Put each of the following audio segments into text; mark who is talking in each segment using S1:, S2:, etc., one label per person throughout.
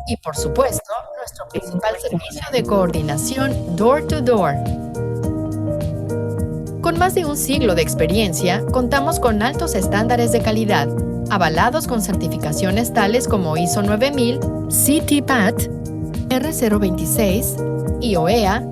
S1: Y por supuesto, nuestro principal servicio de coordinación Door to Door. Con más de un siglo de experiencia, contamos con altos estándares de calidad, avalados con certificaciones tales como ISO 9000, CT-PAT, R026 y OEA,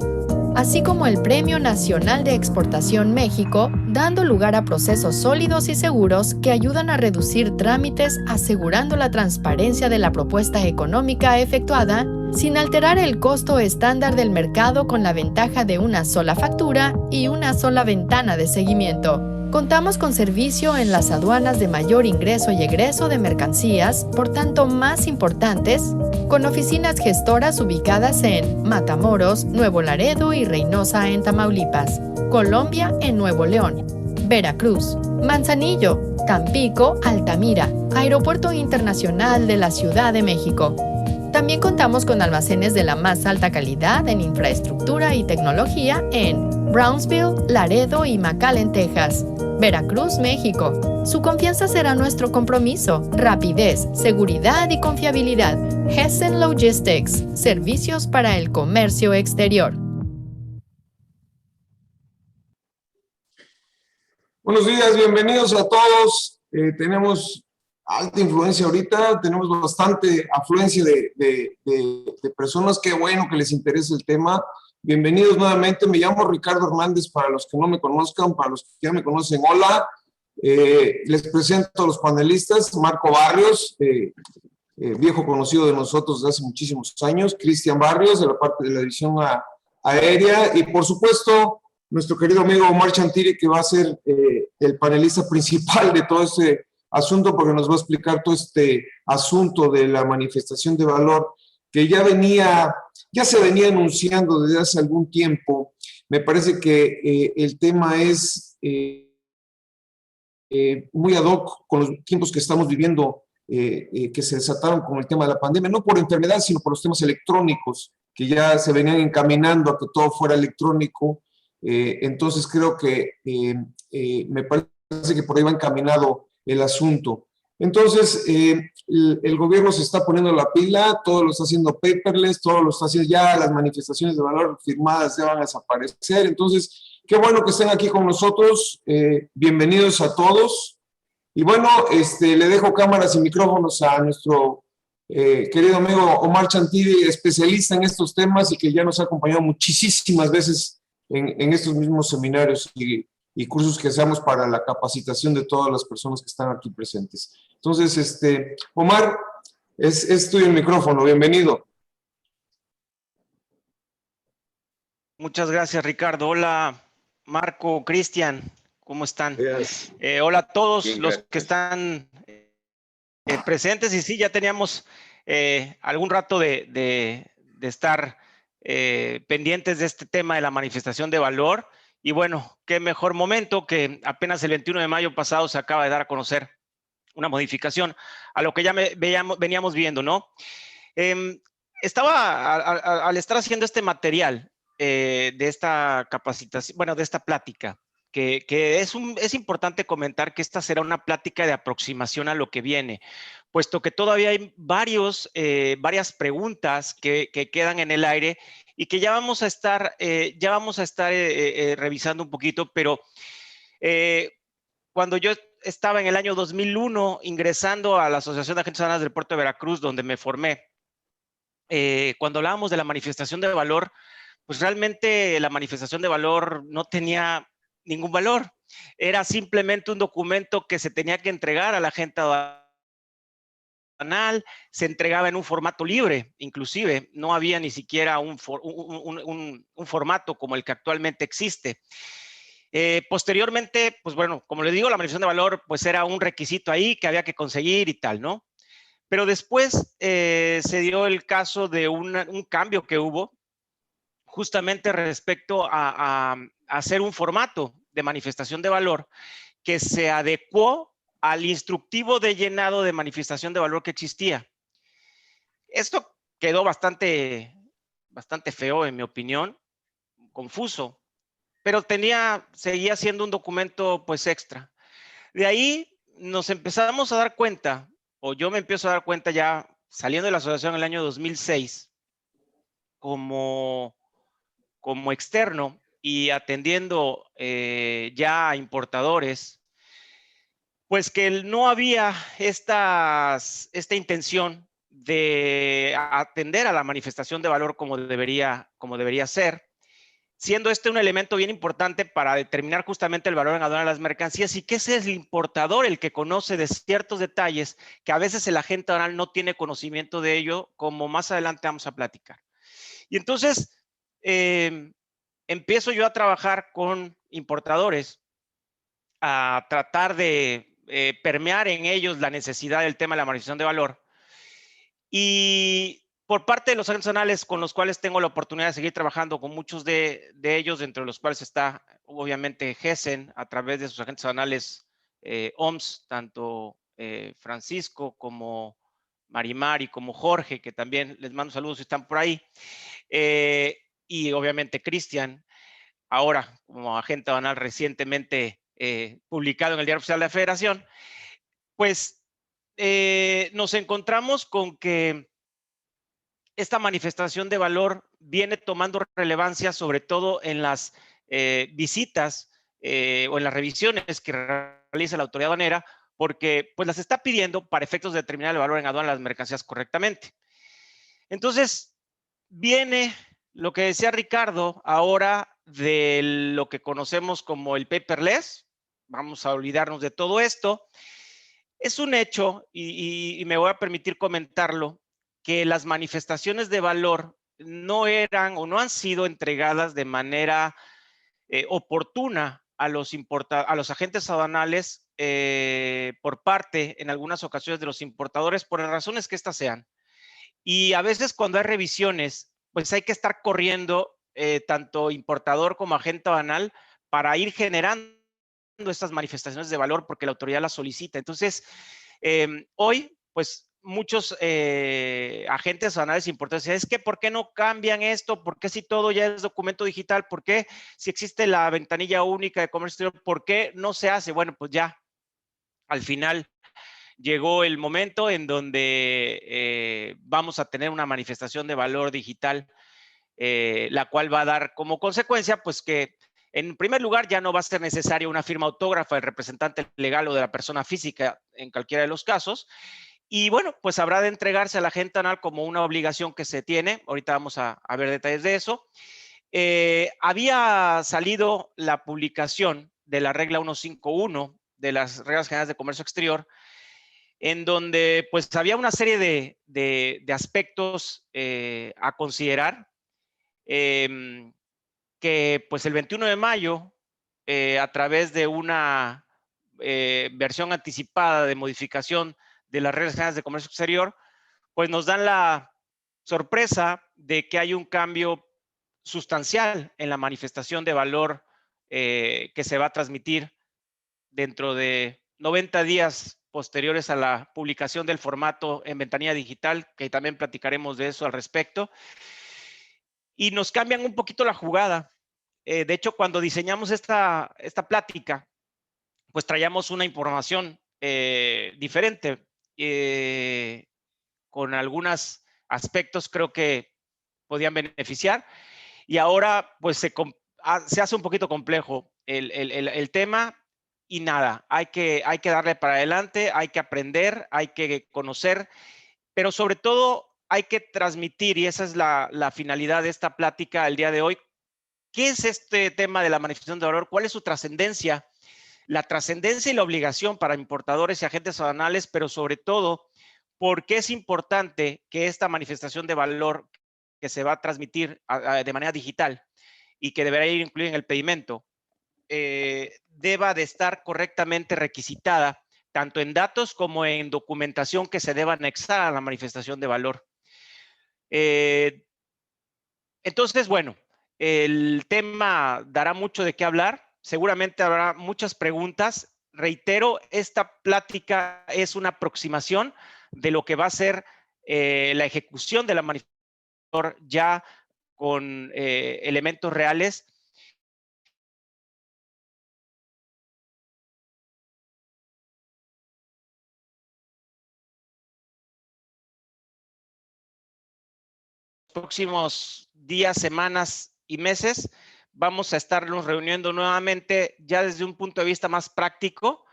S1: así como el Premio Nacional de Exportación México, dando lugar a procesos sólidos y seguros que ayudan a reducir trámites, asegurando la transparencia de la propuesta económica efectuada, sin alterar el costo estándar del mercado con la ventaja de una sola factura y una sola ventana de seguimiento. Contamos con servicio en las aduanas de mayor ingreso y egreso de mercancías, por tanto más importantes, con oficinas gestoras ubicadas en Matamoros, Nuevo Laredo y Reynosa en Tamaulipas, Colombia en Nuevo León, Veracruz, Manzanillo, Tampico, Altamira, Aeropuerto Internacional de la Ciudad de México. También contamos con almacenes de la más alta calidad en infraestructura y tecnología en Brownsville, Laredo y McAllen, Texas. Veracruz, México. Su confianza será nuestro compromiso. Rapidez, seguridad y confiabilidad. Hessen Logistics. Servicios para el comercio exterior.
S2: Buenos días, bienvenidos a todos. Tenemos alta influencia ahorita, tenemos bastante afluencia de personas. Qué bueno que les interesa el tema. Bienvenidos nuevamente. Me llamo Ricardo Hernández, para los que no me conozcan, para los que ya me conocen, hola. Les presento a los panelistas: Marco Barrios, viejo conocido de nosotros desde hace muchísimos años; Cristian Barrios, de la parte de la división aérea; y por supuesto, nuestro querido amigo Omar Chantiri, que va a ser el panelista principal de todo este asunto, porque nos va a explicar todo este asunto de la manifestación de valor, que ya se venía anunciando desde hace algún tiempo. Me parece que el tema es muy ad hoc con los tiempos que estamos viviendo, que se desataron con el tema de la pandemia, no por enfermedad, sino por los temas electrónicos, que ya se venían encaminando a que todo fuera electrónico. Entonces creo que me parece que por ahí va encaminado el asunto. Entonces, el gobierno se está poniendo la pila, todo lo está haciendo paperless, todo lo está haciendo ya, las manifestaciones de valor firmadas ya van a desaparecer. Entonces, qué bueno que estén aquí con nosotros. Bienvenidos a todos. Y bueno, le dejo cámaras y micrófonos a nuestro querido amigo Omar Chantiri, especialista en estos temas y que ya nos ha acompañado muchísimas veces en estos mismos seminarios y cursos que hacemos para la capacitación de todas las personas que están aquí presentes. Entonces, Omar, es tuyo el micrófono. Bienvenido.
S3: Muchas gracias, Ricardo. Hola, Marco, Cristian, ¿cómo están? Hola a todos. Bien, los que están presentes. Y sí, ya teníamos algún rato de estar pendientes de este tema de la manifestación de valor. Y bueno, qué mejor momento que apenas el 21 de mayo pasado se acaba de dar a conocer una modificación a lo que ya veníamos viendo, ¿no? Al estar haciendo este material de esta capacitación, bueno, de esta plática, que es importante comentar que esta será una plática de aproximación a lo que viene, puesto que todavía hay varias preguntas que quedan en el aire y que ya vamos a estar revisando un poquito, pero cuando yo estaba en el año 2001 ingresando a la Asociación de Agentes Aduanales del Puerto de Veracruz, donde me formé, cuando hablábamos de la manifestación de valor, pues realmente la manifestación de valor no tenía ningún valor. Era simplemente un documento que se tenía que entregar a la agente aduanal, se entregaba en un formato libre, inclusive no había ni siquiera un formato como el que actualmente existe. Posteriormente, pues bueno, como le digo, la manifestación de valor pues era un requisito ahí que había que conseguir y tal, ¿no? Pero después se dio el caso de un cambio que hubo justamente respecto a hacer un formato de manifestación de valor que se adecuó al instructivo de llenado de manifestación de valor que existía. Esto quedó bastante feo, en mi opinión, confuso, pero seguía siendo un documento pues extra. De ahí nos empezamos a dar cuenta, o yo me empiezo a dar cuenta ya saliendo de la asociación en el año 2006 como externo y atendiendo ya a importadores, pues que no había esta intención de atender a la manifestación de valor como debería ser, siendo este un elemento bien importante para determinar justamente el valor en aduana de las mercancías, y que ese es el importador el que conoce de ciertos detalles que a veces el agente aduanal no tiene conocimiento de ello, como más adelante vamos a platicar. Y entonces empiezo yo a trabajar con importadores, a tratar de permear en ellos la necesidad del tema de la manifestación de valor. Y por parte de los agentes aduanales con los cuales tengo la oportunidad de seguir trabajando, con muchos de ellos, entre los cuales está obviamente GESEN, a través de sus agentes aduanales OMS, tanto Francisco como Marimari, como Jorge, que también les mando saludos si están por ahí, y obviamente Cristian, ahora como agente aduanal recientemente publicado en el Diario Oficial de la Federación. Pues nos encontramos con que esta manifestación de valor viene tomando relevancia, sobre todo en las visitas o en las revisiones que realiza la autoridad aduanera, porque pues las está pidiendo para efectos de determinar el valor en aduana de las mercancías correctamente. Entonces, viene lo que decía Ricardo ahora de lo que conocemos como el paperless. Vamos a olvidarnos de todo esto. Es un hecho, y me voy a permitir comentarlo, que las manifestaciones de valor no eran o no han sido entregadas de manera oportuna a los agentes aduanales por parte, en algunas ocasiones, de los importadores, por las razones que éstas sean. Y a veces cuando hay revisiones, pues hay que estar corriendo, tanto importador como agente aduanal, para ir generando estas manifestaciones de valor porque la autoridad las solicita. Entonces, hoy, pues muchos agentes aduanales importantes dicen, es que ¿por qué no cambian esto? ¿Por qué si todo ya es documento digital? ¿Por qué si existe la ventanilla única de comercio exterior? ¿Por qué no se hace? Bueno, pues ya, al final llegó el momento en donde vamos a tener una manifestación de valor digital, la cual va a dar como consecuencia, pues que en primer lugar ya no va a ser necesaria una firma autógrafa del representante legal o de la persona física en cualquiera de los casos. Y bueno, pues habrá de entregarse al agente aduanal como una obligación que se tiene. Ahorita vamos a ver detalles de eso. Había salido la publicación de la regla 151 de las reglas generales de comercio exterior, en donde pues había una serie de aspectos a considerar, que pues el 21 de mayo, a través de una versión anticipada de modificación de las reglas generales de comercio exterior, pues nos dan la sorpresa de que hay un cambio sustancial en la manifestación de valor que se va a transmitir dentro de 90 días posteriores a la publicación del formato en ventanilla digital, que también platicaremos de eso al respecto. Y nos cambian un poquito la jugada. De hecho, cuando diseñamos esta plática, pues traíamos una información diferente, con algunos aspectos creo que podían beneficiar, y ahora pues se hace un poquito complejo el tema, y nada, hay que darle para adelante, hay que aprender, hay que conocer, pero sobre todo hay que transmitir, y esa es la finalidad de esta plática el día de hoy. ¿Qué es este tema de la manifestación de valor? ¿Cuál es su trascendencia? La trascendencia y la obligación para importadores y agentes aduanales, pero sobre todo, ¿por qué es importante que esta manifestación de valor que se va a transmitir de manera digital y que deberá ir incluida en el pedimento, deba de estar correctamente requisitada, tanto en datos como en documentación que se deba anexar a la manifestación de valor? Entonces, bueno, el tema dará mucho de qué hablar. Seguramente habrá muchas preguntas. Reitero, esta plática es una aproximación de lo que va a ser la ejecución de la manifestación ya con elementos reales. próximos días, semanas y meses vamos a estarnos reuniendo nuevamente ya desde un punto de vista más práctico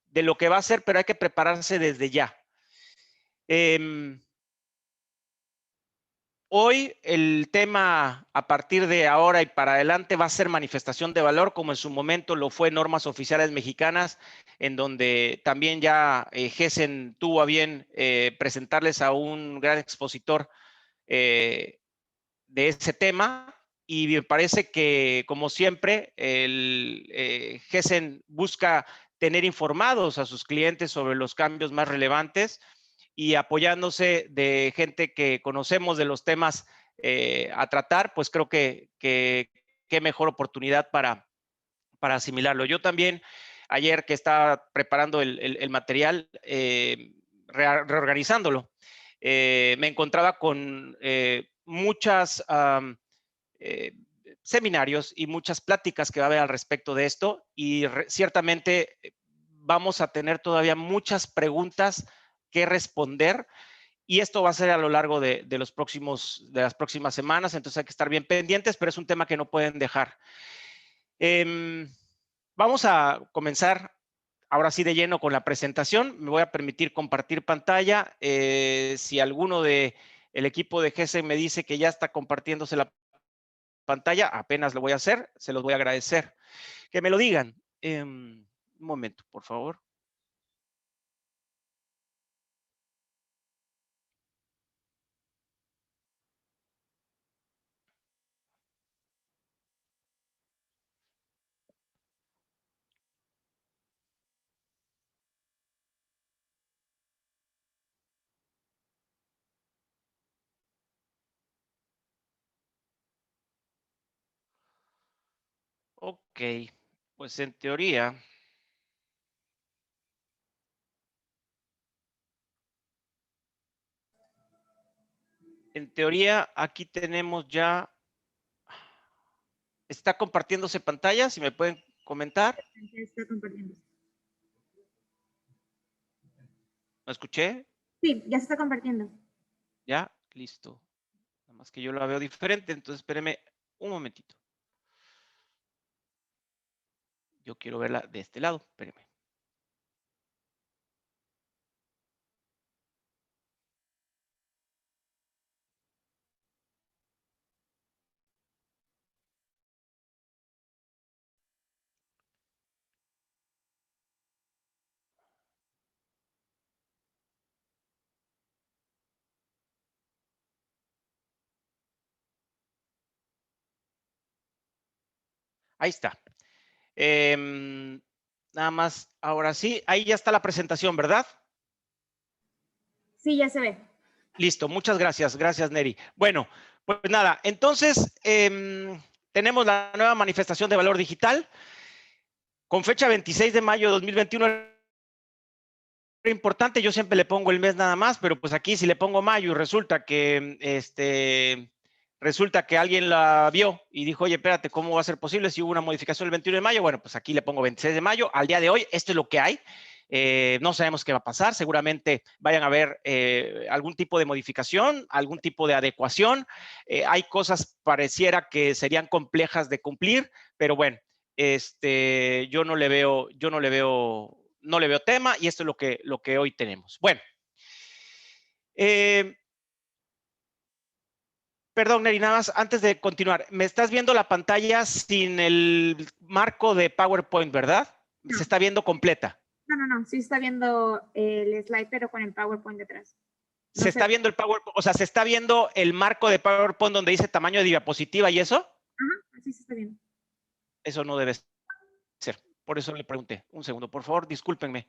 S3: de lo que va a ser, pero hay que prepararse desde ya. Hoy el tema a partir de ahora y para adelante va a ser manifestación de valor, como en su momento lo fue normas oficiales mexicanas, en donde también ya GESEN tuvo a bien presentarles a un gran expositor de ese tema. Y me parece que, como siempre, el GESEN busca tener informados a sus clientes sobre los cambios más relevantes y apoyándose de gente que conocemos de los temas a tratar, pues creo que qué mejor oportunidad para asimilarlo. Yo también, ayer que estaba preparando el material, reorganizándolo, me encontraba con muchas seminarios y muchas pláticas que va a haber al respecto de esto y ciertamente vamos a tener todavía muchas preguntas que responder y esto va a ser a lo largo de las próximas semanas, entonces hay que estar bien pendientes, pero es un tema que no pueden dejar. Vamos a comenzar ahora sí de lleno con la presentación. Me voy a permitir compartir pantalla. Si alguno del equipo de GESEN me dice que ya está compartiéndose la pantalla, apenas lo voy a hacer, se los voy a agradecer. Que me lo digan. Un momento, por favor. Ok, pues en teoría, aquí tenemos ya, está compartiéndose pantalla, si me pueden comentar.
S4: Está compartiendo.
S3: ¿Me escuché?
S4: Sí, ya se está compartiendo.
S3: Ya, listo. Nada más que yo la veo diferente, entonces espéreme un momentito. Yo quiero verla de este lado, espéreme. Ahí está. Nada más, ahora sí, ahí ya está la presentación, ¿verdad?
S4: Sí, ya se ve.
S3: Listo, muchas gracias. Gracias, Neri. Bueno, pues nada, entonces tenemos la nueva manifestación de valor digital con fecha 26 de mayo de 2021. Importante, yo siempre le pongo el mes nada más, pero pues aquí si le pongo mayo y resulta que alguien la vio y dijo, oye, espérate, ¿cómo va a ser posible si hubo una modificación el 21 de mayo? Bueno, pues aquí le pongo 26 de mayo. Al día de hoy, esto es lo que hay. No sabemos qué va a pasar. Seguramente vayan a haber algún tipo de modificación, algún tipo de adecuación. Hay cosas pareciera que serían complejas de cumplir, pero bueno, yo no le veo tema y esto es lo que hoy tenemos. Bueno. Perdón, Neri, nada más antes de continuar. Me estás viendo la pantalla sin el marco de PowerPoint, ¿verdad?
S4: No.
S3: Se está viendo completa.
S4: No. Sí está viendo el slide, pero con el PowerPoint detrás. No
S3: se está viendo el PowerPoint, o sea, se está viendo el marco de PowerPoint donde dice tamaño de diapositiva y eso.
S4: Ajá, así se está viendo.
S3: Eso no debe ser. Por eso le pregunté. Un segundo, por favor, discúlpenme.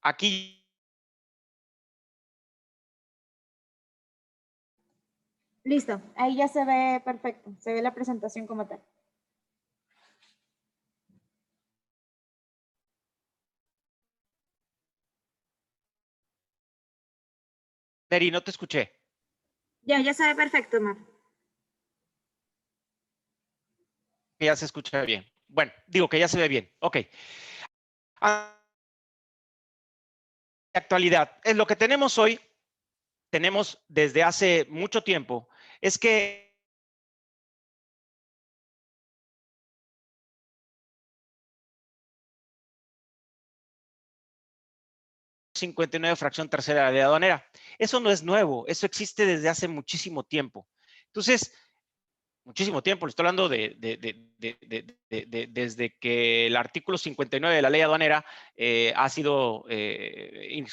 S3: Aquí.
S4: Listo, ahí ya se ve perfecto. Se ve la presentación como tal.
S3: Neri, no te escuché.
S4: Ya se ve perfecto, Mar.
S3: Que ya se escucha bien. Bueno, digo que ya se ve bien. Ok. Actualidad. Es lo que tenemos hoy, tenemos desde hace mucho tiempo, es que ...59 fracción tercera de la ley aduanera. Eso no es nuevo, eso existe desde hace muchísimo tiempo. Entonces, muchísimo tiempo, le estoy hablando desde que el artículo 59 de la ley aduanera ha sido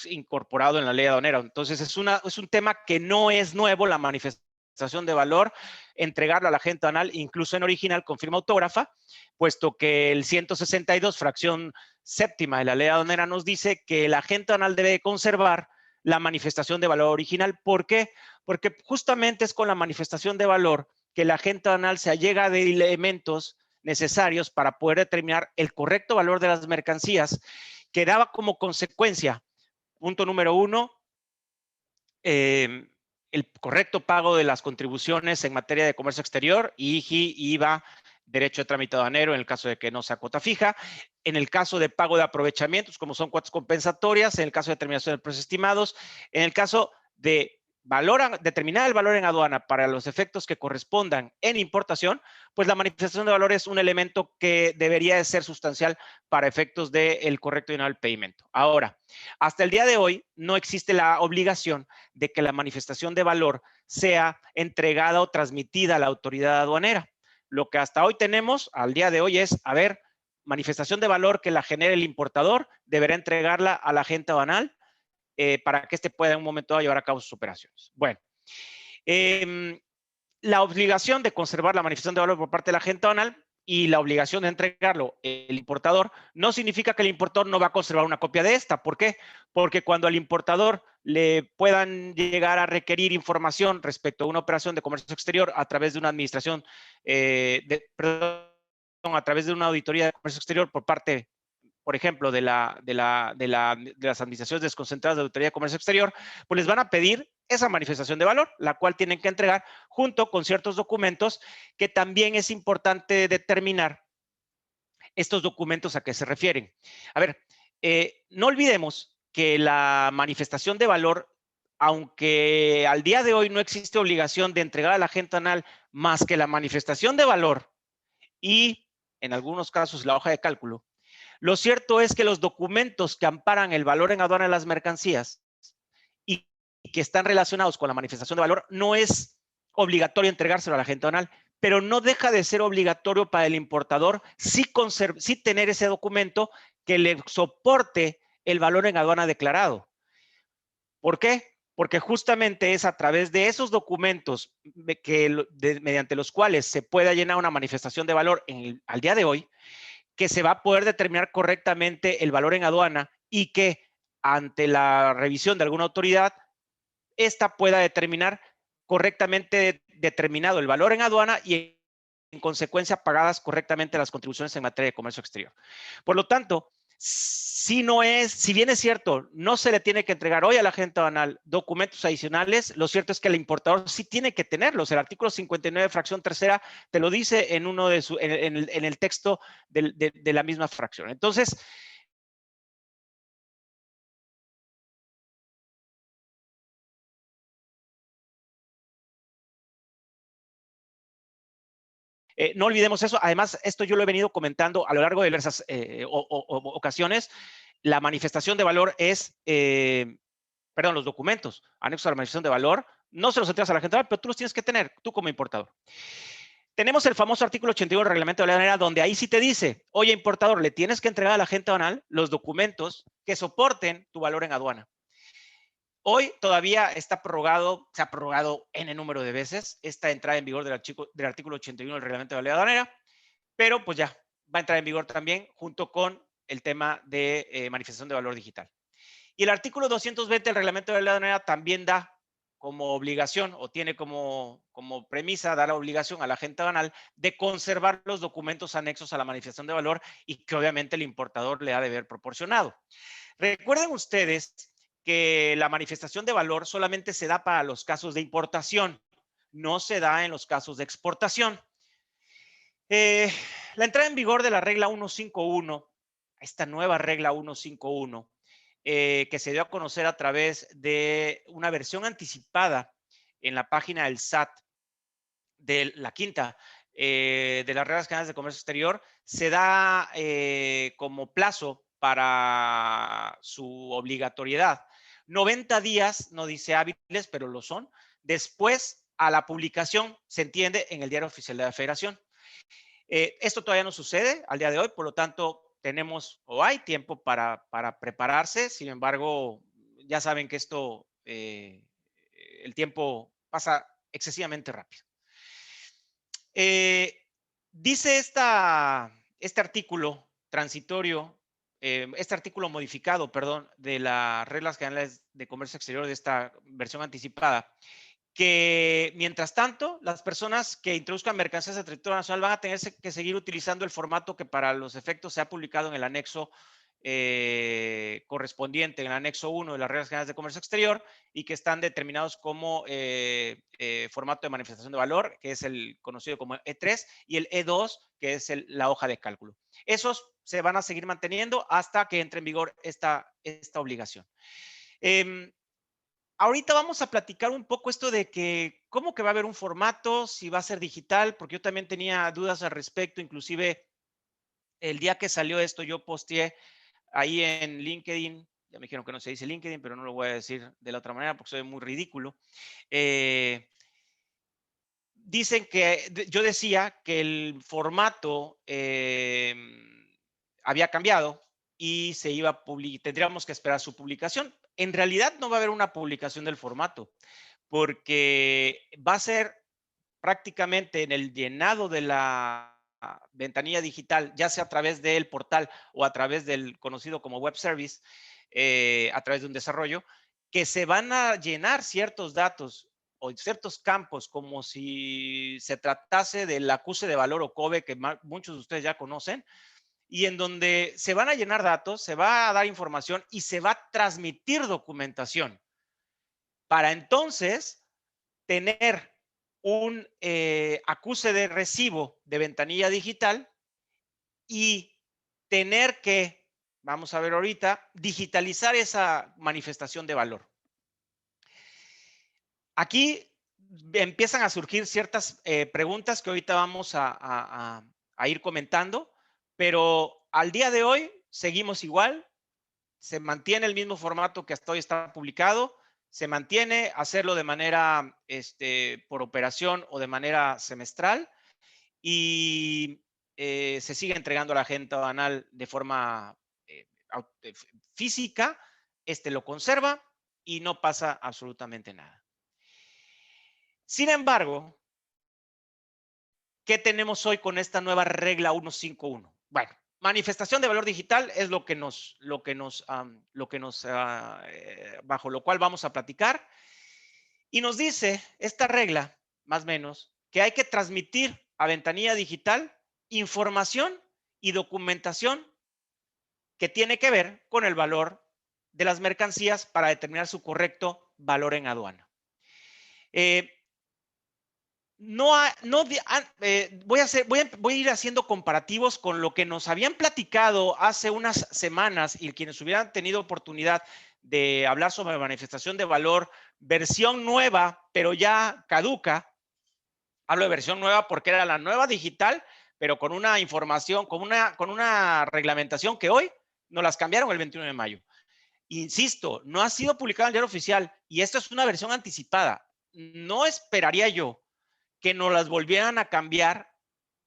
S3: incorporado en la ley aduanera. Entonces, es un tema que no es nuevo, la manifestación de valor, entregarlo al agente aduanal, incluso en original, con firma autógrafa, puesto que el 162, fracción séptima de la ley aduanera nos dice que el agente aduanal debe conservar la manifestación de valor original. ¿Por qué? Porque justamente es con la manifestación de valor que el agente aduanal se allega de elementos necesarios para poder determinar el correcto valor de las mercancías, que daba como consecuencia, punto número 1, el correcto pago de las contribuciones en materia de comercio exterior, IGI, IVA, derecho de trámite aduanero en el caso de que no sea cuota fija, en el caso de pago de aprovechamientos, como son cuotas compensatorias, en el caso de determinación de precios estimados, en el caso de determinar el valor en aduana para los efectos que correspondan en importación, pues la manifestación de valor es un elemento que debería de ser sustancial para efectos del correcto y anual pedimento. Ahora, hasta el día de hoy no existe la obligación de que la manifestación de valor sea entregada o transmitida a la autoridad aduanera. Lo que hasta hoy tenemos, al día de hoy, es, manifestación de valor que la genere el importador, deberá entregarla al agente aduanal para que éste pueda en un momento dado llevar a cabo sus operaciones. Bueno, la obligación de conservar la manifestación de valor por parte del agente aduanal y la obligación de entregarlo el importador no significa que el importador no va a conservar una copia de esta. ¿Por qué? Porque cuando al importador le puedan llegar a requerir información respecto a una operación de comercio exterior a través de una administración, a través de una auditoría de comercio exterior por parte, por ejemplo, de las administraciones desconcentradas de auditoría de comercio exterior, pues les van a pedir esa manifestación de valor, la cual tienen que entregar junto con ciertos documentos, que también es importante determinar estos documentos a qué se refieren. A ver, no olvidemos que la manifestación de valor, aunque al día de hoy no existe obligación de entregar al agente aduanal más que la manifestación de valor y, en algunos casos, la hoja de cálculo, lo cierto es que los documentos que amparan el valor en aduana de las mercancías y que están relacionados con la manifestación de valor, no es obligatorio entregárselo al agente aduanal, pero no deja de ser obligatorio para el importador sí tener ese documento que le soporte el valor en aduana declarado. ¿Por qué? Porque justamente es a través de esos documentos mediante los cuales se pueda llenar una manifestación de valor al día de hoy, que se va a poder determinar correctamente el valor en aduana y que ante la revisión de alguna autoridad, esta pueda determinar correctamente determinado el valor en aduana y en consecuencia pagadas correctamente las contribuciones en materia de comercio exterior. Por lo tanto, si bien es cierto, no se le tiene que entregar hoy al agente aduanal documentos adicionales, lo cierto es que el importador sí tiene que tenerlos. El artículo 59, fracción tercera, te lo dice en el texto de la misma fracción. Entonces, no olvidemos eso. Además, esto yo lo he venido comentando a lo largo de diversas ocasiones. La manifestación de valor es, los documentos anexos a la manifestación de valor, no se los entregas a la gente, pero tú los tienes que tener, tú como importador. Tenemos el famoso artículo 81 del reglamento de la aduanera, donde ahí sí te dice, oye, importador, le tienes que entregar a la agente aduanal los documentos que soporten tu valor en aduana. Hoy todavía está prorrogado, se ha prorrogado N número de veces esta entrada en vigor del artículo 81 del reglamento de la ley aduanera, pero pues ya va a entrar en vigor también junto con el tema de manifestación de valor digital. Y el artículo 220 del reglamento de la ley aduanera también da como obligación o tiene como premisa dar la obligación al agente aduanal de conservar los documentos anexos a la manifestación de valor y que obviamente el importador le ha de haber proporcionado. Recuerden ustedes que la manifestación de valor solamente se da para los casos de importación, no se da en los casos de exportación. La entrada en vigor de la regla 151, esta nueva regla 151, que se dio a conocer a través de una versión anticipada en la página del SAT, de la quinta de las reglas generales de comercio exterior, se da como plazo para su obligatoriedad. 90 días, no dice hábiles, pero lo son, después a la publicación, se entiende, en el Diario Oficial de la Federación. Esto todavía no sucede al día de hoy, por lo tanto, tenemos o hay tiempo para prepararse. Sin embargo, ya saben que esto, el tiempo pasa excesivamente rápido. Dice este artículo transitorio, este artículo modificado, perdón, de las reglas generales de comercio exterior de esta versión anticipada, que mientras tanto, las personas que introduzcan mercancías al territorio nacional van a tener que seguir utilizando el formato que para los efectos se ha publicado en el anexo correspondiente, en el anexo 1 de las reglas generales de comercio exterior, y que están determinados como formato de manifestación de valor, que es el conocido como E3, y el E2, que es la hoja de cálculo. Esos se van a seguir manteniendo hasta que entre en vigor esta obligación. Ahorita vamos a platicar un poco esto de que cómo que va a haber un formato, si va a ser digital, porque yo también tenía dudas al respecto. Inclusive el día que salió esto yo posteé ahí en LinkedIn, ya me dijeron que no se dice LinkedIn, pero no lo voy a decir de la otra manera porque soy muy ridículo. Dicen que yo decía que el formato había cambiado y se iba a tendríamos que esperar su publicación. En realidad no va a haber una publicación del formato, porque va a ser prácticamente en el llenado de la ventanilla digital, ya sea a través del portal o a través del conocido como web service, a través de un desarrollo, que se van a llenar ciertos datos o ciertos campos como si se tratase del acuse de valor o COBE, que muchos de ustedes ya conocen, y en donde se van a llenar datos, se va a dar información y se va a transmitir documentación para entonces tener un acuse de recibo de ventanilla digital y tener que, vamos a ver ahorita, digitalizar esa manifestación de valor. Aquí empiezan a surgir ciertas preguntas que ahorita vamos a ir comentando, pero al día de hoy seguimos igual, se mantiene el mismo formato que hasta hoy está publicado, se mantiene hacerlo de manera por operación o de manera semestral y se sigue entregando a la gente aduanal de forma física, lo conserva y no pasa absolutamente nada. Sin embargo, ¿qué tenemos hoy con esta nueva regla 151? Bueno, manifestación de valor digital es bajo lo cual vamos a platicar. Y nos dice esta regla, más o menos, que hay que transmitir a ventanilla digital información y documentación que tiene que ver con el valor de las mercancías para determinar su correcto valor en aduana. Voy a ir haciendo comparativos con lo que nos habían platicado hace unas semanas y quienes hubieran tenido oportunidad de hablar sobre manifestación de valor, versión nueva, pero ya caduca. Hablo de versión nueva porque era la nueva digital, pero con una información, con una reglamentación que hoy nos las cambiaron el 21 de mayo. Insisto, no ha sido publicada en el Diario Oficial y esto es una versión anticipada. No esperaría yo que nos las volvieran a cambiar,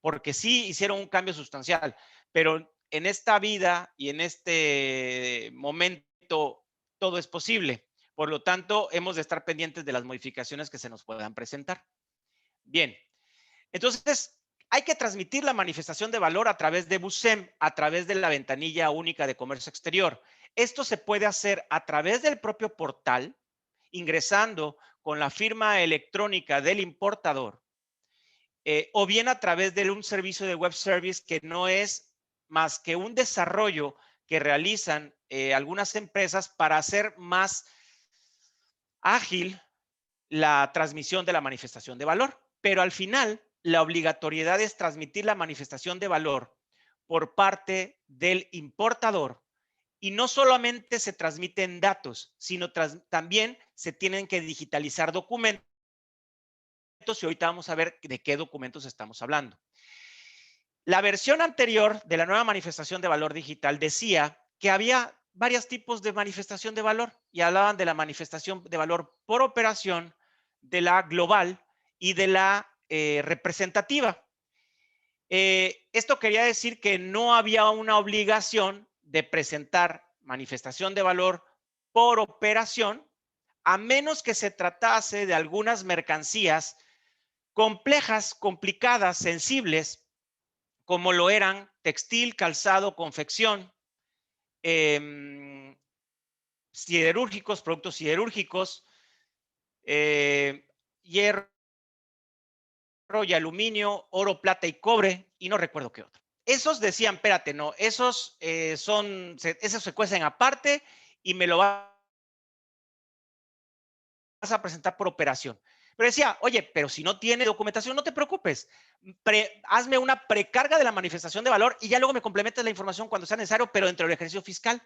S3: porque sí hicieron un cambio sustancial, pero en esta vida y en este momento todo es posible. Por lo tanto, hemos de estar pendientes de las modificaciones que se nos puedan presentar. Bien, entonces hay que transmitir la manifestación de valor a través de BUSEM, a través de la ventanilla única de comercio exterior. Esto se puede hacer a través del propio portal, ingresando con la firma electrónica del importador, o bien a través de un servicio de web service que no es más que un desarrollo que realizan algunas empresas para hacer más ágil la transmisión de la manifestación de valor. Pero al final, la obligatoriedad es transmitir la manifestación de valor por parte del importador. Y no solamente se transmiten datos, sino también se tienen que digitalizar documentos. Y ahorita vamos a ver de qué documentos estamos hablando. La versión anterior de la nueva manifestación de valor digital decía que había varios tipos de manifestación de valor y hablaban de la manifestación de valor por operación, de la global y de la representativa. Esto quería decir que no había una obligación de presentar manifestación de valor por operación, a menos que se tratase de algunas mercancías complejas, complicadas, sensibles, como lo eran textil, calzado, confección, siderúrgicos, productos siderúrgicos, hierro y aluminio, oro, plata y cobre, y no recuerdo qué otro. Esos decían, espérate, no, esos esos se cuecen aparte y me lo vas a presentar por operación. Pero decía, oye, pero si no tiene documentación, no te preocupes. Hazme una precarga de la manifestación de valor y ya luego me complementas la información cuando sea necesario, pero dentro del ejercicio fiscal.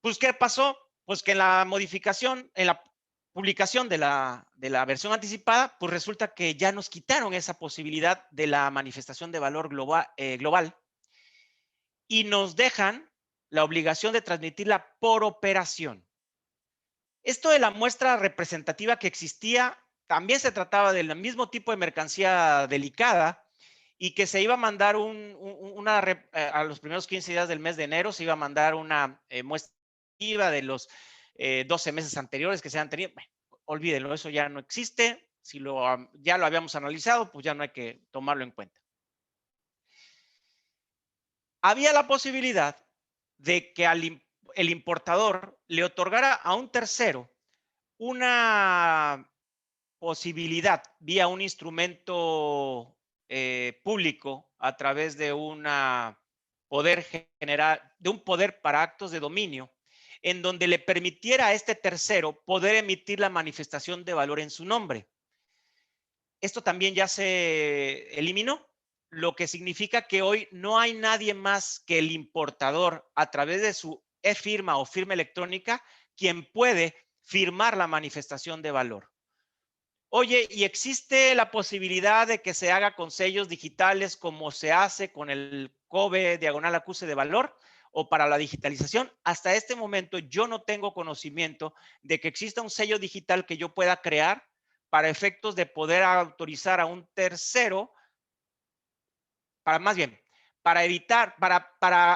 S3: Pues, ¿qué pasó? Pues que en la modificación, en la publicación de la versión anticipada, pues resulta que ya nos quitaron esa posibilidad de la manifestación de valor global y nos dejan la obligación de transmitirla por operación. Esto de la muestra representativa que existía, también se trataba del mismo tipo de mercancía delicada y que se iba a mandar a los primeros 15 días del mes de enero, se iba a mandar una muestra de los 12 meses anteriores que se han tenido. Bueno, olvídenlo, eso ya no existe. Si ya lo habíamos analizado, pues ya no hay que tomarlo en cuenta. Había la posibilidad de que el importador le otorgara a un tercero una posibilidad vía un instrumento público a través de un poder para actos de dominio, en donde le permitiera a este tercero poder emitir la manifestación de valor en su nombre. Esto también ya se eliminó, lo que significa que hoy no hay nadie más que el importador a través de su e-firma o firma electrónica quien puede firmar la manifestación de valor. Oye, ¿y existe la posibilidad de que se haga con sellos digitales como se hace con el COBE diagonal acuse de valor o para la digitalización? Hasta este momento yo no tengo conocimiento de que exista un sello digital que yo pueda crear para efectos de poder autorizar a un tercero, para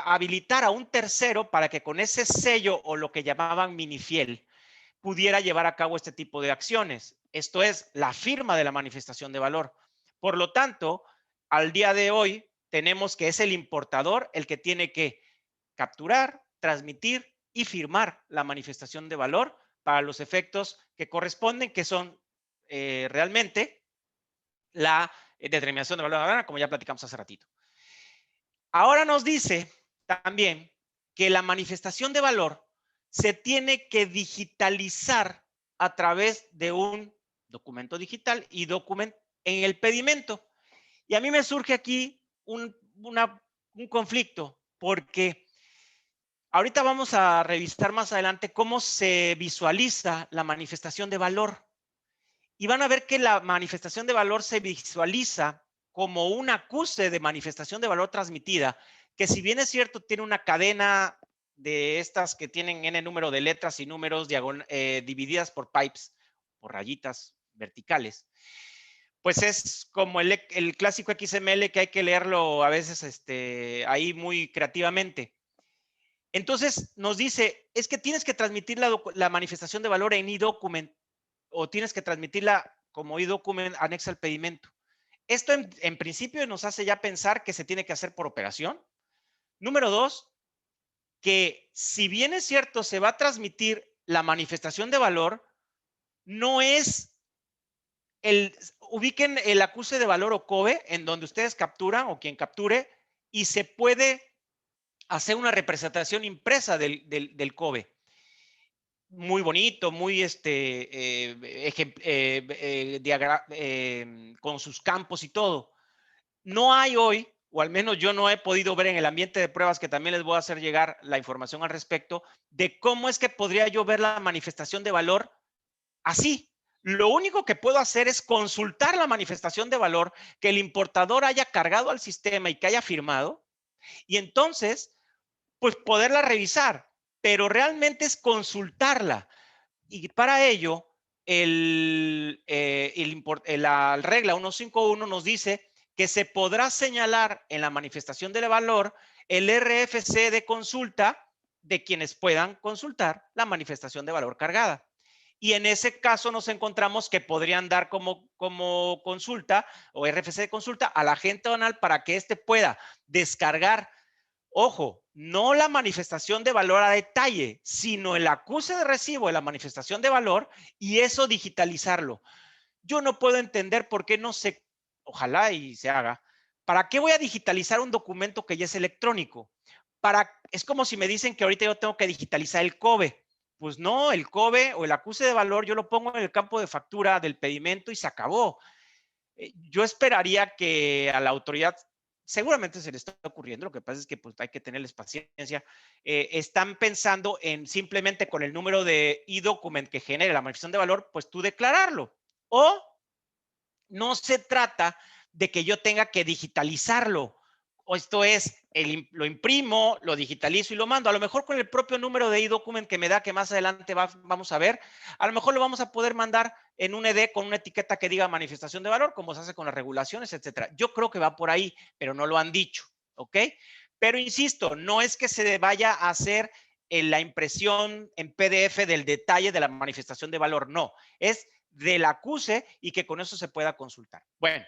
S3: habilitar a un tercero para que con ese sello o lo que llamaban minifiel pudiera llevar a cabo este tipo de acciones. Esto es la firma de la manifestación de valor. Por lo tanto, al día de hoy tenemos que es el importador el que tiene que capturar, transmitir y firmar la manifestación de valor para los efectos que corresponden, que son realmente la determinación de valor aduanal, como ya platicamos hace ratito. Ahora nos dice también que la manifestación de valor se tiene que digitalizar a través de un documento digital y en el pedimento. Y a mí me surge aquí un conflicto, porque ahorita vamos a revisar más adelante cómo se visualiza la manifestación de valor. Y van a ver que la manifestación de valor se visualiza como un acuse de manifestación de valor transmitida, que si bien es cierto, tiene una cadena de estas que tienen n número de letras y números divididas por pipes, por rayitas verticales, pues es como el clásico XML que hay que leerlo a veces ahí muy creativamente. Entonces nos dice, es que tienes que transmitir la manifestación de valor en eDocument o tienes que transmitirla como eDocument anexa al pedimento. Esto en principio nos hace ya pensar que se tiene que hacer por operación. Número 2, que si bien es cierto se va a transmitir la manifestación de valor, no es ubiquen el acuse de valor o COBE en donde ustedes capturan o quien capture y se puede hacer una representación impresa del COBE. Muy bonito, muy con sus campos y todo. No hay hoy, o al menos yo no he podido ver en el ambiente de pruebas, que también les voy a hacer llegar la información al respecto, de cómo es que podría yo ver la manifestación de valor así. Lo único que puedo hacer es consultar la manifestación de valor que el importador haya cargado al sistema y que haya firmado, y entonces, pues poderla revisar, pero realmente es consultarla. Y para ello, la regla 151 nos dice que se podrá señalar en la manifestación del valor el RFC de consulta de quienes puedan consultar la manifestación de valor cargada. Y en ese caso nos encontramos que podrían dar como consulta o RFC de consulta al agente aduanal para que éste pueda descargar, ojo, no la manifestación de valor a detalle, sino el acuse de recibo de la manifestación de valor y eso digitalizarlo. Yo no puedo entender por qué no se, ojalá y se haga, ¿para qué voy a digitalizar un documento que ya es electrónico? Es como si me dicen que ahorita yo tengo que digitalizar el COBE. Pues no, el COBE o el acuse de valor yo lo pongo en el campo de factura del pedimento y se acabó. Yo esperaría que a la autoridad, seguramente se le está ocurriendo, lo que pasa es que pues, hay que tenerles paciencia, están pensando en simplemente con el número de e-document que genere la manifestación de valor, pues tú declararlo. O no se trata de que yo tenga que digitalizarlo. O esto es, lo imprimo, lo digitalizo y lo mando. A lo mejor con el propio número de e-document que me da, que más adelante vamos a ver, a lo mejor lo vamos a poder mandar en un ED con una etiqueta que diga manifestación de valor, como se hace con las regulaciones, etcétera. Yo creo que va por ahí, pero no lo han dicho, ¿ok? Pero insisto, no es que se vaya a hacer la impresión en PDF del detalle de la manifestación de valor, no. Es del acuse y que con eso se pueda consultar. Bueno,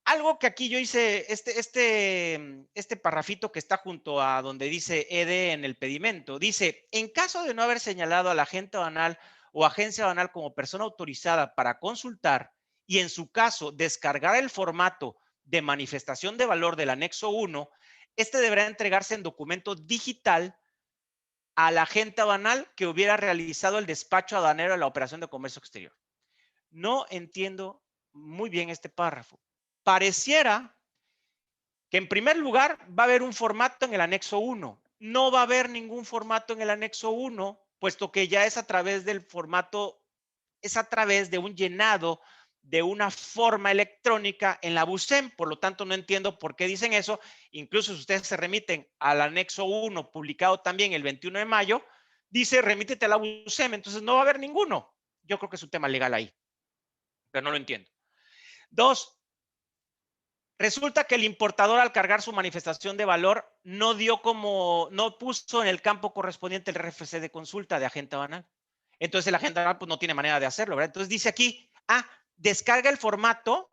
S3: algo que aquí yo hice, este parrafito que está junto a donde dice ED en el pedimento, dice, en caso de no haber señalado al agente aduanal o agencia aduanal como persona autorizada para consultar y en su caso descargar el formato de manifestación de valor del anexo 1, este deberá entregarse en documento digital al agente aduanal que hubiera realizado el despacho aduanero de la operación de comercio exterior. No entiendo muy bien este párrafo. Pareciera que en primer lugar va a haber un formato en el anexo 1. No va a haber ningún formato en el anexo 1, puesto que ya es a través del formato, es a través de un llenado de una forma electrónica en la BUSEM. Por lo tanto, no entiendo por qué dicen eso. Incluso si ustedes se remiten al anexo 1, publicado también el 21 de mayo, dice remítete a la BUSEM. Entonces no va a haber ninguno. Yo creo que es un tema legal ahí, pero no lo entiendo. Dos, resulta que el importador al cargar su manifestación de valor no puso en el campo correspondiente el RFC de consulta de agente aduanal. Entonces el agente aduanal pues, no tiene manera de hacerlo, ¿verdad? Entonces dice aquí, descarga el formato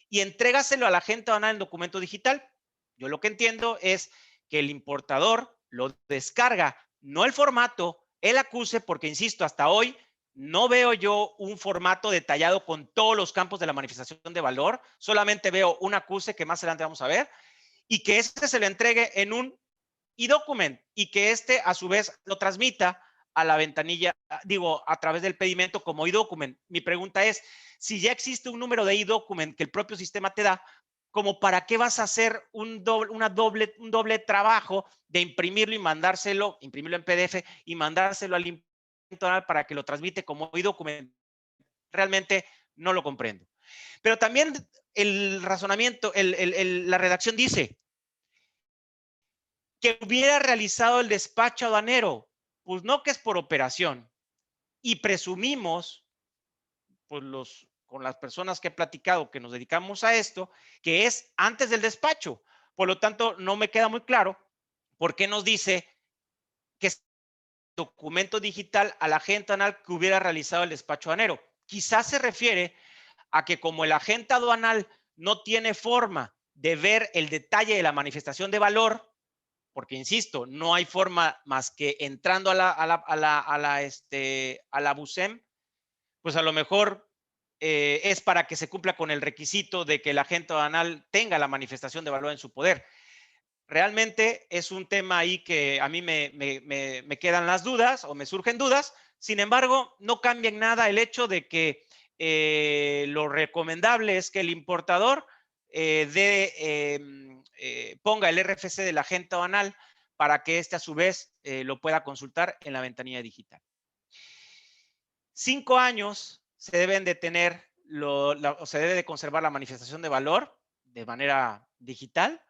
S3: y entrégaselo al agente aduanal en documento digital. Yo lo que entiendo es que el importador lo descarga, no el formato, el acuse, porque insisto, hasta hoy no veo yo un formato detallado con todos los campos de la manifestación de valor, solamente veo un acuse que más adelante vamos a ver, y que este se le entregue en un e-document y que este a su vez lo transmita a la ventanilla, digo, a través del pedimento como e-document. Mi pregunta es, si ya existe un número de e-document que el propio sistema te da, ¿como para qué vas a hacer un doble trabajo de imprimirlo y mandárselo, imprimirlo en PDF y mandárselo al para que lo transmite como e-document? Realmente no lo comprendo. Pero también el razonamiento, la redacción dice que hubiera realizado el despacho aduanero. Pues no, que es por operación. Y presumimos, pues con las personas que he platicado que nos dedicamos a esto, que es antes del despacho. Por lo tanto, no me queda muy claro por qué nos dice que es documento digital al agente aduanal que hubiera realizado el despacho aduanero. Quizás se refiere a que como el agente aduanal no tiene forma de ver el detalle de la manifestación de valor, porque insisto, no hay forma más que entrando a la BUSEM, pues a lo mejor es para que se cumpla con el requisito de que el agente aduanal tenga la manifestación de valor en su poder. Realmente es un tema ahí que a mí me quedan las dudas o me surgen dudas. Sin embargo, no cambia en nada el hecho de que lo recomendable es que el importador ponga el RFC del agente aduanal para que éste a su vez lo pueda consultar en la ventanilla digital. 5 años se deben de tener, se debe de conservar la manifestación de valor de manera digital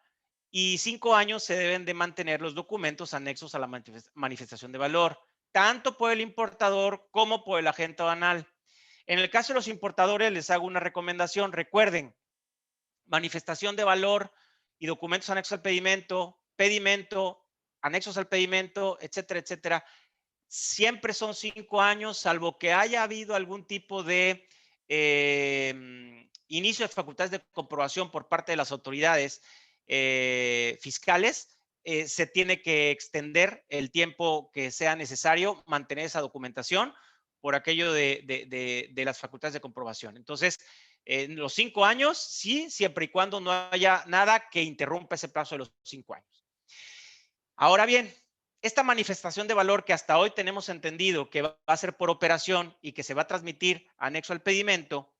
S3: y 5 años se deben de mantener los documentos anexos a la manifestación de valor, tanto por el importador como por el agente aduanal. En el caso de los importadores les hago una recomendación. Recuerden, manifestación de valor y documentos anexos al pedimento, anexos al pedimento, etcétera, etcétera. Siempre son 5 años, salvo que haya habido algún tipo de inicio de facultades de comprobación por parte de las autoridades fiscales. Se tiene que extender el tiempo que sea necesario mantener esa documentación por aquello de las facultades de comprobación. Entonces, en los 5 años, sí, siempre y cuando no haya nada que interrumpa ese plazo de los 5 años. Ahora bien, esta manifestación de valor que hasta hoy tenemos entendido que va a ser por operación y que se va a transmitir anexo al pedimento,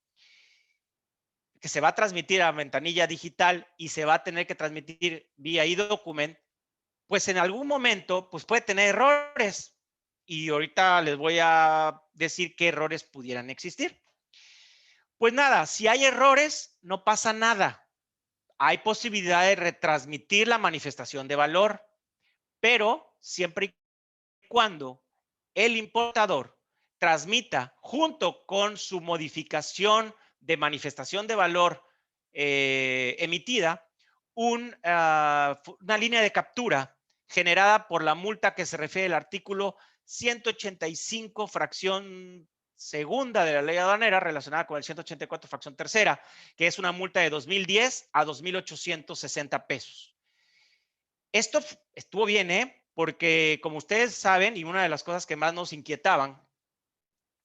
S3: que se va a transmitir a ventanilla digital y se va a tener que transmitir vía e-document, pues en algún momento pues puede tener errores. Y ahorita les voy a decir qué errores pudieran existir. Pues nada, si hay errores, no pasa nada. Hay posibilidad de retransmitir la manifestación de valor, pero siempre y cuando el importador transmita junto con su modificación de manifestación de valor emitida una línea de captura generada por la multa que se refiere al artículo 185, fracción segunda de la ley aduanera relacionada con el 184, fracción tercera, que es una multa de 2,010 a 2,860 pesos. Esto estuvo bien, porque como ustedes saben, y una de las cosas que más nos inquietaban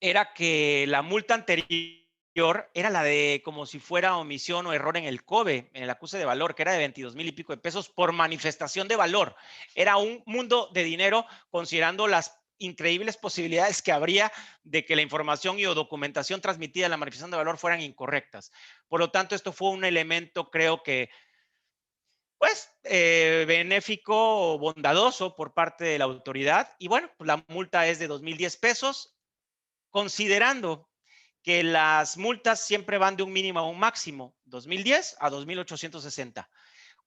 S3: era que la multa anterior era la de como si fuera omisión o error en el COBE, en el acuse de valor, que era de 22,000 y pico de pesos por manifestación de valor. Era un mundo de dinero considerando las increíbles posibilidades que habría de que la información y o documentación transmitida en la manifestación de valor fueran incorrectas. Por lo tanto, esto fue un elemento, creo que, pues, benéfico o bondadoso por parte de la autoridad. Y bueno, pues la multa es de 2,010 pesos, considerando que las multas siempre van de un mínimo a un máximo, 2,010 a 2,860.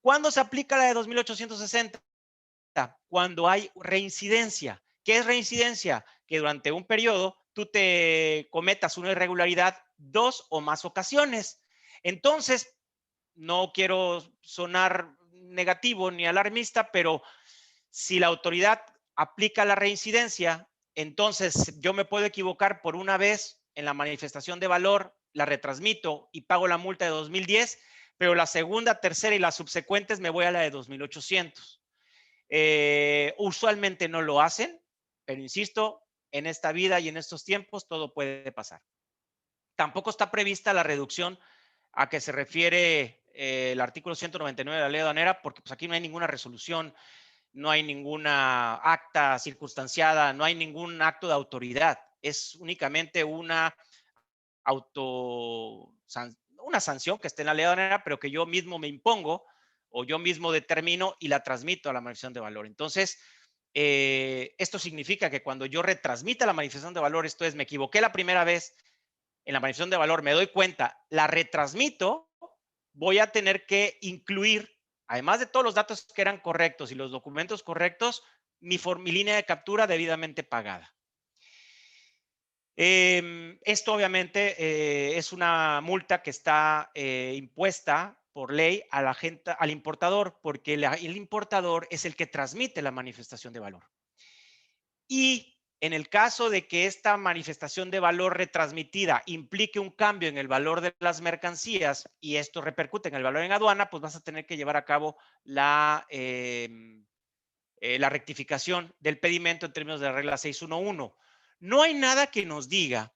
S3: ¿Cuándo se aplica la de 2,860? Cuando hay reincidencia. ¿Qué es reincidencia? Que durante un periodo tú te cometas una irregularidad 2 o más ocasiones. Entonces, no quiero sonar negativo ni alarmista, pero si la autoridad aplica la reincidencia, entonces yo me puedo equivocar por una vez en la manifestación de valor, la retransmito y pago la multa de 2,010, pero la segunda, tercera y las subsecuentes me voy a la de 2,800. Usualmente no lo hacen, pero insisto, en esta vida y en estos tiempos todo puede pasar. Tampoco está prevista la reducción a que se refiere el artículo 199 de la ley aduanera, porque pues aquí no hay ninguna resolución, no hay ninguna acta circunstanciada, no hay ningún acto de autoridad. Es únicamente una sanción que está en la ley aduanera, pero que yo mismo me impongo o yo mismo determino y la transmito a la manifestación de valor. Entonces, esto significa que cuando yo retransmita la manifestación de valor, esto es, me equivoqué la primera vez en la manifestación de valor, me doy cuenta, la retransmito, voy a tener que incluir, además de todos los datos que eran correctos y los documentos correctos, mi línea de captura debidamente pagada. Esto obviamente es una multa que está impuesta por ley al importador, porque el importador es el que transmite la manifestación de valor. Y en el caso de que esta manifestación de valor retransmitida implique un cambio en el valor de las mercancías y esto repercute en el valor en aduana, pues vas a tener que llevar a cabo la rectificación del pedimento en términos de la regla 611. No hay nada que nos diga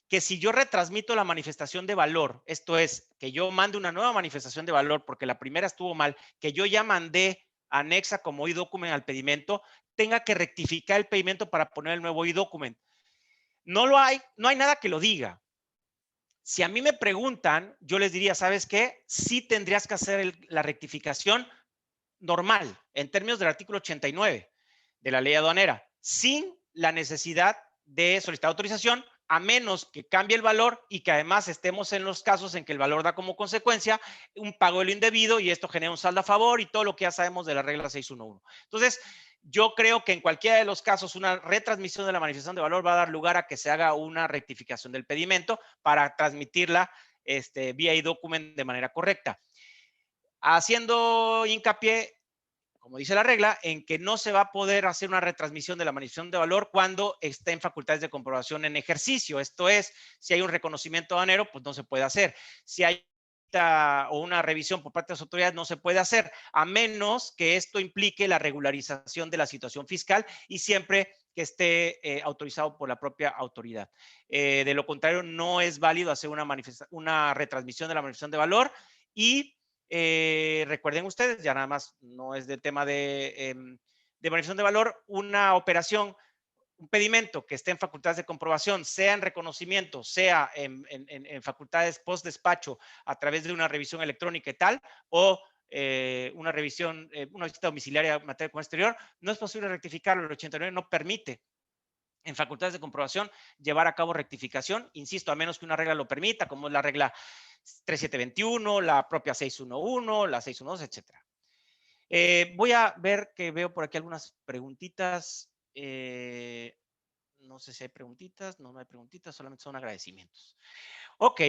S3: que si yo retransmito la manifestación de valor, esto es, que yo mande una nueva manifestación de valor porque la primera estuvo mal, que yo ya mandé anexa como e-document al pedimento, tenga que rectificar el pedimento para poner el nuevo e-document. No hay nada que lo diga. Si a mí me preguntan, yo les diría, ¿sabes qué? Sí tendrías que hacer la rectificación normal, en términos del artículo 89 de la ley aduanera, sin la necesidad de solicitar autorización, a menos que cambie el valor y que además estemos en los casos en que el valor da como consecuencia un pago de lo indebido y esto genera un saldo a favor y todo lo que ya sabemos de la regla 611. Entonces, yo creo que en cualquiera de los casos una retransmisión de la manifestación de valor va a dar lugar a que se haga una rectificación del pedimento para transmitirla vía e-document de manera correcta. Haciendo hincapié, como dice la regla, en que no se va a poder hacer una retransmisión de la manifestación de valor cuando esté en facultades de comprobación en ejercicio. Esto es, si hay un reconocimiento aduanero, pues no se puede hacer. Si hay una revisión por parte de las autoridades, no se puede hacer, a menos que esto implique la regularización de la situación fiscal y siempre que esté autorizado por la propia autoridad. De lo contrario, no es válido hacer una retransmisión de la manifestación de valor y recuerden ustedes, ya nada más no es de tema de manifestación de valor, una operación, un pedimento que esté en facultades de comprobación, sea en reconocimiento, sea en facultades post despacho a través de una revisión electrónica y tal, o una revisión, una visita domiciliaria en materia de comercio exterior, no es posible rectificarlo. El 89 no permite en facultades de comprobación llevar a cabo rectificación, insisto, a menos que una regla lo permita, como es la regla 3721, la propia 611, la 612, etcétera. Voy a ver que veo por aquí algunas preguntitas. No sé si hay preguntitas, no hay preguntitas, solamente son agradecimientos. Ok,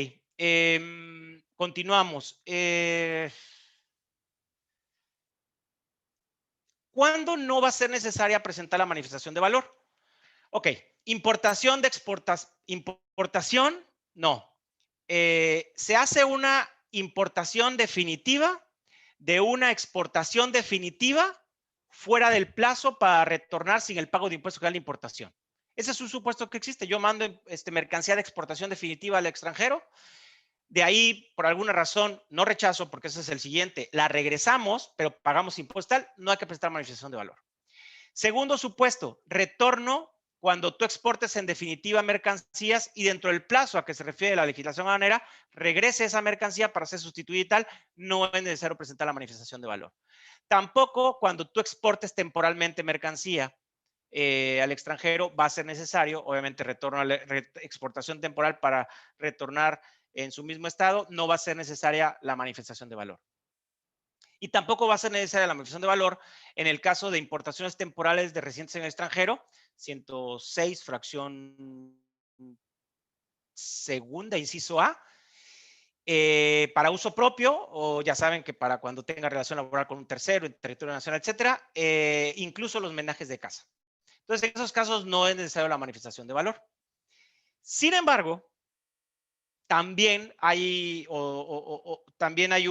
S3: continuamos. ¿Cuándo no va a ser necesaria presentar la manifestación de valor? Ok, importación de importación, no. Se hace una importación definitiva de una exportación definitiva fuera del plazo para retornar sin el pago de impuesto general de importación. Ese es un supuesto que existe. Yo mando mercancía de exportación definitiva al extranjero. De ahí, por alguna razón, no rechazo, porque ese es el siguiente. La regresamos, pero pagamos impuesto tal, no hay que presentar manifestación de valor. Segundo supuesto, retorno cuando tú exportes en definitiva mercancías y dentro del plazo a que se refiere la legislación aduanera, regrese esa mercancía para ser sustituida y tal, no es necesario presentar la manifestación de valor. Tampoco cuando tú exportes temporalmente mercancía al extranjero va a ser necesario, obviamente retorno a la exportación temporal para retornar en su mismo estado, no va a ser necesaria la manifestación de valor. Y tampoco va a ser necesaria la manifestación de valor en el caso de importaciones temporales de residentes en el extranjero, 106, fracción segunda, inciso A, para uso propio, o ya saben que para cuando tenga relación laboral con un tercero, en territorio nacional, etcétera, incluso los menajes de casa. Entonces, en esos casos no es necesaria la manifestación de valor. Sin embargo, también hay, también hay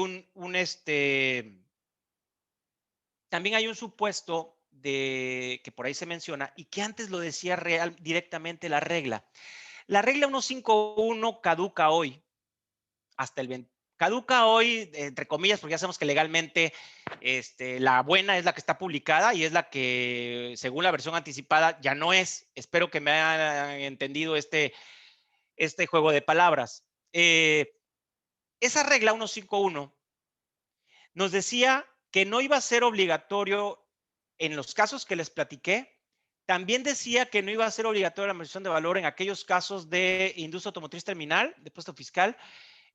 S3: también hay un supuesto que por ahí se menciona y que antes lo decía directamente la regla. La regla 151 caduca hoy, caduca hoy, entre comillas, porque ya sabemos que legalmente la buena es la que está publicada y es la que, según la versión anticipada, ya no es. Espero que me hayan entendido este juego de palabras. Esa regla 151 nos decía que no iba a ser obligatorio en los casos que les platiqué. También decía que no iba a ser obligatoria la manifestación de valor en aquellos casos de industria automotriz terminal, de puesto fiscal,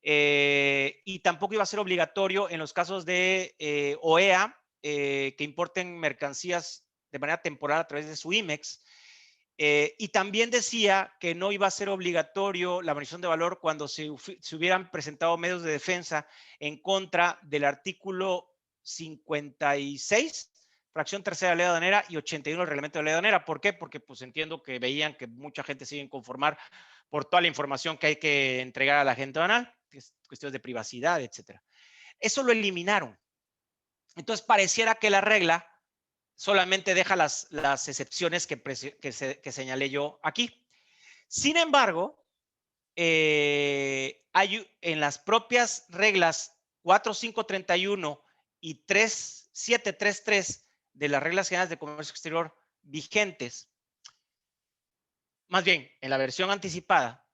S3: y tampoco iba a ser obligatorio en los casos de OEA que importen mercancías de manera temporal a través de su IMEX. Y también decía que no iba a ser obligatorio la manifestación de valor cuando se hubieran presentado medios de defensa en contra del artículo 56, fracción tercera de la ley aduanera y 81 del reglamento de la ley aduanera. ¿Por qué? Porque pues entiendo que veían que mucha gente sigue sin conformar por toda la información que hay que entregar a la gente aduanal, cuestiones de privacidad, etcétera. Eso lo eliminaron. Entonces pareciera que la regla solamente deja las excepciones que señalé yo aquí. Sin embargo, hay en las propias reglas 4531 y 3 733 de las reglas generales de comercio exterior vigentes, más bien en la versión anticipada,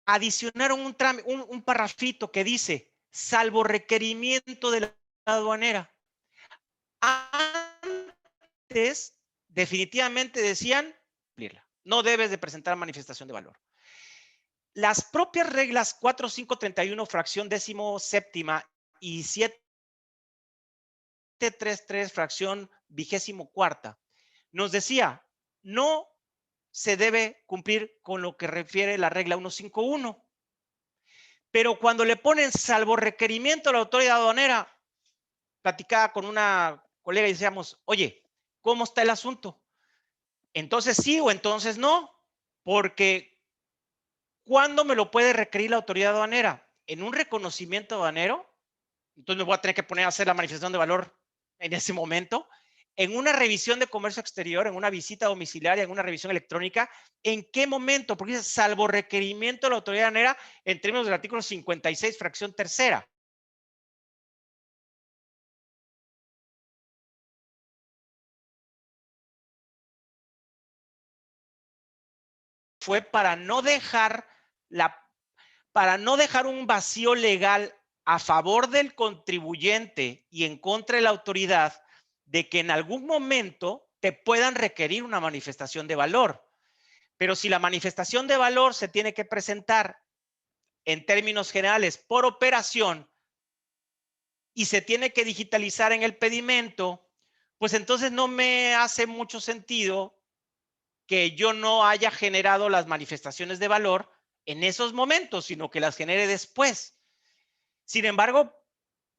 S3: adicionaron un parrafito que dice, salvo requerimiento de la aduanera. Antes, definitivamente decían, no debes de presentar manifestación de valor. Las propias reglas 4531, fracción 17ª y 733, fracción 24ª, nos decía, no se debe cumplir con lo que refiere la regla 151. Pero cuando le ponen salvo requerimiento a la autoridad aduanera, platicaba con una colega y decíamos, oye, ¿cómo está el asunto? Entonces sí o entonces no, porque ¿cuándo me lo puede requerir la autoridad aduanera? ¿En un reconocimiento aduanero? Entonces me voy a tener que poner a hacer la manifestación de valor en ese momento. En una revisión de comercio exterior, en una visita domiciliaria, en una revisión electrónica, ¿en qué momento? Porque dice, salvo requerimiento de la autoridad aduanera en términos del artículo 56, fracción 3ª. Fue para no dejar un vacío legal a favor del contribuyente y en contra de la autoridad de que en algún momento te puedan requerir una manifestación de valor. Pero si la manifestación de valor se tiene que presentar en términos generales por operación y se tiene que digitalizar en el pedimento, pues entonces no me hace mucho sentido que yo no haya generado las manifestaciones de valor en esos momentos, sino que las genere después. Sin embargo,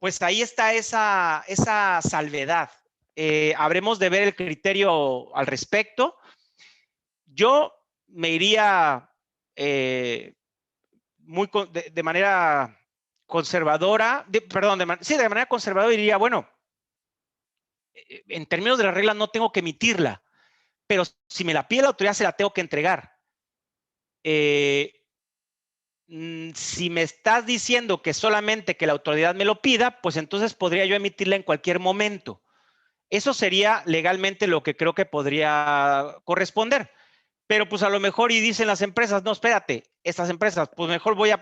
S3: pues ahí está esa salvedad. Habremos de ver el criterio al respecto. Yo me iría de manera conservadora, de manera conservadora diría, bueno, en términos de la regla no tengo que emitirla, pero si me la pide la autoridad se la tengo que entregar. Si me estás diciendo que solamente que la autoridad me lo pida, pues entonces podría yo emitirla en cualquier momento. Eso sería legalmente lo que creo que podría corresponder. Pero pues a lo mejor y dicen las empresas, no, espérate, estas empresas, pues mejor voy a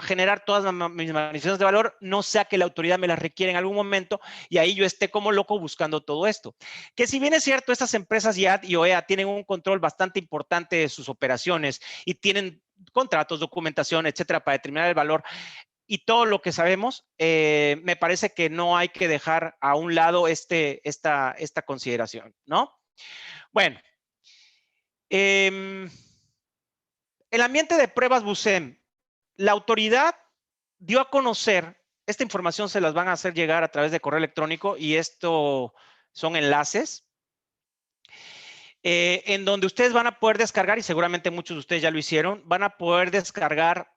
S3: generar todas mis manifestaciones de valor, no sea que la autoridad me las requiera en algún momento y ahí yo esté como loco buscando todo esto. Que si bien es cierto, estas empresas IAT y OEA tienen un control bastante importante de sus operaciones y tienen contratos, documentación, etcétera, para determinar el valor y todo lo que sabemos, me parece que no hay que dejar a un lado esta consideración, ¿no? Bueno. El ambiente de pruebas BUSEM, la autoridad dio a conocer, esta información se las van a hacer llegar a través de correo electrónico y esto son enlaces en donde ustedes van a poder descargar, y seguramente muchos de ustedes ya lo hicieron, van a poder descargar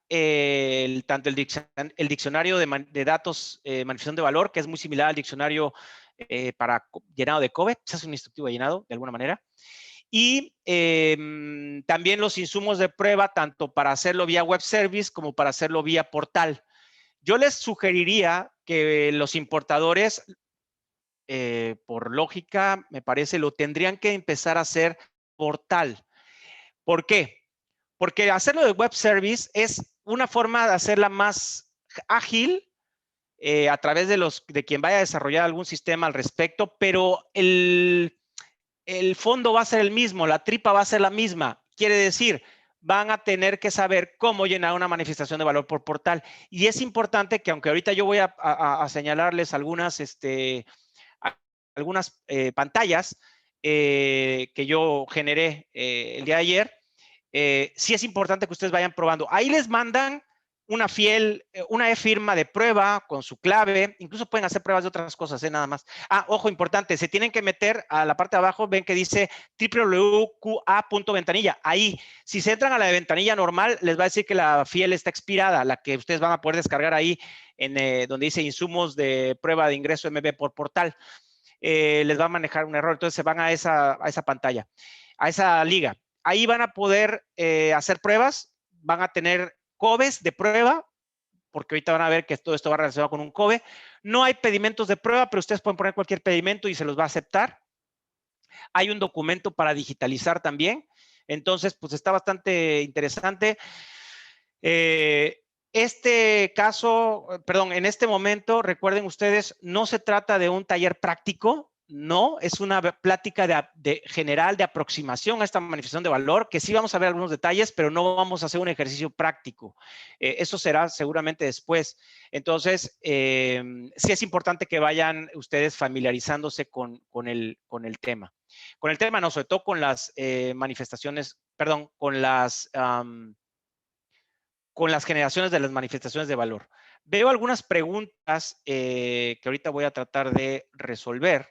S3: tanto el diccionario de datos manifestación de valor, que es muy similar al diccionario para llenado de COBE, se hace un instructivo de llenado de alguna manera. Y también los insumos de prueba, tanto para hacerlo vía web service como para hacerlo vía portal. Yo les sugeriría que los importadores, por lógica, me parece, lo tendrían que empezar a hacer portal. ¿Por qué? Porque hacerlo de web service es una forma de hacerla más ágil a través de quien vaya a desarrollar algún sistema al respecto, pero el fondo va a ser el mismo, la tripa va a ser la misma. Quiere decir, van a tener que saber cómo llenar una manifestación de valor por portal. Y es importante que, aunque ahorita yo voy a señalarles algunas pantallas que yo generé el día de ayer, sí es importante que ustedes vayan probando. Ahí les mandan una e-firma de prueba con su clave, incluso pueden hacer pruebas de otras cosas, nada más. Ojo, importante, se tienen que meter a la parte de abajo, ven que dice www.qa.ventanilla. Ahí, si se entran a la de ventanilla normal, les va a decir que la fiel está expirada, la que ustedes van a poder descargar ahí, donde dice insumos de prueba de ingreso MB por portal. Les va a manejar un error, entonces se van a esa pantalla, a esa liga. Ahí van a poder hacer pruebas, van a tener COBES de prueba, porque ahorita van a ver que todo esto va relacionado con un COBE. No hay pedimentos de prueba, pero ustedes pueden poner cualquier pedimento y se los va a aceptar. Hay un documento para digitalizar también. Entonces, pues está bastante interesante. Este caso, perdón, en este momento, recuerden ustedes, no se trata de un taller práctico, no, es una plática general de aproximación a esta manifestación de valor, que sí vamos a ver algunos detalles, pero no vamos a hacer un ejercicio práctico. Eso será seguramente después. Entonces, sí es importante que vayan ustedes familiarizándose con el tema. Con el tema, no, sobre todo con las manifestaciones, perdón, con las generaciones de las manifestaciones de valor. Veo algunas preguntas que ahorita voy a tratar de resolver.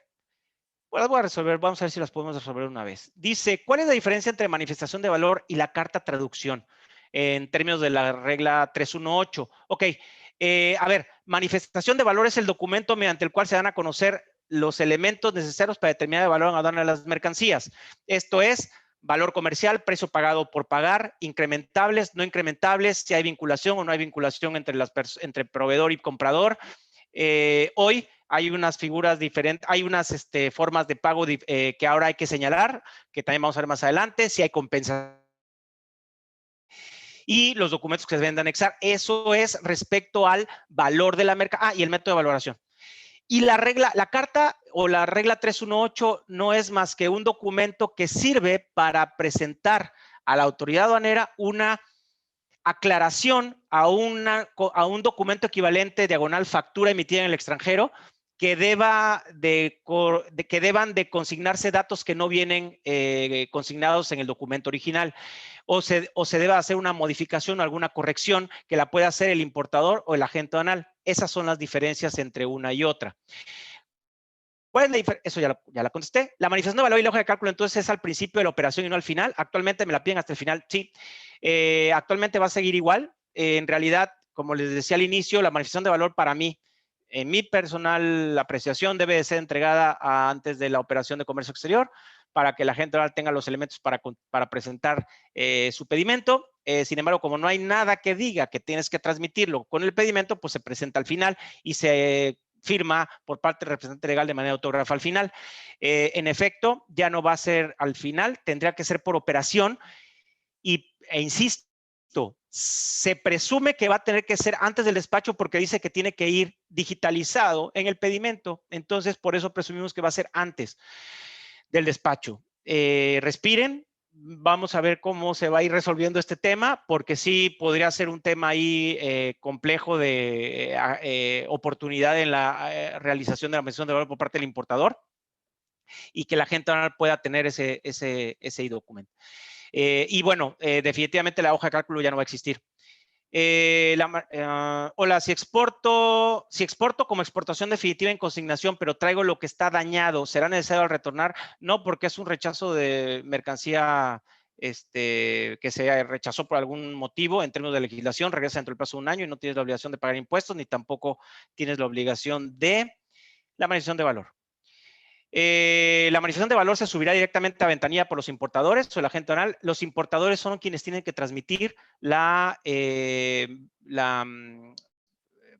S3: Bueno, las voy a resolver, vamos a ver si las podemos resolver una vez. Dice, ¿cuál es la diferencia entre manifestación de valor y la carta traducción? En términos de la regla 318. Ok, a ver, manifestación de valor es el documento mediante el cual se dan a conocer los elementos necesarios para determinar el valor en aduana de las mercancías. Esto es valor comercial, precio pagado por pagar, incrementables, no incrementables, si hay vinculación o no hay vinculación entre proveedor y comprador. Hoy hay unas figuras diferentes, hay unas formas de pago que ahora hay que señalar, que también vamos a ver más adelante, si hay compensación. Y los documentos que se deben de anexar, eso es respecto al valor de la mercancía. Y el método de valoración. Y la carta o la regla 318 no es más que un documento que sirve para presentar a la autoridad aduanera una aclaración a un documento equivalente diagonal factura emitida en el extranjero que deban de consignarse datos que no vienen consignados en el documento original, o se debe hacer una modificación o alguna corrección que la pueda hacer el importador o el agente aduanal. Esas son las diferencias entre una y otra. ¿Cuál es la diferencia? Eso ya la contesté. La manifestación de valor y la hoja de cálculo entonces es al principio de la operación y no al final. Actualmente me la piden hasta el final. Sí, actualmente va a seguir igual. En realidad, como les decía al inicio, la manifestación de valor para mí, en mi personal apreciación, debe de ser entregada antes de la operación de comercio exterior para que la gente tenga los elementos para presentar su pedimento. Sin embargo, como no hay nada que diga que tienes que transmitirlo con el pedimento, pues se presenta al final y se firma por parte del representante legal de manera autógrafa al final. En efecto, ya no va a ser al final, tendría que ser por operación e insisto, se presume que va a tener que ser antes del despacho porque dice que tiene que ir digitalizado en el pedimento. Entonces, por eso presumimos que va a ser antes del despacho. Respiren. Vamos a ver cómo se va a ir resolviendo este tema, porque sí podría ser un tema ahí complejo de oportunidad en la realización de la mención de valor por parte del importador y que la gente pueda tener ese documento. Y bueno, definitivamente la hoja de cálculo ya no va a existir. Hola, si exporto como exportación definitiva en consignación, pero traigo lo que está dañado, ¿será necesario al retornar? No, porque es un rechazo de mercancía que se rechazó por algún motivo en términos de legislación, regresa dentro del plazo de un año y no tienes la obligación de pagar impuestos, ni tampoco tienes la obligación de la manifestación de valor. La manifestación de valor se subirá directamente a ventanilla por los importadores o el agente aduanal. Los importadores son quienes tienen que transmitir la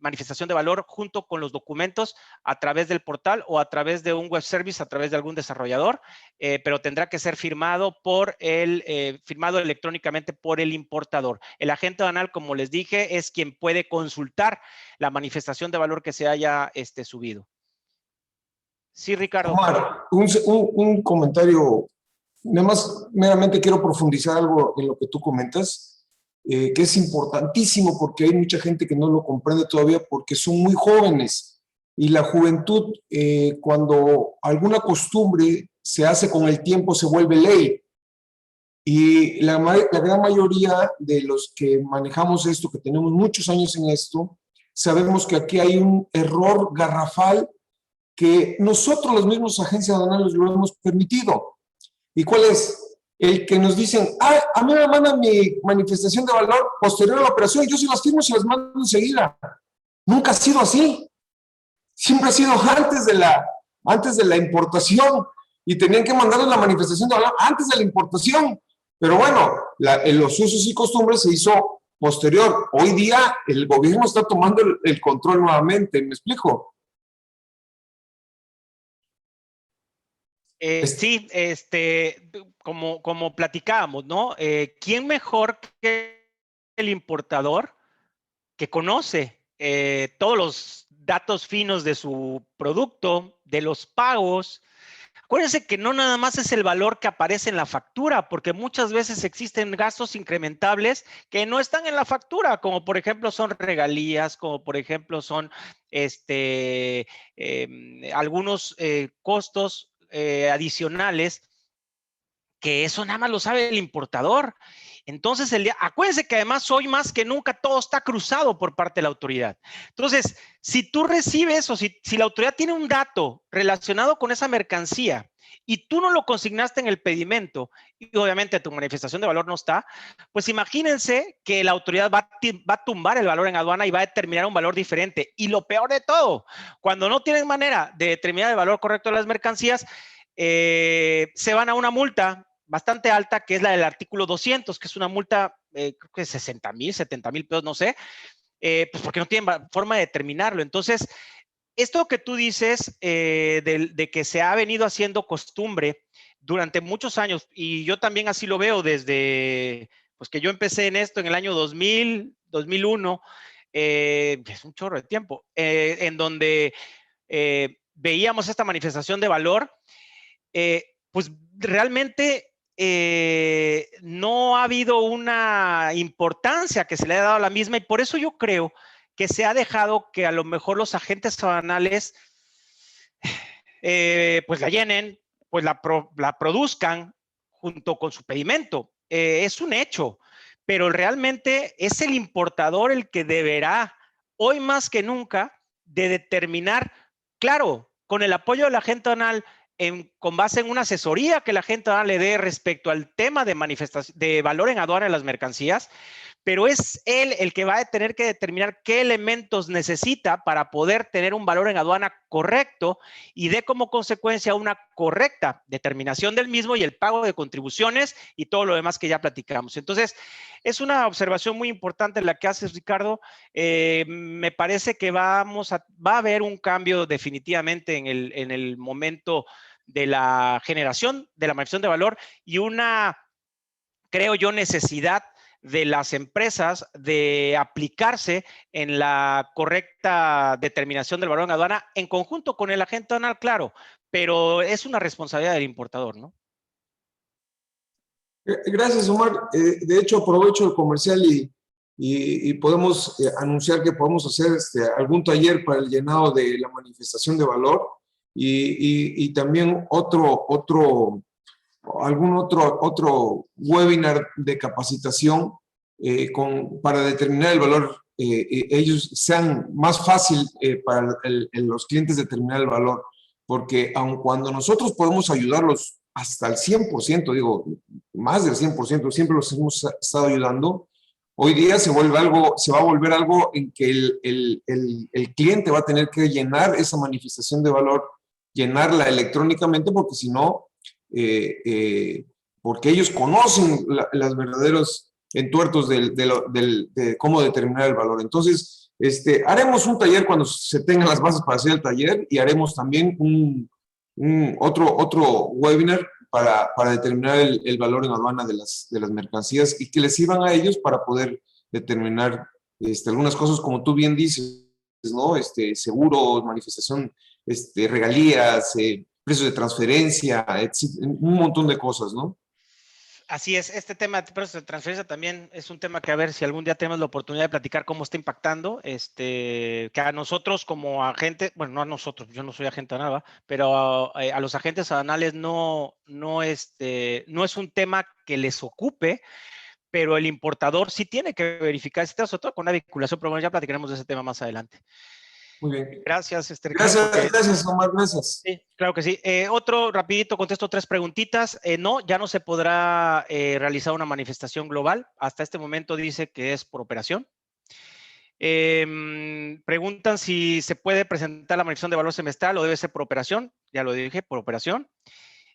S3: manifestación de valor junto con los documentos a través del portal o a través de un web service, a través de algún desarrollador, pero tendrá que ser firmado electrónicamente por el importador. El agente aduanal, como les dije, es quien puede consultar la manifestación de valor que se haya subido. Sí, Ricardo.
S2: Omar, un comentario, nada más meramente quiero profundizar algo en lo que tú comentas, que es importantísimo porque hay mucha gente que no lo comprende todavía porque son muy jóvenes y la juventud, cuando alguna costumbre se hace con el tiempo, se vuelve ley. Y la gran mayoría de los que manejamos esto, que tenemos muchos años en esto, sabemos que aquí hay un error garrafal que nosotros, los mismos agencias aduanales, lo hemos permitido. ¿Y cuál es? El que nos dicen, a mí me mandan mi manifestación de valor posterior a la operación, yo se las firmo y se las mando enseguida. Nunca ha sido así. Siempre ha sido antes de la importación y tenían que mandarles la manifestación de valor antes de la importación. Pero bueno, en los usos y costumbres se hizo posterior. Hoy día el gobierno está tomando el control nuevamente, ¿me explico?
S3: Sí, como platicábamos, ¿no? ¿Quién mejor que el importador que conoce todos los datos finos de su producto, de los pagos? Acuérdense que no nada más es el valor que aparece en la factura, porque muchas veces existen gastos incrementables que no están en la factura, como por ejemplo son regalías, como por ejemplo son algunos costos adicionales, que eso nada más lo sabe el importador. Entonces, acuérdense que además hoy más que nunca todo está cruzado por parte de la autoridad. Entonces, si tú recibes o si la autoridad tiene un dato relacionado con esa mercancía y tú no lo consignaste en el pedimento y obviamente tu manifestación de valor no está, pues imagínense que la autoridad va a tumbar el valor en aduana y va a determinar un valor diferente. Y lo peor de todo, cuando no tienen manera de determinar el valor correcto de las mercancías, se van a una multa bastante alta, que es la del artículo 200, que es una multa, creo que 60,000, 70,000 pesos, no sé, pues porque no tienen forma de determinarlo. Entonces, esto que tú dices de que se ha venido haciendo costumbre durante muchos años, y yo también así lo veo desde, pues que yo empecé en esto en el año 2000, 2001, es un chorro de tiempo, en donde veíamos esta manifestación de valor, pues realmente no ha habido una importancia que se le haya dado a la misma, y por eso yo creo que se ha dejado que a lo mejor los agentes aduanales pues la llenen, pues la produzcan junto con su pedimento. Es un hecho, pero realmente es el importador el que deberá, hoy más que nunca, de determinar, claro, con el apoyo del agente aduanal, con base en una asesoría que la agente aduanal le dé respecto al tema de manifestación de valor en aduana de las mercancías, pero es él el que va a tener que determinar qué elementos necesita para poder tener un valor en aduana correcto y dé como consecuencia una correcta determinación del mismo y el pago de contribuciones y todo lo demás que ya platicamos. Entonces, es una observación muy importante la que haces, Ricardo. Me parece que va a haber un cambio definitivamente en el momento de la generación de la manifestación de valor y una, creo yo, necesidad de las empresas de aplicarse en la correcta determinación del valor en aduana en conjunto con el agente aduanal, claro, pero es una responsabilidad del importador, ¿no?
S2: Gracias, Omar. De hecho, aprovecho el comercial y podemos anunciar que podemos hacer algún taller para el llenado de la manifestación de valor y también algún otro webinar de capacitación para determinar el valor. Ellos sean más fácil para los clientes determinar el valor, porque aun cuando nosotros podemos ayudarlos hasta el 100%, digo, más del 100%, siempre los hemos estado ayudando, hoy día se va a volver algo en que el cliente va a tener que llenar esa manifestación de valor, llenarla electrónicamente, porque si no, porque ellos conocen los verdaderos entuertos de cómo determinar el valor. Entonces, haremos un taller cuando se tengan las bases para hacer el taller y haremos también otro webinar para determinar el valor en aduana de las mercancías y que les sirvan a ellos para poder determinar algunas cosas, como tú bien dices, ¿no? Seguros, manifestación, regalías, precios de transferencia, un montón de cosas, ¿no?
S3: Así es, este tema de precios de transferencia también es un tema que a ver si algún día tenemos la oportunidad de platicar cómo está impactando, que a nosotros como agentes, bueno, no a nosotros, yo no soy agente de nada, pero a los agentes aduanales no es un tema que les ocupe, pero el importador sí tiene que verificar este, sobre todo con la vinculación, pero bueno, ya platicaremos de ese tema más adelante.
S2: Muy bien.
S3: Gracias, Ricardo.
S2: Gracias, Omar, gracias.
S3: Sí, claro que sí. Otro rapidito, contesto 3 preguntitas. No, ya no se podrá realizar una manifestación global. Hasta este momento dice que es por operación. Preguntan si se puede presentar la manifestación de valor semestral o debe ser por operación. Ya lo dije, por operación.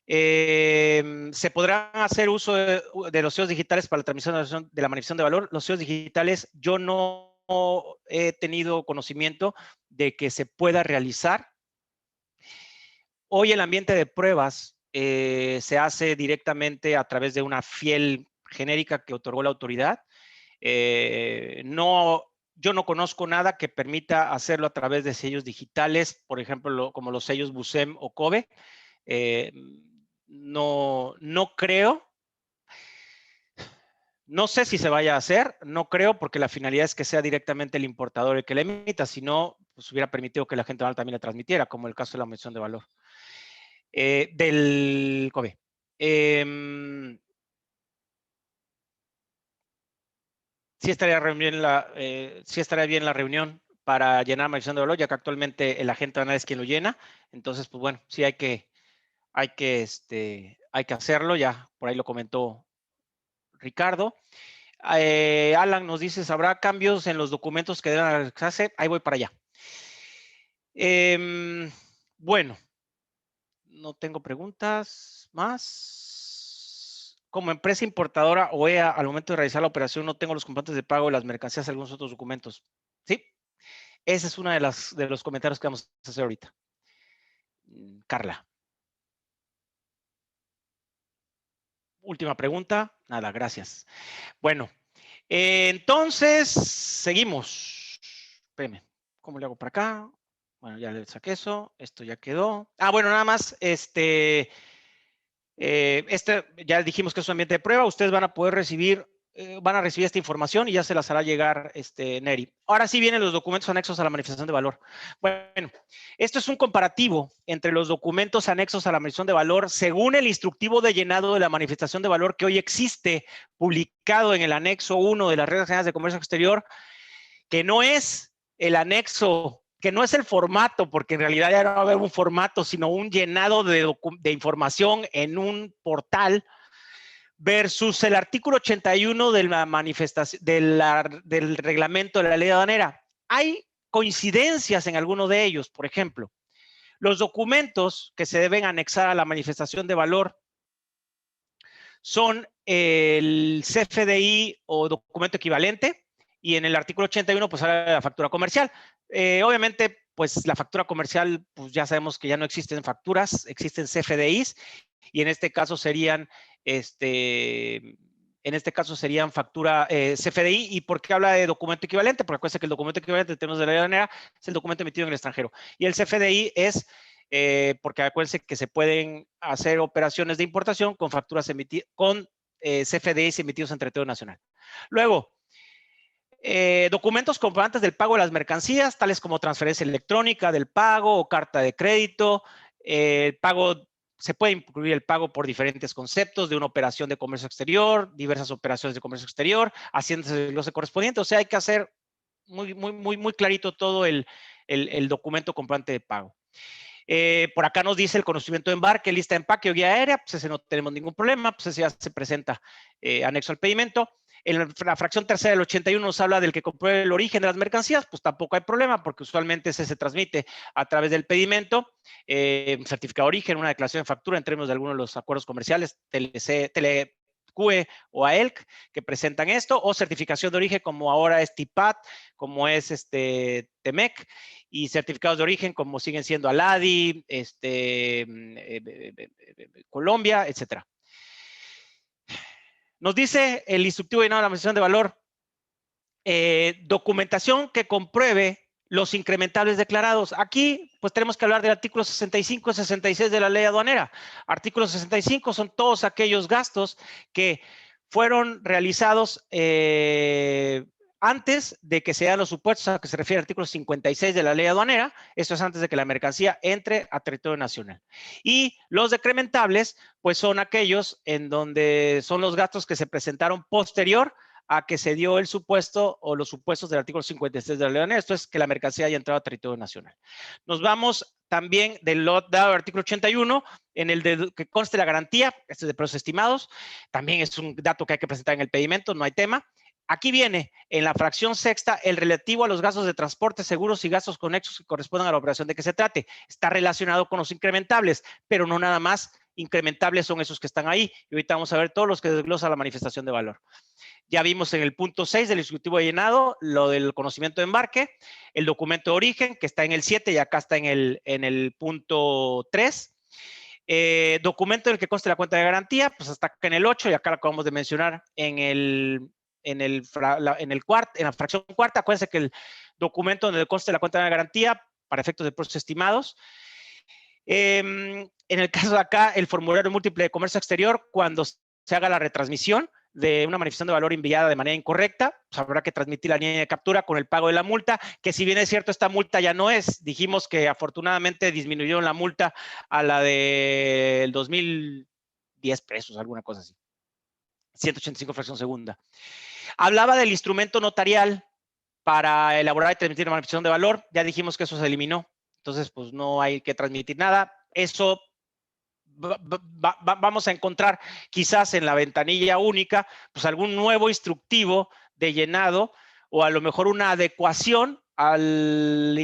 S3: ¿Se podrán hacer uso de los sellos digitales para la transmisión de la manifestación de valor? Los sellos digitales, yo no he tenido conocimiento de que se pueda realizar. Hoy el ambiente de pruebas se hace directamente a través de una fiel genérica que otorgó la autoridad. Yo no conozco nada que permita hacerlo a través de sellos digitales, por ejemplo, como los sellos BUSEM o COBE. No creo. No sé si se vaya a hacer, no creo, porque la finalidad es que sea directamente el importador el que le emita, si no, pues hubiera permitido que la gente también la transmitiera, como el caso de la mención de valor del COBE. Sí estaría bien la reunión para llenar mención de valor, ya que actualmente el agente banal es quien lo llena. Entonces, pues bueno, sí hay que hacerlo, ya por ahí lo comentó Ricardo. Alan nos dice, ¿habrá cambios en los documentos que deben anexarse? Ahí voy para allá. Bueno, no tengo preguntas más. Como empresa importadora o EA, al momento de realizar la operación, no tengo los comprobantes de pago de las mercancías, algunos otros documentos. Sí, ese es uno de los comentarios que vamos a hacer ahorita. Carla. Última pregunta. Nada, gracias. Bueno, entonces seguimos. Espérenme, ¿cómo le hago para acá? Bueno, ya le saqué eso. Esto ya quedó. Bueno, nada más, ya dijimos que es un ambiente de prueba. Ustedes van a poder recibir, esta información y ya se las hará llegar Neri. Ahora sí vienen los documentos anexos a la manifestación de valor. Bueno, esto es un comparativo entre los documentos anexos a la manifestación de valor según el instructivo de llenado de la manifestación de valor que hoy existe, publicado en el anexo 1 de las reglas generales de comercio exterior, que no es el anexo, que no es el formato, porque en realidad ya no va a haber un formato, sino un llenado de información en un portal, versus el artículo 81 de la manifestación, del reglamento de la ley aduanera. Hay coincidencias en alguno de ellos. Por ejemplo, los documentos que se deben anexar a la manifestación de valor son el CFDI o documento equivalente, y en el artículo 81 pues habla de la factura comercial. Obviamente, pues la factura comercial, pues ya sabemos que ya no existen facturas, existen CFDIs, y en este caso serían factura CFDI. ¿Y por qué habla de documento equivalente? Porque acuérdense que el documento equivalente en términos de la ley aduanera es el documento emitido en el extranjero. Y el CFDI es porque acuérdense que se pueden hacer operaciones de importación con facturas emitidas, con CFDIs emitidos en territorio nacional. Luego, documentos comprobantes del pago de las mercancías, tales como transferencia electrónica del pago o carta de crédito. Se puede incluir el pago por diferentes conceptos de una operación de comercio exterior, diversas operaciones de comercio exterior, haciéndose el desglose correspondiente. O sea, hay que hacer muy clarito todo el documento comprobante de pago. Por acá nos dice el conocimiento de embarque, lista de empaque o guía aérea, pues ese no tenemos ningún problema, pues ese ya se presenta anexo al pedimento. En la fracción tercera del 81 nos habla del que compruebe el origen de las mercancías, pues tampoco hay problema, porque usualmente ese se transmite a través del pedimento, un certificado de origen, una declaración de factura en términos de algunos de los acuerdos comerciales, TLCUE o AELC, que presentan esto, o certificación de origen como ahora es TIPAT, como es TEMEC, y certificados de origen como siguen siendo ALADI, Colombia, etcétera. Nos dice el instructivo de llenado de la manifestación de valor, documentación que compruebe los incrementables declarados. Aquí, pues tenemos que hablar del artículo 65 y 66 de la ley aduanera. Artículo 65 son todos aquellos gastos que fueron realizados antes de que se hagan los supuestos a que se refiere al artículo 56 de la ley aduanera. Esto es antes de que la mercancía entre a territorio nacional. Y los decrementables, pues son aquellos en donde son los gastos que se presentaron posterior a que se dio el supuesto o los supuestos del artículo 56 de la ley aduanera. Esto es que la mercancía haya entrado a territorio nacional. Nos vamos también del lot dado del artículo 81, en el de que conste la garantía, este es de precios estimados. También es un dato que hay que presentar en el pedimento, no hay tema. Aquí viene en la fracción sexta el relativo a los gastos de transporte, seguros y gastos conexos que correspondan a la operación de que se trate. Está relacionado con los incrementables, pero no nada más incrementables son esos que están ahí. Y ahorita vamos a ver todos los que desglosa la manifestación de valor. Ya vimos en el punto 6 del instructivo de llenado lo del conocimiento de embarque, el documento de origen, que está en el 7 y acá está en el punto 3. Documento del que conste la cuenta de garantía, pues hasta acá en el 8 y acá lo acabamos de mencionar en la fracción cuarta. Acuérdense que el documento donde conste la cuenta de garantía para efectos de precios estimados. En el caso de acá, el formulario múltiple de comercio exterior, cuando se haga la retransmisión de una manifestación de valor enviada de manera incorrecta, pues habrá que transmitir la línea de captura con el pago de la multa, que si bien es cierto, esta multa ya no es. Dijimos que afortunadamente disminuyeron la multa a la del 2010 pesos, alguna cosa así. 185 fracción segunda. Hablaba del instrumento notarial para elaborar y transmitir la manifestación de valor. Ya dijimos que eso se eliminó. Entonces, pues no hay que transmitir nada. Eso vamos a encontrar quizás en la ventanilla única, pues algún nuevo instructivo de llenado o a lo mejor una adecuación al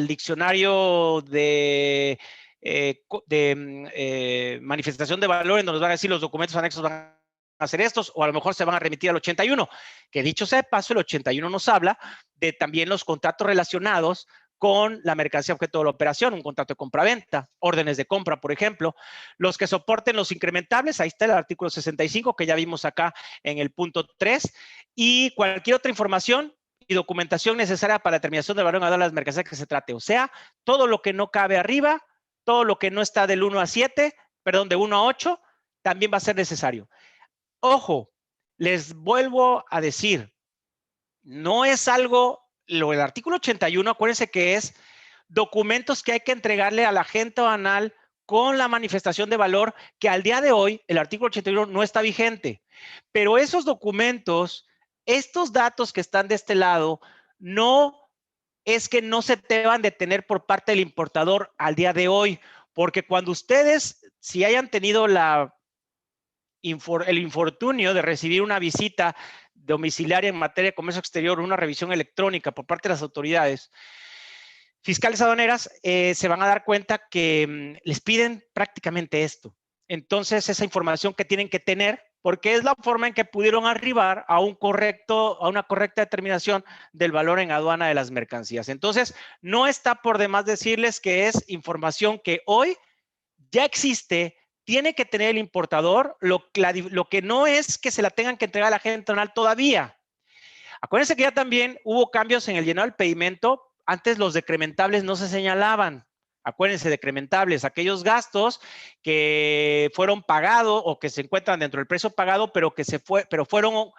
S3: diccionario de manifestación de valor, en donde nos van a decir los documentos anexos van a hacer estos, o a lo mejor se van a remitir al 81, que dicho sea de paso, el 81 nos habla de también los contratos relacionados con la mercancía objeto de la operación, un contrato de compra-venta, órdenes de compra, por ejemplo, los que soporten los incrementables, ahí está el artículo 65, que ya vimos acá en el punto 3, y cualquier otra información y documentación necesaria para la determinación del valor añadido de las mercancías que se trate, o sea, todo lo que no cabe arriba, todo lo que no está del 1 a 7, perdón, de 1 a 8, también va a ser necesario. Ojo, les vuelvo a decir, no es algo, lo del artículo 81, acuérdense que es documentos que hay que entregarle al agente aduanal con la manifestación de valor, que al día de hoy el artículo 81 no está vigente. Pero esos documentos, estos datos que están de este lado, no es que no se deban de tener por parte del importador al día de hoy, porque cuando ustedes, si hayan tenido el infortunio de recibir una visita domiciliaria en materia de comercio exterior, una revisión electrónica por parte de las autoridades fiscales aduaneras, se van a dar cuenta que les piden prácticamente esto. Entonces, esa información que tienen que tener, porque es la forma en que pudieron arribar a una correcta determinación del valor en aduana de las mercancías. Entonces, no está por demás decirles que es información que hoy ya existe, tiene que tener el importador, lo que no es que se la tengan que entregar a la agente aduanal todavía. Acuérdense que ya también hubo cambios en el llenado del pedimento. Antes los decrementables no se señalaban. Acuérdense, decrementables, aquellos gastos que fueron pagados o que se encuentran dentro del precio pagado, pero fueron o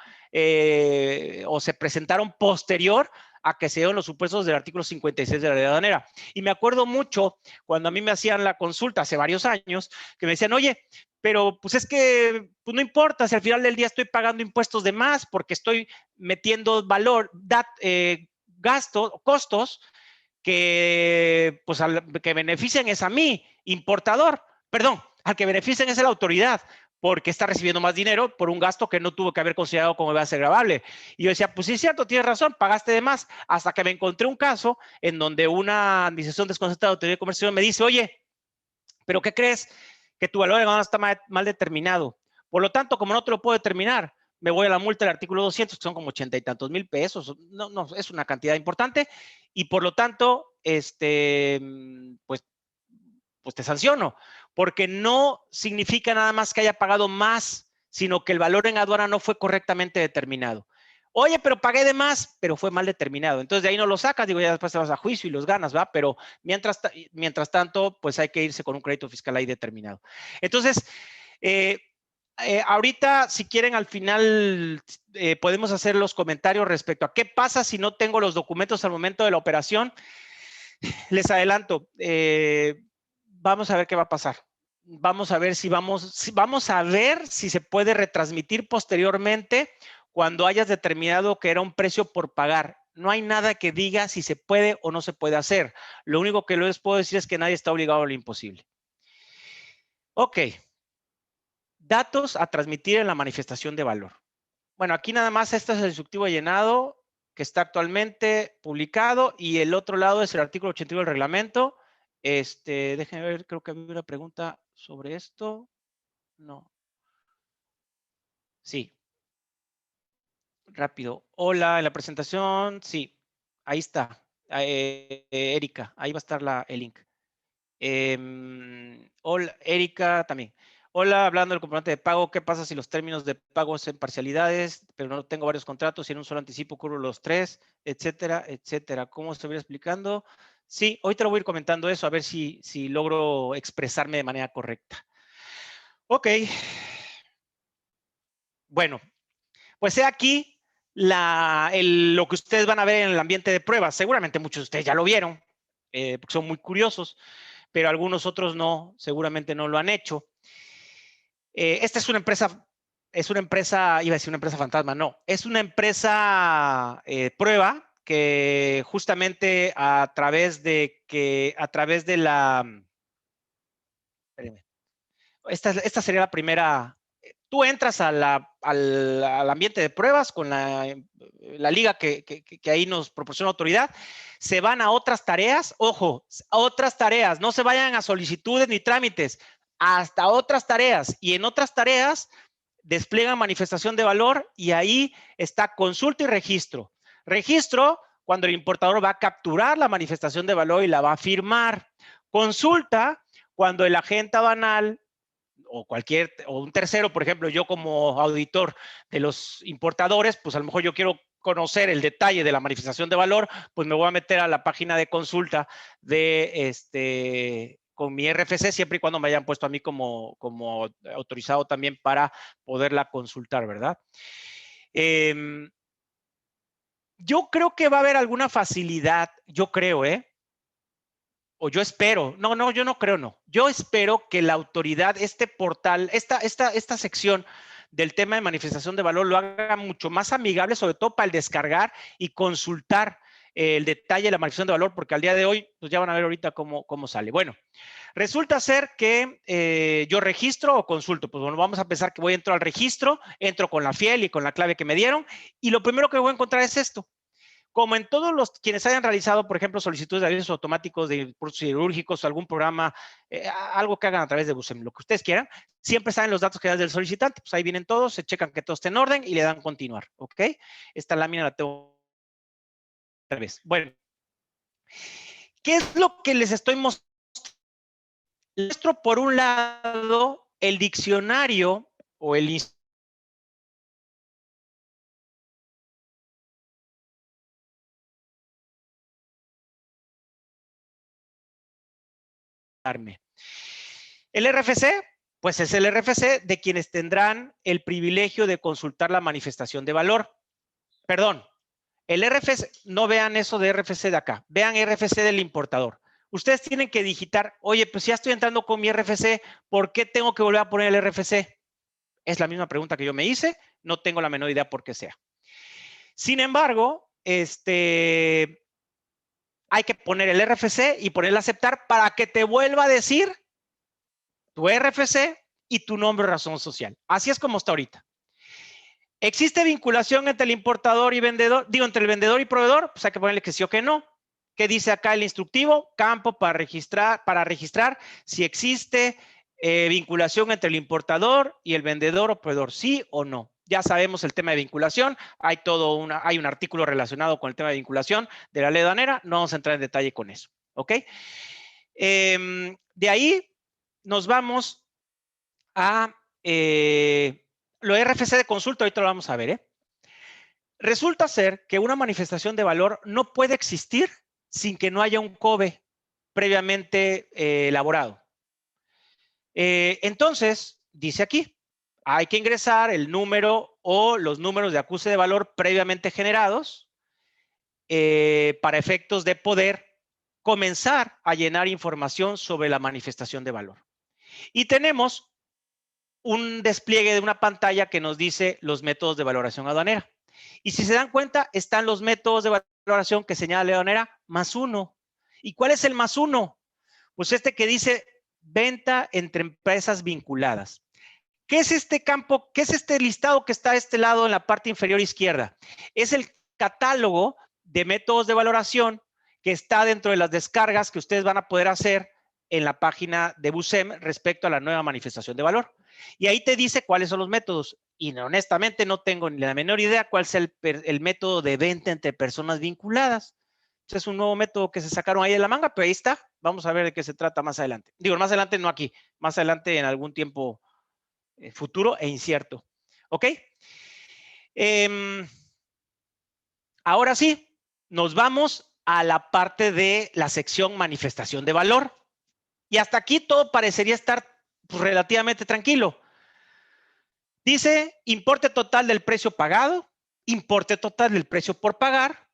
S3: se presentaron posterior a que se dieron los supuestos del artículo 56 de la ley aduanera. Y me acuerdo mucho cuando a mí me hacían la consulta hace varios años, que me decían, oye, pero pues es que pues no importa si al final del día estoy pagando impuestos de más porque estoy metiendo valor, gastos, costos que pues que benefician es a mí, importador, perdón, al que benefician es a la autoridad porque está recibiendo más dinero por un gasto que no tuvo que haber considerado como base gravable. Y yo decía, pues sí, es cierto, tienes razón, pagaste de más, hasta que me encontré un caso en donde una administración desconcentrada de autoridad de comercio me dice, oye, ¿pero qué crees? Que tu valor de aduana está mal determinado. Por lo tanto, como no te lo puedo determinar, me voy a la multa del artículo 200, que son como 80 y tantos mil pesos. No, es una cantidad importante. Y por lo tanto, pues te sanciono. Porque no significa nada más que haya pagado más, sino que el valor en aduana no fue correctamente determinado. Oye, pero pagué de más, pero fue mal determinado. Entonces, de ahí no lo sacas, digo, ya después te vas a juicio y los ganas, ¿va? Pero mientras tanto, pues hay que irse con un crédito fiscal ahí determinado. Entonces, ahorita, si quieren, al final podemos hacer los comentarios respecto a qué pasa si no tengo los documentos al momento de la operación. Les adelanto, vamos a ver qué va a pasar. Vamos a ver vamos a ver si se puede retransmitir posteriormente cuando hayas determinado que era un precio por pagar. No hay nada que diga si se puede o no se puede hacer. Lo único que les puedo decir es que nadie está obligado a lo imposible. Ok. Datos a transmitir en la manifestación de valor. Bueno, aquí nada más este es el instructivo de llenado que está actualmente publicado y el otro lado es el artículo 81 del reglamento. Déjenme ver, creo que había una pregunta sobre esto. No. Sí. Rápido. Hola, en la presentación, sí. Ahí está. Erika, ahí va a estar el link. Hola, Erika también. Hola, hablando del comprobante de pago, ¿qué pasa si los términos de pago son parcialidades, pero no tengo varios contratos y en un solo anticipo cubro los 3, etcétera, etcétera? ¿Cómo se va explicando? Sí, hoy te lo voy a ir comentando eso, a ver si logro expresarme de manera correcta. Ok. Bueno, pues he aquí lo que ustedes van a ver en el ambiente de pruebas. Seguramente muchos de ustedes ya lo vieron, porque son muy curiosos, pero algunos otros no, seguramente no lo han hecho. Esta es una empresa, iba a decir una empresa fantasma, no, es una empresa prueba que justamente a través de la, espérenme, esta sería la primera. Tú entras al ambiente de pruebas con la liga que ahí nos proporciona autoridad, se van a otras tareas, ojo, a otras tareas, no se vayan a solicitudes ni trámites, hasta otras tareas, y en otras tareas despliegan manifestación de valor y ahí está consulta y registro. Registro cuando el importador va a capturar la manifestación de valor y la va a firmar. Consulta cuando el agente aduanal o un tercero, por ejemplo, yo como auditor de los importadores, pues a lo mejor yo quiero conocer el detalle de la manifestación de valor, pues me voy a meter a la página de consulta con mi RFC, siempre y cuando me hayan puesto a mí como autorizado también para poderla consultar, ¿verdad? Yo creo que va a haber alguna facilidad, yo creo, o yo espero, no, yo no creo, no. Yo espero que la autoridad, este portal, esta sección del tema de manifestación de valor lo haga mucho más amigable, sobre todo para el descargar y consultar el detalle de la manifestación de valor, porque al día de hoy, pues ya van a ver ahorita cómo sale. Bueno, resulta ser que yo registro o consulto. Pues bueno, vamos a pensar que entro al registro, entro con la fiel y con la clave que me dieron, y lo primero que voy a encontrar es esto. Como en todos quienes hayan realizado, por ejemplo, solicitudes de avisos automáticos de procesos quirúrgicos, algún programa, algo que hagan a través de BUSEM, lo que ustedes quieran, siempre saben los datos que dan del solicitante. Pues ahí vienen todos, se checan que todo esté en orden y le dan continuar, ¿ok? Esta lámina la tengo otra vez. Bueno, ¿qué es lo que les estoy mostrando? Muestro, por un lado, el diccionario o el El RFC, pues es el RFC de quienes tendrán el privilegio de consultar la manifestación de valor. Perdón, el RFC, no vean eso de RFC de acá, vean RFC del importador. Ustedes tienen que digitar, oye, pues ya estoy entrando con mi RFC, ¿por qué tengo que volver a poner el RFC? Es la misma pregunta que yo me hice, no tengo la menor idea por qué sea. Sin embargo, hay que poner el RFC y ponerle aceptar para que te vuelva a decir tu RFC y tu nombre o razón social. Así es como está ahorita. ¿Existe vinculación entre el importador y vendedor? Digo, entre el vendedor y proveedor, pues hay que ponerle que sí o que no. ¿Qué dice acá el instructivo? Campo para registrar si existe vinculación entre el importador y el vendedor o proveedor, sí o no. Ya sabemos el tema de vinculación, hay un artículo relacionado con el tema de vinculación de la ley aduanera, no vamos a entrar en detalle con eso, ¿ok? De ahí nos vamos a lo RFC de consulta, ahorita lo vamos a ver, Resulta ser que una manifestación de valor no puede existir sin que no haya un COBE previamente elaborado. Entonces, dice aquí, hay que ingresar el número o los números de acuse de valor previamente generados para efectos de poder comenzar a llenar información sobre la manifestación de valor. Y tenemos un despliegue de una pantalla que nos dice los métodos de valoración aduanera. Y si se dan cuenta, están los métodos de valoración que señala la aduanera, +1. ¿Y cuál es el +1? Pues este que dice venta entre empresas vinculadas. ¿Qué es este campo? ¿Qué es este listado que está a este lado en la parte inferior izquierda? Es el catálogo de métodos de valoración que está dentro de las descargas que ustedes van a poder hacer en la página de BUSEM respecto a la nueva manifestación de valor. Y ahí te dice cuáles son los métodos. Y honestamente no tengo ni la menor idea cuál es el método de venta entre personas vinculadas. Es un nuevo método que se sacaron ahí de la manga, pero ahí está. Vamos a ver de qué se trata más adelante. Digo, más adelante no aquí, más adelante en algún tiempo futuro e incierto. ¿Ok? Ahora sí, nos vamos a la parte de la sección manifestación de valor. Y hasta aquí todo parecería estar pues, relativamente tranquilo. Dice importe total del precio pagado, importe total del precio por pagar,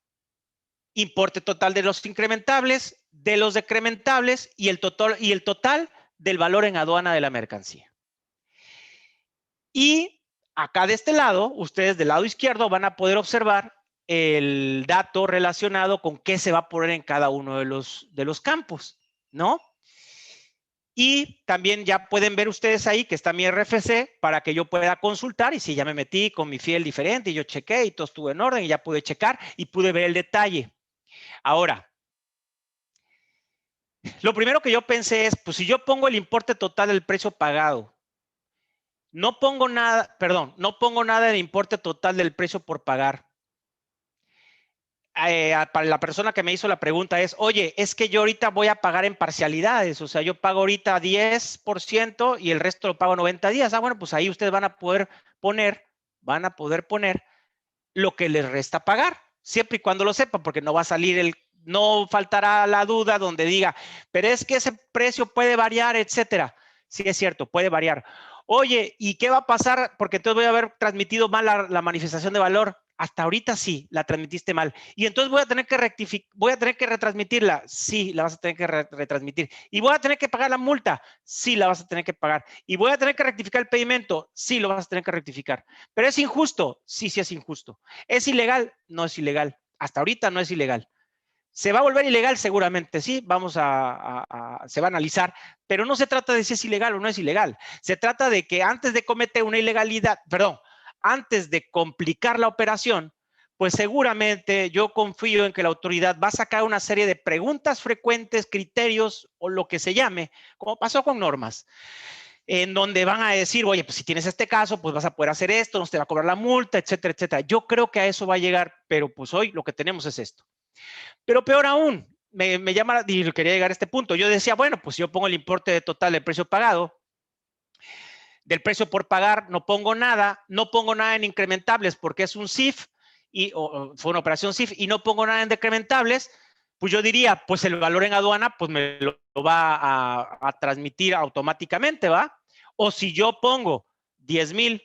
S3: importe total de los incrementables, de los decrementables y el total del valor en aduana de la mercancía. Y acá de este lado, ustedes del lado izquierdo van a poder observar el dato relacionado con qué se va a poner en cada uno de los campos, ¿no? Y también ya pueden ver ustedes ahí que está mi RFC para que yo pueda consultar y si ya me metí con mi fiel diferente y yo chequé y todo estuvo en orden y ya pude checar y pude ver el detalle. Ahora, lo primero que yo pensé es, pues si yo pongo el importe total del precio pagado, no pongo nada, perdón, no pongo nada del importe total del precio por pagar. Para la persona que me hizo la pregunta es, oye, es que yo ahorita voy a pagar en parcialidades, o sea, yo pago ahorita 10% y el resto lo pago 90 días. Ah, bueno, pues ahí ustedes van a poder poner lo que les resta pagar, siempre y cuando lo sepan, porque no va a salir no faltará la duda donde diga, pero es que ese precio puede variar, etcétera. Sí, es cierto, puede variar. Oye, ¿y qué va a pasar? Porque entonces voy a haber transmitido mal la manifestación de valor. Hasta ahorita sí, la transmitiste mal. Y entonces voy a tener que retransmitirla. Sí, la vas a tener que retransmitir. Y voy a tener que pagar la multa. Sí, la vas a tener que pagar. Y voy a tener que rectificar el pedimento. Sí, lo vas a tener que rectificar. Pero es injusto. Sí, sí es injusto. ¿Es ilegal? No es ilegal. Hasta ahorita no es ilegal. ¿Se va a volver ilegal? Seguramente sí, se va a analizar, pero no se trata de si es ilegal o no es ilegal. Se trata de que antes de cometer una ilegalidad, antes de complicar la operación, pues seguramente yo confío en que la autoridad va a sacar una serie de preguntas frecuentes, criterios o lo que se llame, como pasó con normas, en donde van a decir, oye, pues si tienes este caso, pues vas a poder hacer esto, no se te va a cobrar la multa, etcétera, etcétera. Yo creo que a eso va a llegar, pero pues hoy lo que tenemos es esto. Pero peor aún, me llama, y quería llegar a este punto, yo decía, bueno, pues yo pongo el importe total del precio pagado, del precio por pagar, no pongo nada en incrementables porque es un CIF, fue una operación CIF, y no pongo nada en decrementables, pues yo diría, pues el valor en aduana, pues me lo va a transmitir automáticamente, ¿va? O si yo pongo 10,000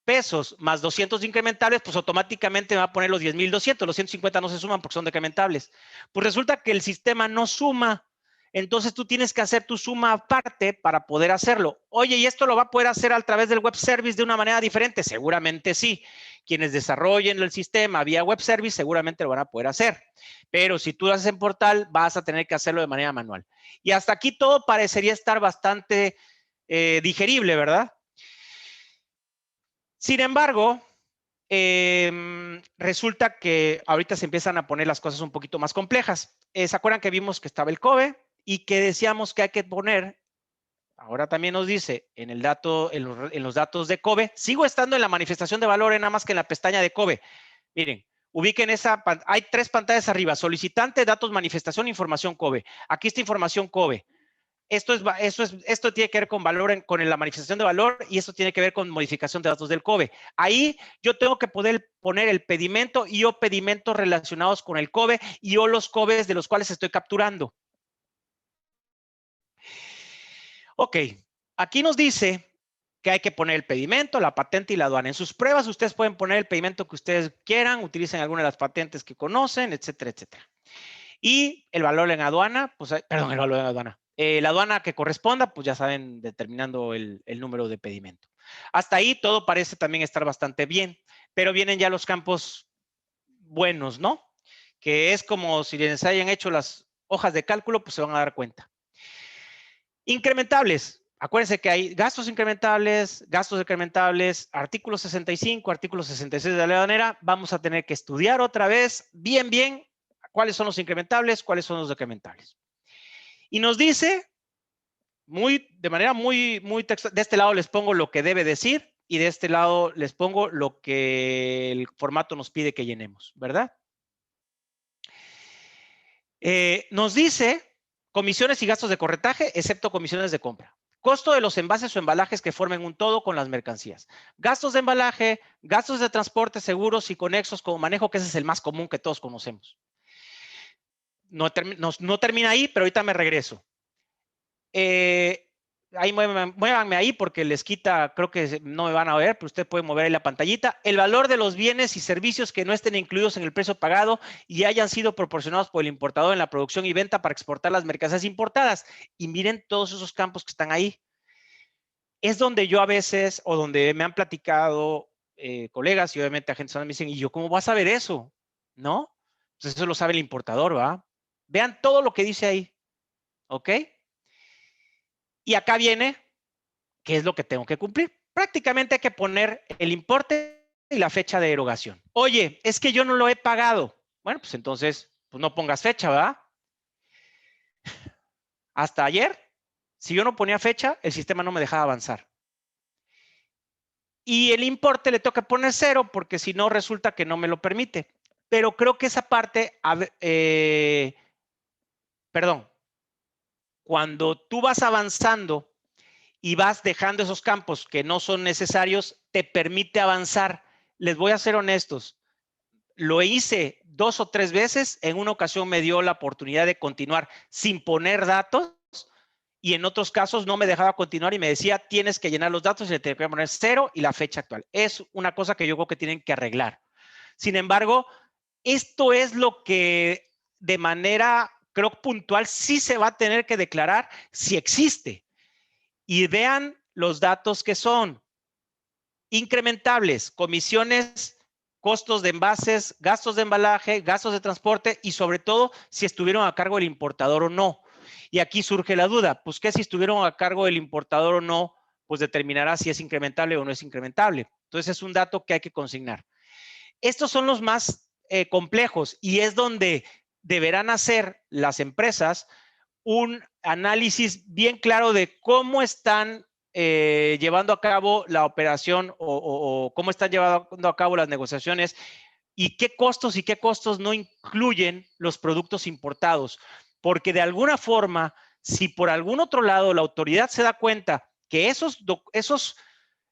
S3: pesos más 200 incrementables, pues automáticamente me va a poner los 10,200, los 150 no se suman porque son decrementables. Pues resulta que el sistema no suma, entonces tú tienes que hacer tu suma aparte para poder hacerlo. Oye, ¿y esto lo va a poder hacer a través del web service de una manera diferente? Seguramente sí. Quienes desarrollen el sistema vía web service seguramente lo van a poder hacer. Pero si tú lo haces en portal, vas a tener que hacerlo de manera manual. Y hasta aquí todo parecería estar bastante digerible, ¿verdad? Sin embargo, resulta que ahorita se empiezan a poner las cosas un poquito más complejas. ¿Se acuerdan que vimos que estaba el COBE y que decíamos que hay que poner, ahora también nos dice en el dato, en los datos de COBE, sigo estando en la manifestación de valor, nada más que en la pestaña de COBE. Miren, ubiquen hay 3 pantallas arriba, solicitante, datos, manifestación, información COBE. Aquí está información COBE. Esto tiene que ver con valor, con la manifestación de valor, y esto tiene que ver con modificación de datos del COBE. Ahí yo tengo que poder poner el pedimento y o pedimentos relacionados con el COBE y o los COBEs de los cuales estoy capturando. Ok, aquí nos dice que hay que poner el pedimento, la patente y la aduana. En sus pruebas ustedes pueden poner el pedimento que ustedes quieran, utilicen alguna de las patentes que conocen, etcétera, etcétera. Y el valor en aduana, pues, perdón, el valor en aduana. La aduana que corresponda, pues ya saben, determinando el número de pedimento. Hasta ahí todo parece también estar bastante bien, pero vienen ya los campos buenos, ¿no? Que es como si les hayan hecho las hojas de cálculo, pues se van a dar cuenta. Incrementables. Acuérdense que hay gastos incrementables, gastos decrementables, artículo 65, artículo 66 de la ley aduanera. Vamos a tener que estudiar otra vez bien cuáles son los incrementables, cuáles son los decrementables. Y nos dice De manera muy textual. De este lado les pongo lo que debe decir y de este lado les pongo lo que el formato nos pide que llenemos, ¿verdad? Nos dice comisiones y gastos de corretaje, excepto comisiones de compra. Costo de los envases o embalajes que formen un todo con las mercancías. Gastos de embalaje, gastos de transporte, seguros y conexos como manejo, que ese es el más común que todos conocemos. No termina ahí, pero ahorita me regreso. Ahí muévanme ahí porque les quita, creo que no me van a ver, pero usted puede mover ahí la pantallita. El valor de los bienes y servicios que no estén incluidos en el precio pagado y hayan sido proporcionados por el importador en la producción y venta para exportar las mercancías importadas. Y miren todos esos campos que están ahí. Es donde yo a veces, o donde me han platicado colegas y obviamente agentes me dicen, ¿y yo cómo vas a ver eso? ¿No? Pues eso lo sabe el importador, ¿va? Vean todo lo que dice ahí, ¿ok? Y acá viene, ¿qué es lo que tengo que cumplir? Prácticamente hay que poner el importe y la fecha de erogación. Oye, es que yo no lo he pagado. Bueno, pues entonces, pues no pongas fecha, ¿verdad? Hasta ayer, si yo no ponía fecha, el sistema no me dejaba avanzar. Y el importe le toca poner 0 porque si no resulta que no me lo permite. Pero creo que esa parte, perdón, cuando tú vas avanzando y vas dejando esos campos que no son necesarios, te permite avanzar. Les voy a ser honestos. Lo hice 2 o 3 veces. En una ocasión me dio la oportunidad de continuar sin poner datos y en otros casos no me dejaba continuar y me decía, tienes que llenar los datos y le tengo que poner 0 y la fecha actual. Es una cosa que yo creo que tienen que arreglar. Sin embargo, esto es lo que de manera, creo, puntual sí se va a tener que declarar si existe. Y vean los datos que son incrementables, comisiones, costos de envases, gastos de embalaje, gastos de transporte y sobre todo si estuvieron a cargo del importador o no. Y aquí surge la duda, pues ¿qué si estuvieron a cargo del importador o no? Pues determinará si es incrementable o no es incrementable. Entonces es un dato que hay que consignar. Estos son los más complejos y es donde deberán hacer las empresas un análisis bien claro de cómo están llevando a cabo la operación o cómo están llevando a cabo las negociaciones y qué costos no incluyen los productos importados. Porque de alguna forma, si por algún otro lado la autoridad se da cuenta que esos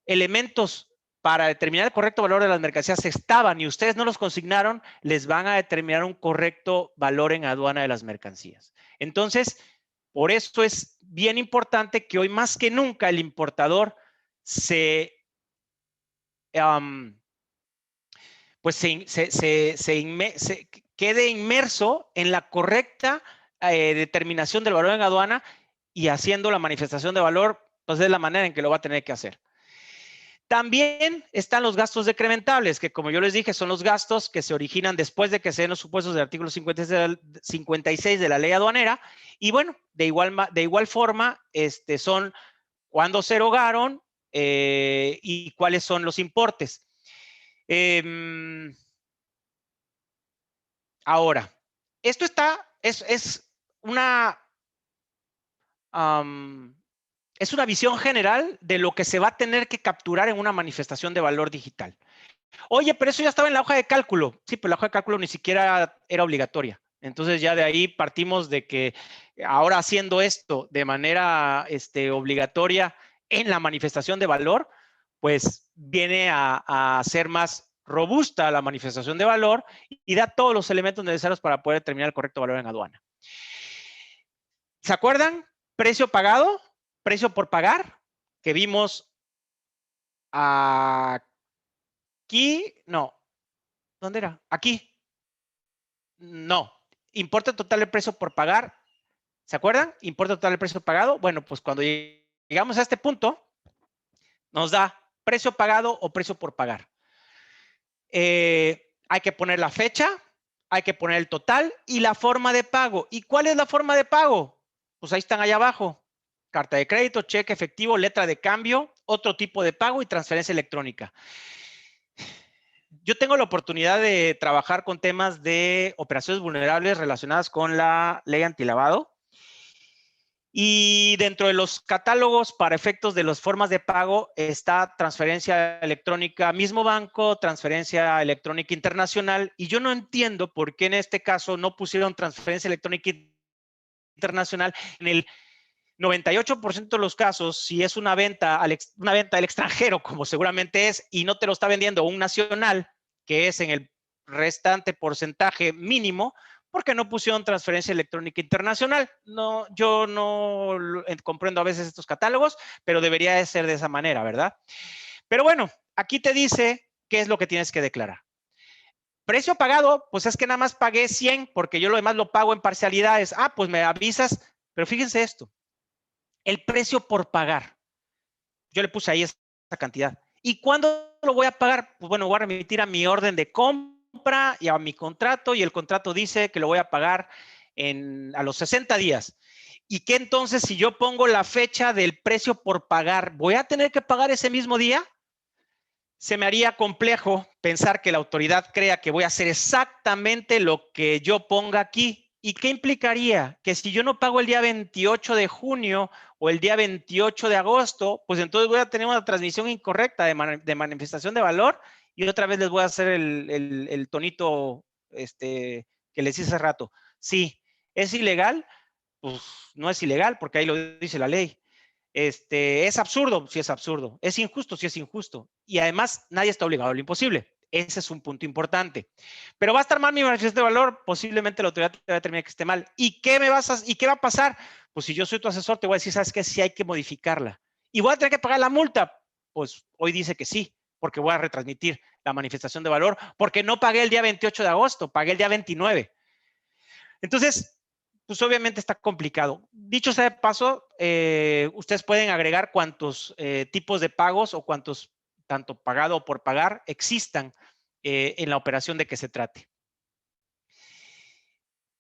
S3: elementos para determinar el correcto valor de las mercancías estaban y ustedes no los consignaron, les van a determinar un correcto valor en aduana de las mercancías. Entonces, por eso es bien importante que hoy más que nunca el importador quede inmerso en la correcta determinación del valor en aduana y haciendo la manifestación de valor, pues de la manera en que lo va a tener que hacer. También están los gastos decrementables, que como yo les dije, son los gastos que se originan después de que se den los supuestos del artículo 56 de la ley aduanera. Y bueno, de igual forma, son cuándo se erogaron y cuáles son los importes. Ahora, esto es una visión general de lo que se va a tener que capturar en una manifestación de valor digital. Oye, pero eso ya estaba en la hoja de cálculo. Sí, pero la hoja de cálculo ni siquiera era obligatoria. Entonces ya de ahí partimos de que ahora haciendo esto de manera obligatoria en la manifestación de valor, pues viene a ser más robusta la manifestación de valor y da todos los elementos necesarios para poder determinar el correcto valor en aduana. ¿Se acuerdan? Precio pagado, precio por pagar, que vimos aquí, no, ¿dónde era? Aquí. No, importe total del precio por pagar. ¿Se acuerdan? Importe total del precio pagado. Bueno, pues cuando llegamos a este punto, nos da precio pagado o precio por pagar. Hay que poner la fecha, hay que poner el total y la forma de pago. ¿Y cuál es la forma de pago? Pues ahí están allá abajo. Carta de crédito, cheque efectivo, letra de cambio, otro tipo de pago y transferencia electrónica. Yo tengo la oportunidad de trabajar con temas de operaciones vulnerables relacionadas con la ley antilavado. Y dentro de los catálogos para efectos de las formas de pago está transferencia electrónica mismo banco, transferencia electrónica internacional. Y yo no entiendo por qué en este caso no pusieron transferencia electrónica internacional. En el 98% de los casos, si es una venta al extranjero, como seguramente es, y no te lo está vendiendo un nacional, que es en el restante porcentaje mínimo, porque no pusieron transferencia electrónica internacional. No, yo no comprendo a veces estos catálogos, pero debería de ser de esa manera, ¿verdad? Pero bueno, aquí te dice qué es lo que tienes que declarar. Precio pagado, pues es que nada más pagué 100 porque yo lo demás lo pago en parcialidades. Ah, pues me avisas, pero fíjense esto. El precio por pagar. Yo le puse ahí esa cantidad. ¿Y cuándo lo voy a pagar? Pues bueno, voy a remitir a mi orden de compra y a mi contrato, y el contrato dice que lo voy a pagar a los 60 días. ¿Y qué entonces si yo pongo la fecha del precio por pagar, voy a tener que pagar ese mismo día? Se me haría complejo pensar que la autoridad crea que voy a hacer exactamente lo que yo ponga aquí. ¿Y qué implicaría? Que si yo no pago el día 28 de junio o el día 28 de agosto, pues entonces voy a tener una transmisión incorrecta de manifestación de valor, y otra vez les voy a hacer el tonito que les hice hace rato. Sí, ¿es ilegal? Pues no es ilegal porque ahí lo dice la ley. ¿Es absurdo? Sí es absurdo. ¿Es injusto? Sí es injusto. Y además nadie está obligado a lo imposible. Ese es un punto importante. Pero va a estar mal mi manifestación de valor, posiblemente la autoridad te va a determinar que esté mal. ¿Y qué va a pasar? Pues si yo soy tu asesor, te voy a decir, ¿sabes qué? Sí hay que modificarla. ¿Y voy a tener que pagar la multa? Pues hoy dice que sí, porque voy a retransmitir la manifestación de valor, porque no pagué el día 28 de agosto, pagué el día 29. Entonces, pues obviamente está complicado. Dicho sea de paso, ustedes pueden agregar cuántos tipos de pagos o cuántos, tanto pagado o por pagar, existan en la operación de que se trate.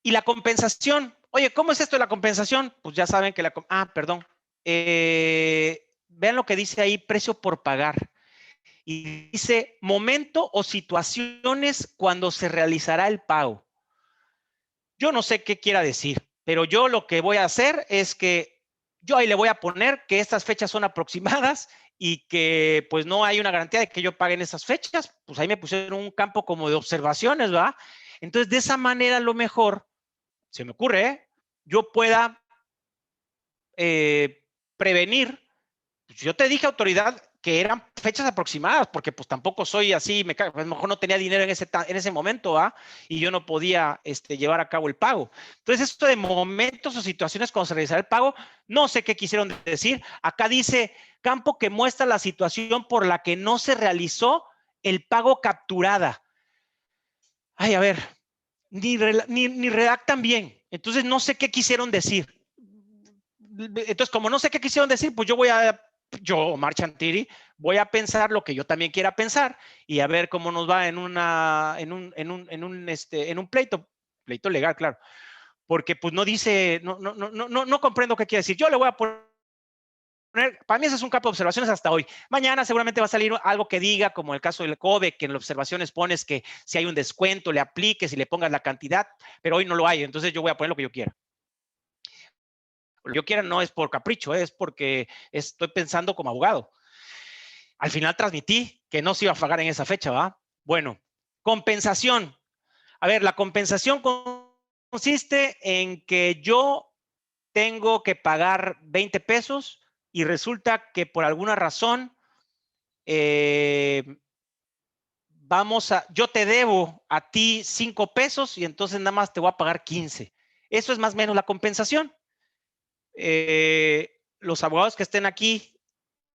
S3: Y la compensación. Oye, ¿cómo es esto de la compensación? Pues ya saben que perdón. Vean lo que dice ahí, precio por pagar. Y dice momento o situaciones cuando se realizará el pago. Yo no sé qué quiera decir, pero yo lo que voy a hacer es que yo ahí le voy a poner que estas fechas son aproximadas y que pues no hay una garantía de que yo pague en esas fechas. Pues ahí me pusieron un campo como de observaciones, ¿va? Entonces, de esa manera, a lo mejor, se me ocurre, yo pueda prevenir. Pues yo te dije, autoridad, que eran fechas aproximadas, porque pues tampoco soy así, a lo mejor no tenía dinero en ese momento, ¿ah? Y yo no podía llevar a cabo el pago. Entonces, esto de momentos o situaciones cuando se realizará el pago, no sé qué quisieron decir. Acá dice, campo que muestra la situación por la que no se realizó el pago capturada. Ay, a ver, ni redactan bien. Entonces, no sé qué quisieron decir. Entonces, como no sé qué quisieron decir, pues yo, Omar Chantiri, voy a pensar lo que yo también quiera pensar y a ver cómo nos va en un pleito legal, claro. Porque pues no dice, no comprendo qué quiere decir. Yo le voy a poner, para mí ese es un campo de observaciones hasta hoy. Mañana seguramente va a salir algo que diga, como el caso del COBE, que en las observaciones pones que si hay un descuento, le apliques y le pongas la cantidad, pero hoy no lo hay. Entonces yo voy a poner lo que yo quiera. Lo que yo quiera no es por capricho, es porque estoy pensando como abogado. Al final transmití que no se iba a pagar en esa fecha, ¿va? Bueno, compensación. A ver, la compensación consiste en que yo tengo que pagar 20 pesos y resulta que por alguna razón yo te debo a ti 5 pesos y entonces nada más te voy a pagar 15. Eso es más o menos la compensación. Los abogados que estén aquí,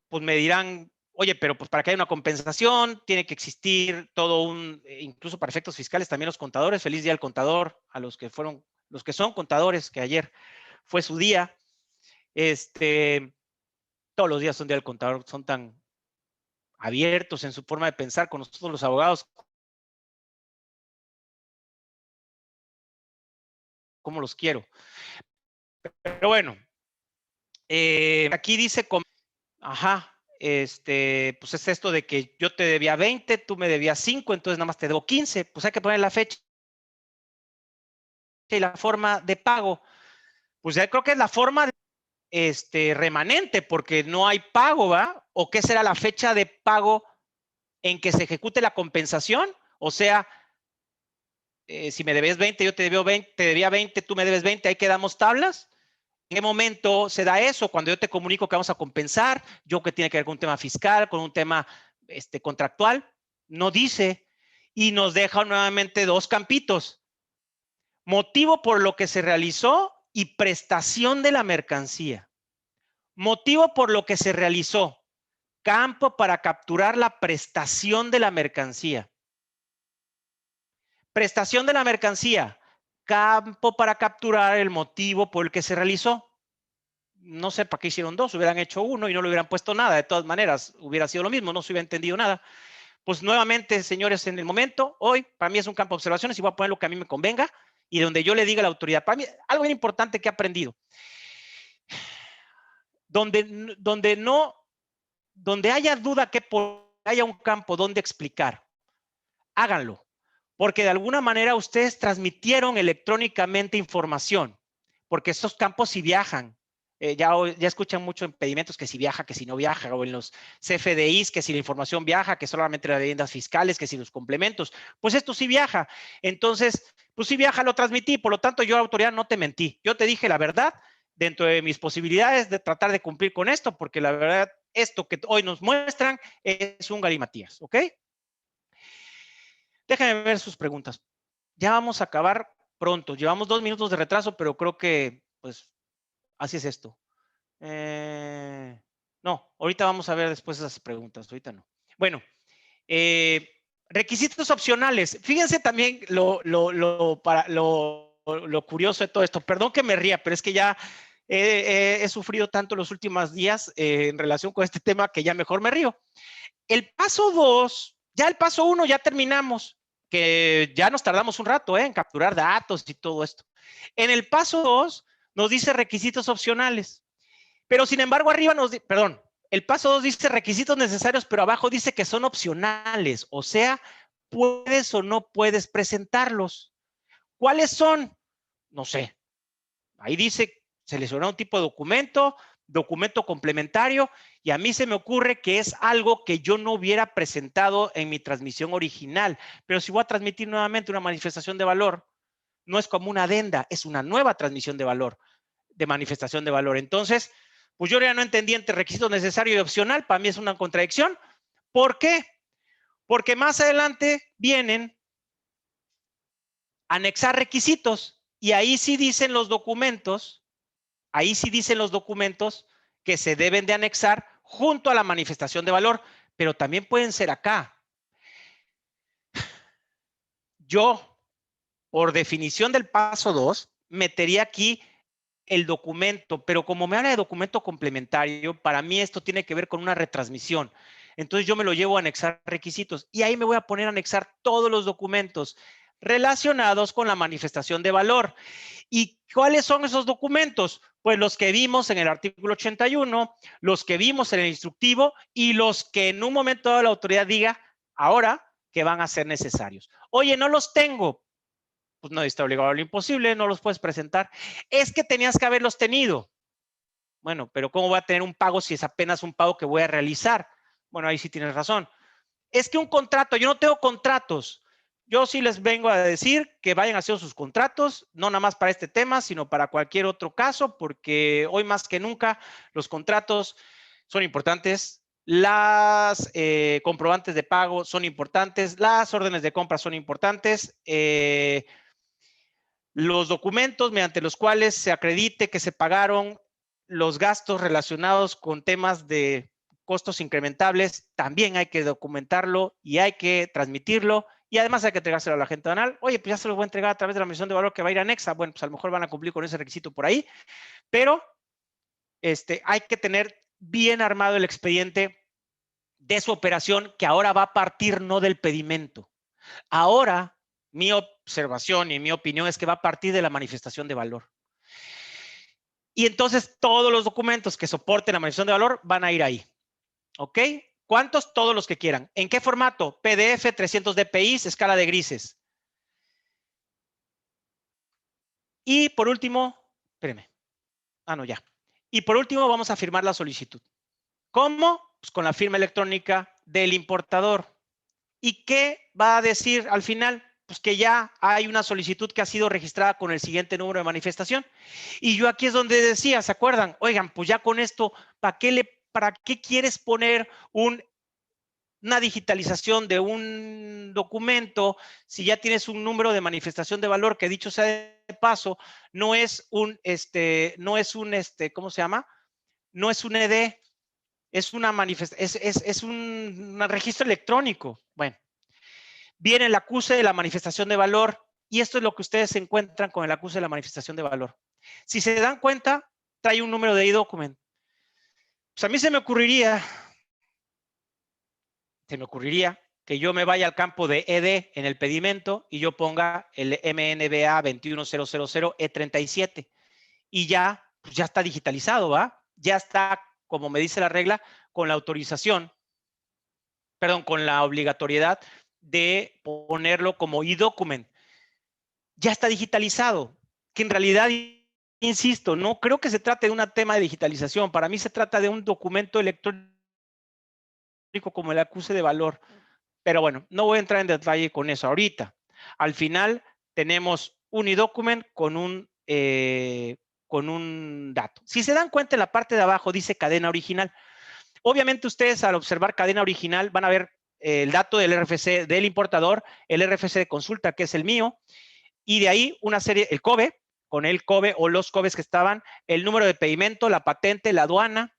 S3: pues me dirán, oye, pero pues para que haya una compensación tiene que existir incluso para efectos fiscales también los contadores. Feliz día al contador, a los que son contadores, que ayer fue su día. Todos los días son día del contador, son tan abiertos en su forma de pensar con nosotros los abogados, como los quiero. Pero bueno, aquí dice, pues es esto de que yo te debía 20, tú me debías 5, entonces nada más te debo 15, pues hay que poner la fecha y la forma de pago. Pues ya creo que es la forma remanente porque no hay pago, ¿va? ¿O qué será la fecha de pago en que se ejecute la compensación? O sea, si me debes 20, yo te debía 20, tú me debes 20, ahí quedamos tablas. ¿En qué momento se da eso? Cuando yo te comunico que vamos a compensar, yo que tiene que ver con un tema fiscal, con un tema contractual, no dice, y nos deja nuevamente dos campitos. Motivo por lo que se realizó y prestación de la mercancía. Motivo por lo que se realizó. Campo para capturar la prestación de la mercancía. Prestación de la mercancía. Campo para capturar el motivo por el que se realizó. No sé para qué hicieron dos, hubieran hecho uno y no le hubieran puesto nada. De todas maneras, hubiera sido lo mismo, no se hubiera entendido nada. Pues nuevamente, señores, en el momento, hoy, para mí es un campo de observaciones y voy a poner lo que a mí me convenga y donde yo le diga a la autoridad. Para mí, algo bien importante que he aprendido. Donde haya duda que haya un campo donde explicar, háganlo. Porque de alguna manera ustedes transmitieron electrónicamente información, porque estos campos sí viajan. Ya escuchan mucho en pedimentos que si viaja, que si no viaja, o en los CFDIs, que si la información viaja, que solamente las leyendas fiscales, que si los complementos. Pues esto sí viaja. Entonces, pues sí viaja, lo transmití. Por lo tanto, yo, autoridad, no te mentí. Yo te dije la verdad dentro de mis posibilidades de tratar de cumplir con esto, porque la verdad, esto que hoy nos muestran es un galimatías, ¿ok? Déjenme ver sus preguntas. Ya vamos a acabar pronto. Llevamos 2 minutos de retraso, pero creo que, pues, así es esto. No, ahorita vamos a ver después esas preguntas. Ahorita no. Bueno, requisitos opcionales. Fíjense también lo curioso de todo esto. Perdón que me ría, pero es que ya he sufrido tanto los últimos días en relación con este tema que ya mejor me río. El paso 2, ya el paso 1 ya terminamos, que ya nos tardamos un rato en capturar datos y todo esto. En el paso 2 nos dice requisitos opcionales, pero sin embargo arriba el paso 2 dice requisitos necesarios, pero abajo dice que son opcionales, o sea, puedes o no puedes presentarlos. ¿Cuáles son? No sé. Ahí dice seleccionar un tipo de documento complementario, y a mí se me ocurre que es algo que yo no hubiera presentado en mi transmisión original, pero si voy a transmitir nuevamente una manifestación de valor, no es como una adenda, es una nueva transmisión de valor, de manifestación de valor. Entonces, pues yo ya no entendí entre requisito necesario y opcional, para mí es una contradicción. ¿Por qué? Porque más adelante vienen a anexar requisitos, y ahí sí dicen los documentos, que se deben de anexar junto a la manifestación de valor, pero también pueden ser acá. Yo, por definición del paso 2, metería aquí el documento, pero como me habla de documento complementario, para mí esto tiene que ver con una retransmisión. Entonces yo me lo llevo a anexar requisitos y ahí me voy a poner a anexar todos los documentos relacionados con la manifestación de valor. ¿Y cuáles son esos documentos? Pues los que vimos en el artículo 81, los que vimos en el instructivo y los que en un momento dado la autoridad diga ahora que van a ser necesarios. Oye, no los tengo. Pues no está obligado a lo imposible, no los puedes presentar. Es que tenías que haberlos tenido. Bueno, pero ¿cómo voy a tener un pago si es apenas un pago que voy a realizar? Bueno, ahí sí tienes razón. Es que un contrato, yo no tengo contratos. Yo sí les vengo a decir que vayan haciendo sus contratos, no nada más para este tema, sino para cualquier otro caso, porque hoy más que nunca los contratos son importantes, las comprobantes de pago son importantes, las órdenes de compra son importantes, los documentos mediante los cuales se acredite que se pagaron los gastos relacionados con temas de costos incrementables, también hay que documentarlo y hay que transmitirlo, y además hay que entregárselo a la gente aduanal. Oye, pues ya se lo voy a entregar a través de la medición de valor que va a ir anexa. Bueno, pues a lo mejor van a cumplir con ese requisito por ahí, pero hay que tener bien armado el expediente de su operación, que ahora va a partir no del pedimento. Ahora, mi observación y mi opinión es que va a partir de la manifestación de valor. Y entonces todos los documentos que soporten la manifestación de valor van a ir ahí. ¿Ok? ¿Cuántos? Todos los que quieran. ¿En qué formato? PDF, 300 dpi, escala de grises. Y por último, espérenme. Ah, no, ya. Y por último, vamos a firmar la solicitud. ¿Cómo? Pues con la firma electrónica del importador. ¿Y qué va a decir al final? Pues que ya hay una solicitud que ha sido registrada con el siguiente número de manifestación. Y yo aquí es donde decía, ¿se acuerdan? Oigan, pues ya con esto, ¿para qué quieres poner una digitalización de un documento si ya tienes un número de manifestación de valor que, dicho sea de paso, no es un ¿cómo se llama? No es un ED, es un registro electrónico. Bueno, viene el acuse de la manifestación de valor y esto es lo que ustedes se encuentran con el acuse de la manifestación de valor. Si se dan cuenta, trae un número de e-document. Pues a mí se me ocurriría que yo me vaya al campo de ED en el pedimento y yo ponga el MNBA 21000E37 y ya, pues ya está digitalizado, ¿va? Ya está, como me dice la regla, con la autorización, perdón, con la obligatoriedad de ponerlo como e-document. Ya está digitalizado, que en realidad, insisto, no creo que se trate de un tema de digitalización. Para mí se trata de un documento electrónico como el acuse de valor. Pero bueno, no voy a entrar en detalle con eso ahorita. Al final tenemos un e-document con un dato. Si se dan cuenta, en la parte de abajo dice cadena original. Obviamente ustedes al observar cadena original van a ver el dato del RFC del importador, el RFC de consulta, que es el mío, y de ahí una serie, el COBE, con el COBE o los COBEs que estaban, el número de pedimento, la patente, la aduana,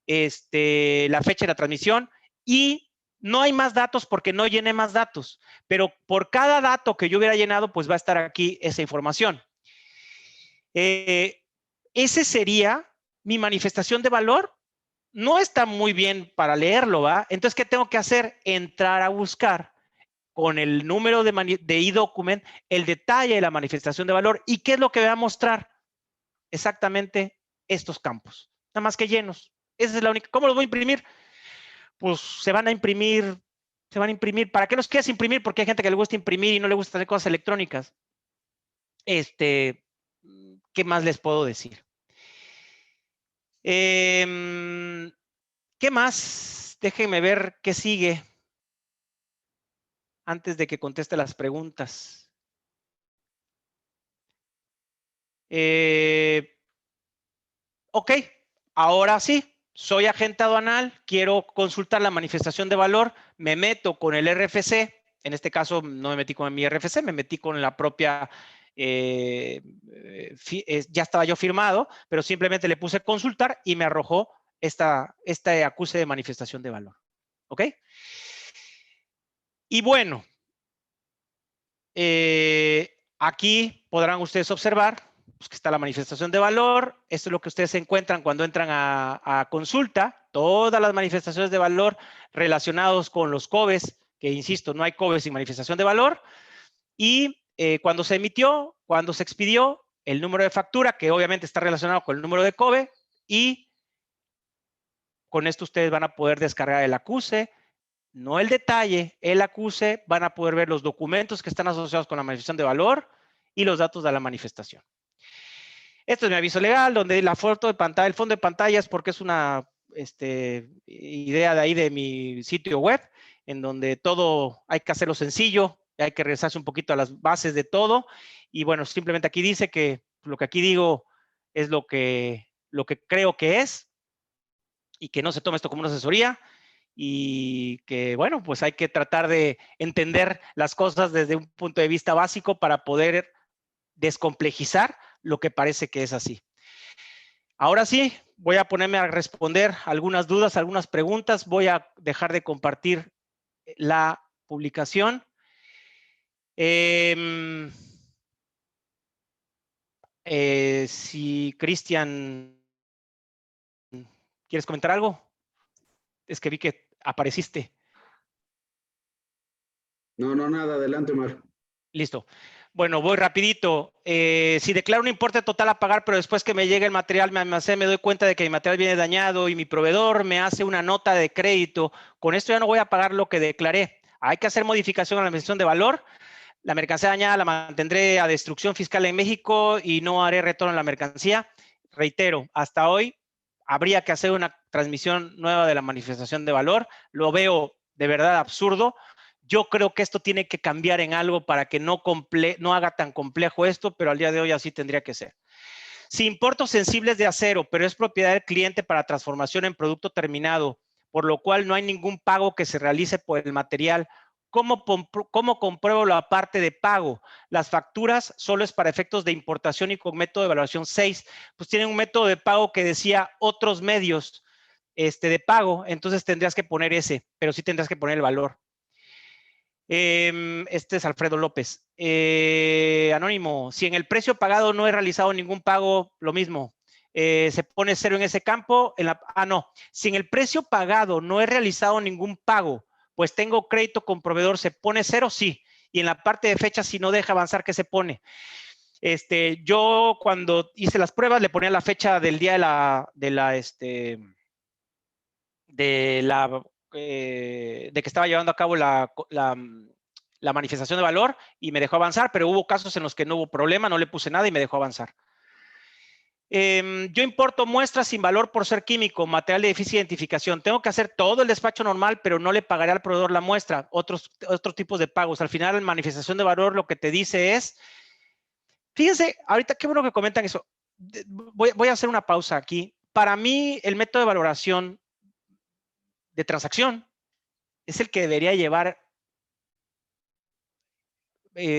S3: la fecha de la transmisión, y no hay más datos porque no llené más datos, pero por cada dato que yo hubiera llenado, pues va a estar aquí esa información. Ese sería mi manifestación de valor. No está muy bien para leerlo, ¿va? Entonces, ¿qué tengo que hacer? Entrar a buscar con el número de e-document el detalle de la manifestación de valor. ¿Y qué es lo que va a mostrar? Exactamente estos campos, nada más que llenos. Esa es la única. ¿Cómo los voy a imprimir? Pues se van a imprimir. ¿Para qué los quieres imprimir? Porque hay gente que le gusta imprimir y no le gusta hacer cosas electrónicas. ¿Qué más les puedo decir? ¿Qué más? Déjenme ver qué sigue antes de que conteste las preguntas. Ok, ahora sí. Soy agente aduanal, quiero consultar la manifestación de valor, me meto con el RFC, en este caso no me metí con mi RFC, me metí con la propia, ya estaba yo firmado, pero simplemente le puse consultar y me arrojó este acuse de manifestación de valor. ¿Ok? Y bueno, aquí podrán ustedes observar pues, que está la manifestación de valor. Esto es lo que ustedes encuentran cuando entran a consulta. Todas las manifestaciones de valor relacionados con los COBEs, que insisto, no hay COBEs sin manifestación de valor. Y cuando se emitió, cuando se expidió, el número de factura, que obviamente está relacionado con el número de COBE. Y con esto ustedes van a poder descargar el acuse, no el detalle, el acuse, van a poder ver los documentos que están asociados con la manifestación de valor y los datos de la manifestación. Esto es mi aviso legal, donde la foto de pantalla, el fondo de pantalla es porque es una idea de ahí de mi sitio web, en donde todo hay que hacerlo sencillo, hay que regresarse un poquito a las bases de todo. Y bueno, simplemente aquí dice que lo que aquí digo es lo que creo que es y que no se tome esto como una asesoría. Y que, bueno, pues hay que tratar de entender las cosas desde un punto de vista básico para poder descomplejizar lo que parece que es así. Ahora sí, voy a ponerme a responder algunas dudas, algunas preguntas. Voy a dejar de compartir la publicación. Si Cristian, ¿quieres comentar algo? Es que vi que apareciste.
S5: No, nada, adelante, Omar.
S3: Listo. Bueno, voy rapidito. Si declaro un importe total a pagar, pero después que me llegue el material, me doy cuenta de que mi material viene dañado y mi proveedor me hace una nota de crédito, con esto ya no voy a pagar lo que declaré. Hay que hacer modificación a la manifestación de valor. La mercancía dañada la mantendré a destrucción fiscal en México y no haré retorno a la mercancía. reitero, hasta hoy habría que hacer una transmisión nueva de la manifestación de valor. Lo veo de verdad absurdo. Yo creo que esto tiene que cambiar en algo para que no haga tan complejo esto, pero al día de hoy así tendría que ser. Si importos sensibles de acero, pero es propiedad del cliente para transformación en producto terminado, por lo cual no hay ningún pago que se realice por el material, ¿cómo compruebo la parte de pago? Las facturas solo es para efectos de importación y con método de evaluación 6. Pues tienen un método de pago que decía otros medios de pago, entonces tendrías que poner ese, pero sí tendrás que poner el valor. Este es Alfredo López. Anónimo, si en el precio pagado no he realizado ningún pago, lo mismo. Se pone 0 en ese campo. No. Si en el precio pagado no he realizado ningún pago, pues tengo crédito con proveedor, ¿se pone 0? Sí. Y en la parte de fecha, si no deja avanzar, ¿qué se pone? Yo cuando hice las pruebas le ponía la fecha del día de que estaba llevando a cabo la manifestación de valor y me dejó avanzar, pero hubo casos en los que no hubo problema, no le puse nada y me dejó avanzar. Yo importo muestras sin valor por ser químico, material de difícil identificación. Tengo que hacer todo el despacho normal, pero no le pagaré al proveedor la muestra. Otros tipos de pagos. Al final, en manifestación de valor lo que te dice es, fíjense, ahorita qué bueno que comentan eso. Voy a hacer una pausa aquí. Para mí, el método de valoración de transacción es el que debería llevar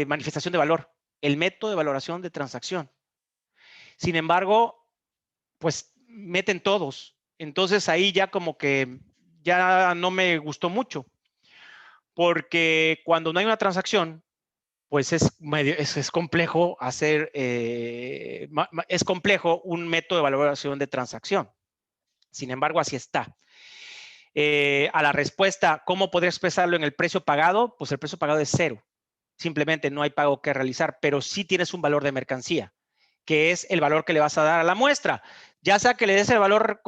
S3: manifestación de valor, el método de valoración de transacción. Sin embargo, pues meten todos. Entonces ahí ya como que ya no me gustó mucho, porque cuando no hay una transacción, pues es complejo hacer, es complejo un método de valoración de transacción. Sin embargo, así está. A la respuesta, ¿cómo podría expresarlo en el precio pagado? Pues el precio pagado es 0. Simplemente no hay pago que realizar, pero sí tienes un valor de mercancía, que es el valor que le vas a dar a la muestra. Ya sea que le des el valor,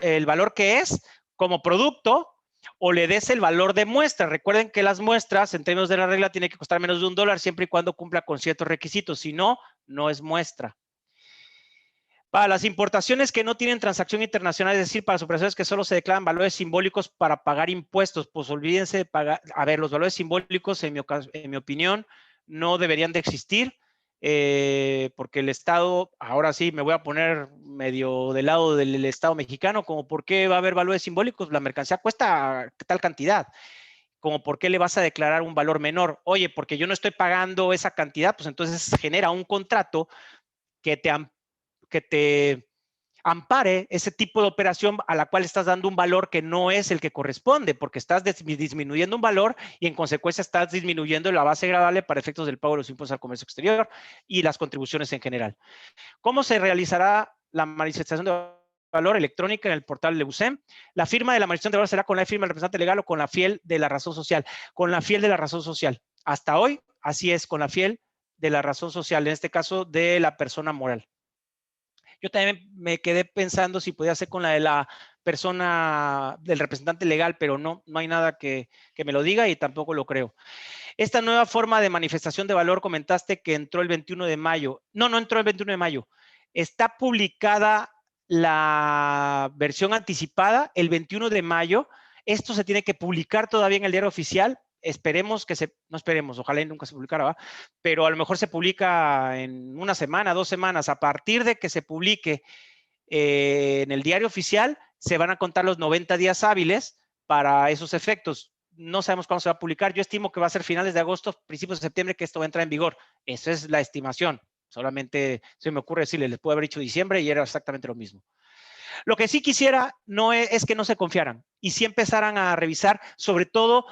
S3: el valor que es como producto o le des el valor de muestra. Recuerden que las muestras, en términos de la regla, tienen que costar menos de $1 siempre y cuando cumpla con ciertos requisitos. Si no, no es muestra. Para las importaciones que no tienen transacción internacional, es decir, para las operaciones que solo se declaran valores simbólicos para pagar impuestos, pues olvídense de pagar. A ver, los valores simbólicos, en mi opinión, no deberían de existir, porque el Estado, ahora sí me voy a poner medio del lado del Estado mexicano, como por qué va a haber valores simbólicos, la mercancía cuesta tal cantidad, como por qué le vas a declarar un valor menor. Oye, porque yo no estoy pagando esa cantidad, pues entonces genera un contrato que te ampare ese tipo de operación a la cual estás dando un valor que no es el que corresponde, porque estás disminuyendo un valor y en consecuencia estás disminuyendo la base gradable para efectos del pago de los impuestos al comercio exterior y las contribuciones en general. ¿Cómo se realizará la manifestación de valor electrónica en el portal de USEM? La firma de la manifestación de valor será con la firma del representante legal o con la fiel de la razón social. Con la fiel de la razón social. Hasta hoy, así es, con la fiel de la razón social, en este caso de la persona moral. Yo también me quedé pensando si podía ser con la de la persona, del representante legal, pero no hay nada que me lo diga y tampoco lo creo. Esta nueva forma de manifestación de valor, comentaste que entró el 21 de mayo. No entró el 21 de mayo. Está publicada la versión anticipada el 21 de mayo. Esto se tiene que publicar todavía en el diario oficial. Esperemos que no esperemos, ojalá y nunca se publicara, ¿va? Pero a lo mejor se publica en una semana, 2 semanas. A partir de que se publique en el diario oficial, se van a contar los 90 días hábiles para esos efectos. No sabemos cuándo se va a publicar. Yo estimo que va a ser finales de agosto, principios de septiembre, que esto va a entrar en vigor. Esa es la estimación. Solamente se me ocurre decirle, les puedo haber dicho diciembre y era exactamente lo mismo. Lo que sí quisiera es que no se confiaran y sí empezaran a revisar, sobre todo,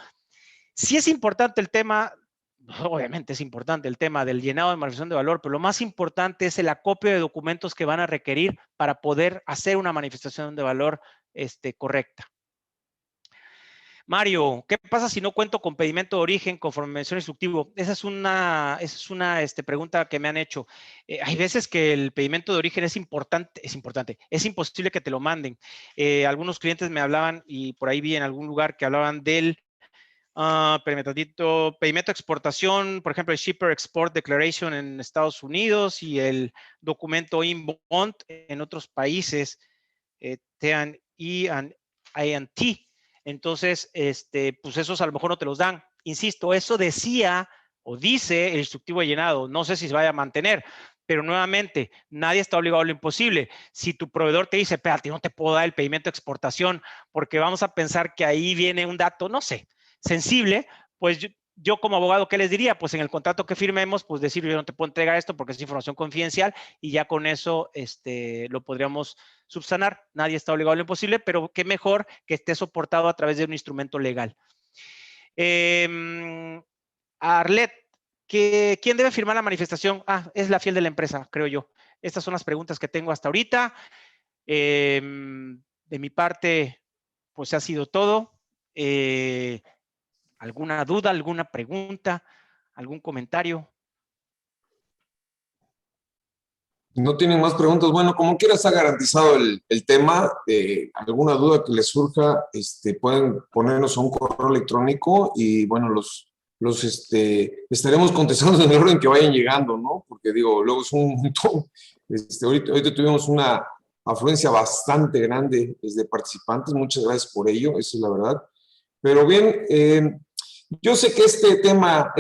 S3: si es importante el tema, obviamente es importante el tema del llenado de manifestación de valor, pero lo más importante es el acopio de documentos que van a requerir para poder hacer una manifestación de valor correcta. Mario, ¿qué pasa si no cuento con pedimento de origen conforme mención instructivo? Esa es una pregunta que me han hecho. Hay veces que el pedimento de origen es importante, es imposible que te lo manden. Algunos clientes me hablaban y por ahí vi en algún lugar que hablaban del Pedimento de exportación, por ejemplo, el Shipper Export Declaration en Estados Unidos y el documento Inbound en otros países, TAN y INT. Entonces, pues esos a lo mejor no te los dan. Insisto, eso decía o dice el instructivo de llenado. No sé si se vaya a mantener, pero nuevamente, nadie está obligado a lo imposible. Si tu proveedor te dice, espérate, no te puedo dar el pedimento de exportación porque vamos a pensar que ahí viene un dato, no sé, sensible, pues yo como abogado, ¿qué les diría? Pues en el contrato que firmemos, pues decir, yo no te puedo entregar esto porque es información confidencial y ya con eso lo podríamos subsanar. Nadie está obligado a lo imposible, pero qué mejor que esté soportado a través de un instrumento legal. Arlet, ¿quién debe firmar la manifestación? Es la fiel de la empresa, creo yo. Estas son las preguntas que tengo hasta ahorita. De mi parte, pues ha sido todo. ¿Alguna duda, alguna pregunta, algún comentario?
S2: No tienen más preguntas. Bueno, como quiera está garantizado el tema. Alguna duda que les surja, pueden ponernos a un correo electrónico y bueno, estaremos contestando en el orden que vayan llegando, ¿no? Porque digo, luego es un montón. Ahorita tuvimos una afluencia bastante grande de participantes. Muchas gracias por ello, esa es la verdad. Pero bien, yo sé que este tema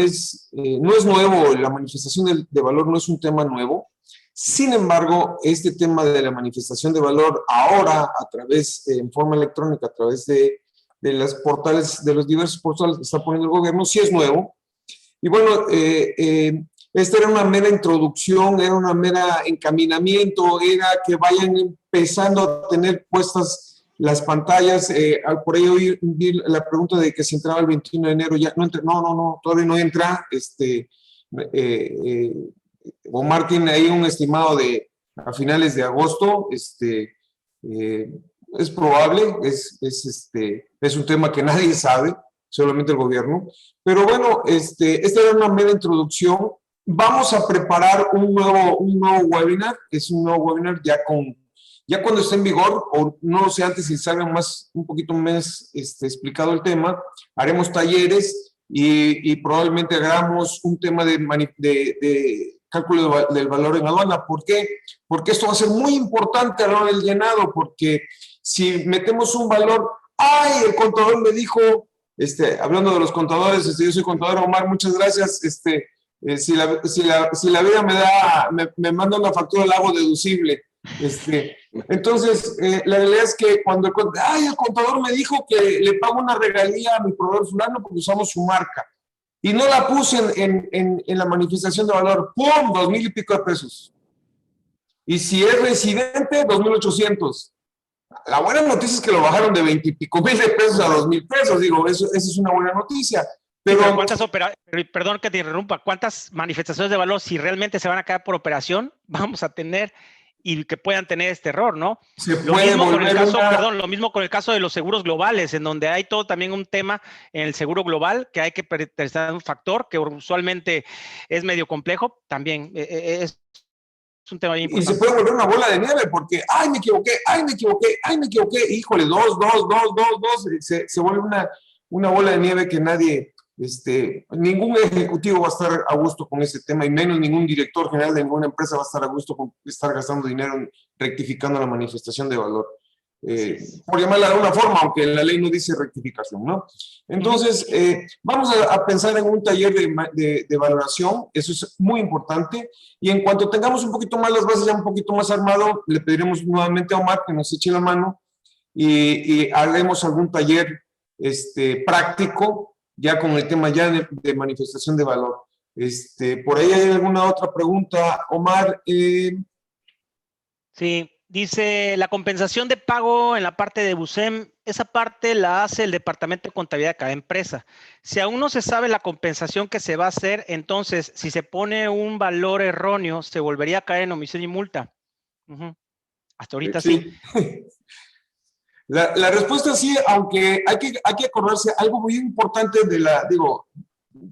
S2: no es nuevo, la manifestación de valor no es un tema nuevo. Sin embargo, este tema de la manifestación de valor ahora a través, en forma electrónica, a través de los portales, de los diversos portales que está poniendo el gobierno, sí es nuevo. Y bueno, esta era una mera introducción, era una mera encaminamiento, era que vayan empezando a tener puestas las pantallas. Por ahí vi la pregunta de que si entraba el 21 de enero, ya no entra, no, todavía no entra. Omar tiene ahí un estimado a finales de agosto. Es probable, es un tema que nadie sabe, solamente el gobierno. Pero bueno, esta era una mera introducción. Vamos a preparar un nuevo webinar, es un nuevo webinar ya cuando esté en vigor, o no lo sé antes si salga un poquito más explicado el tema, haremos talleres y probablemente hagamos un tema de cálculo del valor en aduana. ¿Por qué? Porque esto va a ser muy importante a la hora del llenado, porque si metemos un valor, el contador me dijo, hablando de los contadores, yo soy contador, Omar, muchas gracias, si la vida me manda una factura, la hago deducible. Entonces, la realidad es que cuando el contador me dijo que le pago una regalía a mi proveedor fulano porque usamos su marca, y no la puse en la manifestación de valor, ¡pum! 2,000 y pico de pesos. Y si es residente, 2,800. La buena noticia es que lo bajaron de 20 y pico mil de pesos a 2,000 pesos. Digo, eso es una buena noticia. Pero
S3: perdón que te interrumpa, ¿cuántas manifestaciones de valor, si realmente se van a quedar por operación, vamos a tener y que puedan tener este error, ¿no? Lo mismo con el caso de los seguros globales, en donde hay todo también un tema en el seguro global que hay que prestar un factor que usualmente es medio complejo, también es un tema bien importante.
S2: Y se puede volver una bola de nieve porque, me equivoqué, híjole, dos, se vuelve una bola de nieve que nadie... ningún ejecutivo va a estar a gusto con ese tema, y menos ningún director general de ninguna empresa va a estar a gusto con estar gastando dinero rectificando la manifestación de valor, por llamarla de alguna forma, aunque la ley no dice rectificación, ¿no? Entonces, vamos a pensar en un taller de valoración, eso es muy importante, y en cuanto tengamos un poquito más las bases, ya un poquito más armado, le pediremos nuevamente a Omar que nos eche la mano y haremos algún taller práctico, ya con el tema ya de manifestación de valor. ¿Por ahí hay alguna otra pregunta, Omar?
S3: Sí, dice, la compensación de pago en la parte de BUSEM, esa parte la hace el Departamento de Contabilidad de cada empresa. Si aún no se sabe la compensación que se va a hacer, entonces, si se pone un valor erróneo, ¿se volvería a caer en omisión y multa? Hasta ahorita sí.
S2: La respuesta sí, aunque hay que acordarse algo muy importante tengo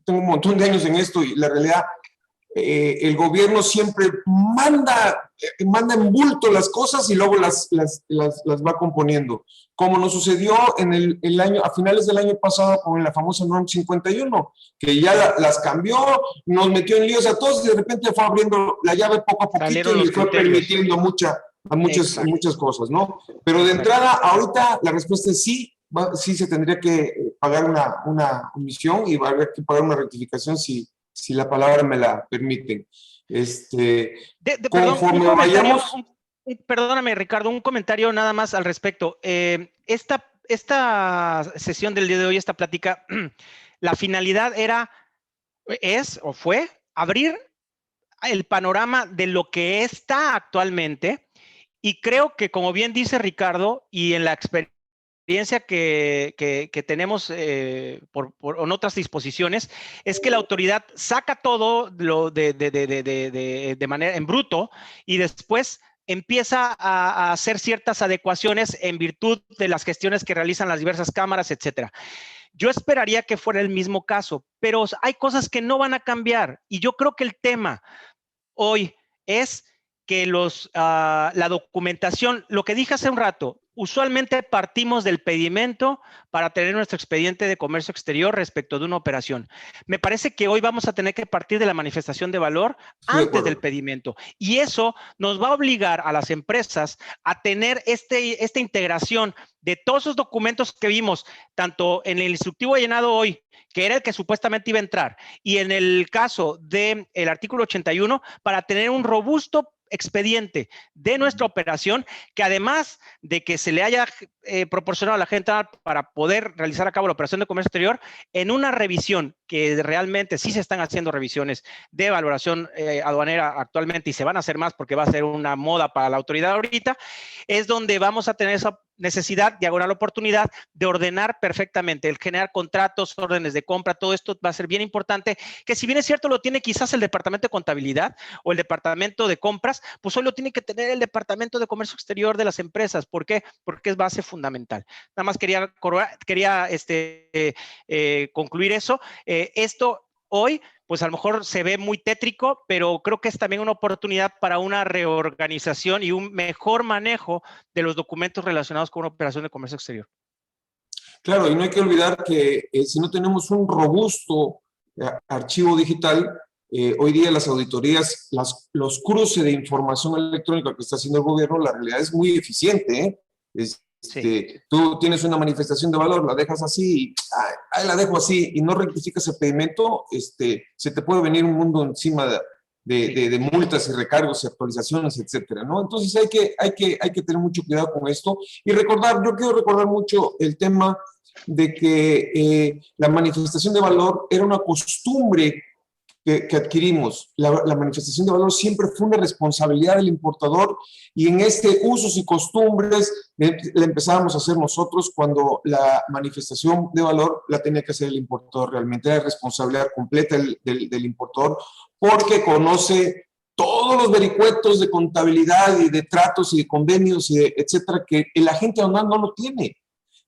S2: un montón de años en esto y la realidad, el gobierno siempre manda en bulto las cosas y luego las va componiendo. Como nos sucedió en el año, a finales del año pasado con la famosa NOM 51, que ya las cambió, nos metió en líos a todos y de repente fue abriendo la llave poco a poquito
S3: Salieron
S2: y
S3: los
S2: le fue
S3: criterios.
S2: permitiendo muchas cosas, ¿no? Pero de entrada, ahorita la respuesta es sí. Sí se tendría que pagar una omisión y va a haber que pagar una rectificación si la palabra me la permiten.
S3: Perdón,
S2: conforme vayamos...
S3: Perdóname, Ricardo, un comentario nada más al respecto. Esta sesión del día de hoy, esta plática, la finalidad fue abrir el panorama de lo que está actualmente, y creo que, como bien dice Ricardo, y en la experiencia que tenemos en otras disposiciones, es que la autoridad saca todo lo de manera en bruto y después empieza a hacer ciertas adecuaciones en virtud de las gestiones que realizan las diversas cámaras, etcétera. Yo esperaría que fuera el mismo caso, pero hay cosas que no van a cambiar, y yo creo que el tema hoy es que la documentación, lo que dije hace un rato, usualmente partimos del pedimento para tener nuestro expediente de comercio exterior respecto de una operación. Me parece que hoy vamos a tener que partir de la manifestación de valor antes del pedimento, y eso nos va a obligar a las empresas a tener esta integración de todos esos documentos que vimos, tanto en el instructivo llenado hoy, que era el que supuestamente iba a entrar, y en el caso del artículo 81, para tener un robusto expediente de nuestra operación, que además de que se le haya proporcionado a la gente para poder realizar a cabo la operación de comercio exterior, en una revisión, que realmente sí se están haciendo revisiones de valoración aduanera actualmente, y se van a hacer más porque va a ser una moda para la autoridad ahorita, es donde vamos a tener esa necesidad, diagonal oportunidad, de ordenar perfectamente, el generar contratos, órdenes de compra. Todo esto va a ser bien importante, que si bien es cierto lo tiene quizás el departamento de contabilidad o el departamento de compras, pues hoy lo tiene que tener el departamento de comercio exterior de las empresas. ¿Por qué? Porque es base fundamental. Nada más quería concluir eso. Esto hoy, pues a lo mejor se ve muy tétrico, pero creo que es también una oportunidad para una reorganización y un mejor manejo de los documentos relacionados con una operación de comercio exterior.
S2: Claro, y no hay que olvidar que si no tenemos un robusto archivo digital, hoy día las auditorías, los cruces de información electrónica que está haciendo el gobierno, la realidad es muy eficiente, ¿eh?
S3: Sí.
S2: Tú tienes una manifestación de valor, la dejas así, ahí la dejo así, y no rectificas el pedimento, se te puede venir un mundo encima de multas y recargos y actualizaciones, etcétera, ¿no? Entonces hay que tener mucho cuidado con esto y yo quiero recordar mucho el tema de que la manifestación de valor era una costumbre que adquirimos. La manifestación de valor siempre fue una responsabilidad del importador, y en usos y costumbres la empezábamos a hacer nosotros cuando la manifestación de valor la tenía que hacer el importador. Realmente era responsabilidad completa del importador, porque conoce todos los vericuetos de contabilidad y de tratos y de convenios y etcétera, que el agente aduanal no lo tiene,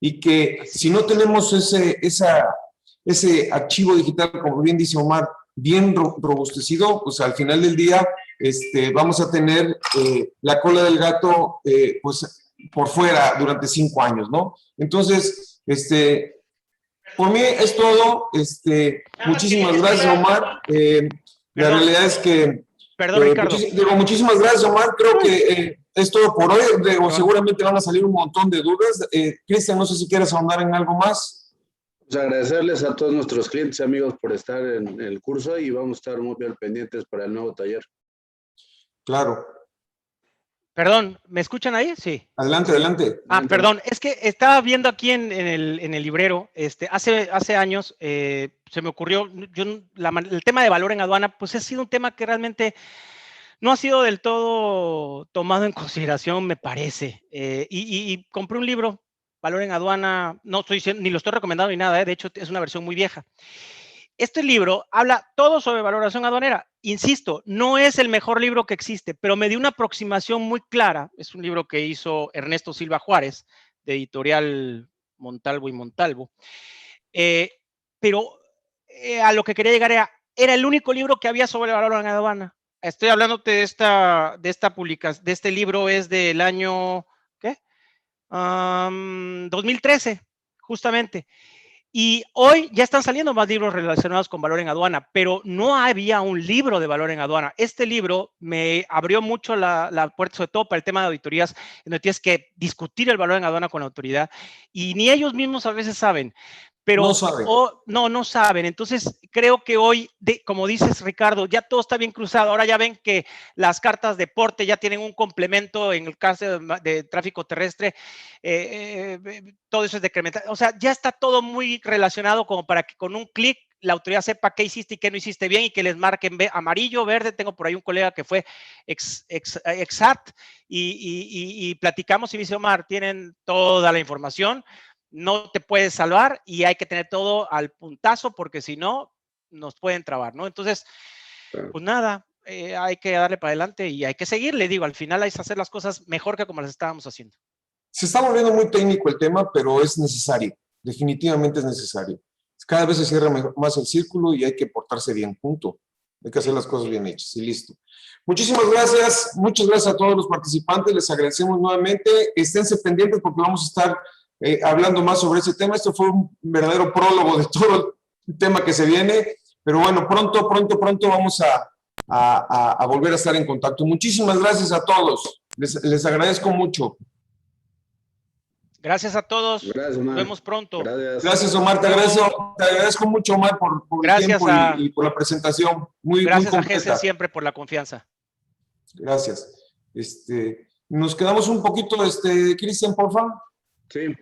S2: y que si no tenemos ese archivo digital, como bien dice Omar, bien robustecido, pues al final del día vamos a tener la cola del gato pues por fuera durante 5 años, ¿no? Entonces, por mí es todo. Muchísimas gracias, Omar. La realidad es que...
S3: Perdón, Ricardo.
S2: Muchísimas gracias, Omar. Creo que es todo por hoy. Seguramente van a salir un montón de dudas. Cristian, no sé si quieres ahondar en algo más.
S5: Pues agradecerles a todos nuestros clientes y amigos por estar en el curso, y vamos a estar muy bien pendientes para el nuevo taller.
S2: Claro.
S3: Perdón, ¿me escuchan ahí? Sí.
S2: Adelante.
S3: Perdón, es que estaba viendo aquí en el librero, hace años se me ocurrió, el tema de valor en aduana, pues ha sido un tema que realmente no ha sido del todo tomado en consideración, me parece. Y compré un libro, Valor en Aduana, ni lo estoy recomendando ni nada, de hecho es una versión muy vieja. Este libro habla todo sobre valoración aduanera. Insisto, no es el mejor libro que existe, pero me dio una aproximación muy clara. Es un libro que hizo Ernesto Silva Juárez, de editorial Montalvo y Montalvo. Pero a lo que quería llegar era, era el único libro que había sobre el valor en aduana. Estoy hablándote de esta publicación, de este libro es del año, ¿qué? 2013, justamente. Y hoy ya están saliendo más libros relacionados con valor en aduana, pero no había un libro de valor en aduana. Este libro me abrió mucho la puerta, sobre todo para el tema de auditorías, en donde tienes que discutir el valor en aduana con la autoridad, y ni ellos mismos a veces saben. Pero
S2: No saben.
S3: no saben. Entonces, creo que hoy, como dices, Ricardo, ya todo está bien cruzado. Ahora ya ven que las cartas de porte ya tienen un complemento en el caso de tráfico terrestre. Todo eso es decremental. O sea, ya está todo muy relacionado como para que con un clic la autoridad sepa qué hiciste y qué no hiciste bien y que les marquen amarillo, verde. Tengo por ahí un colega que fue exat y platicamos y me dice, Omar, tienen toda la información. No te puedes salvar y hay que tener todo al puntazo porque si no, nos pueden trabar, ¿no? Entonces, pues nada, hay que darle para adelante y hay que seguir. Le digo, al final hay que hacer las cosas mejor que como las estábamos haciendo.
S2: Se está volviendo muy técnico el tema, pero es necesario. Definitivamente es necesario. Cada vez se cierra más el círculo y hay que portarse bien, punto. Hay que hacer las cosas bien hechas y listo. Muchísimas gracias. Muchas gracias a todos los participantes. Les agradecemos nuevamente. Esténse pendientes porque vamos a estar hablando más sobre ese tema. Esto fue un verdadero prólogo de todo el tema que se viene, pero bueno, pronto vamos a volver a estar en contacto. Muchísimas gracias a todos. Les agradezco mucho.
S3: Gracias a todos.
S5: Gracias, Omar.
S3: Nos vemos pronto.
S2: Gracias, Omar. Te agradezco mucho, Omar, por el tiempo y por la presentación.
S3: Gracias
S2: muy
S3: a Gesell siempre por la confianza.
S2: Gracias. Nos quedamos un poquito, Cristian, por favor.
S5: Sí.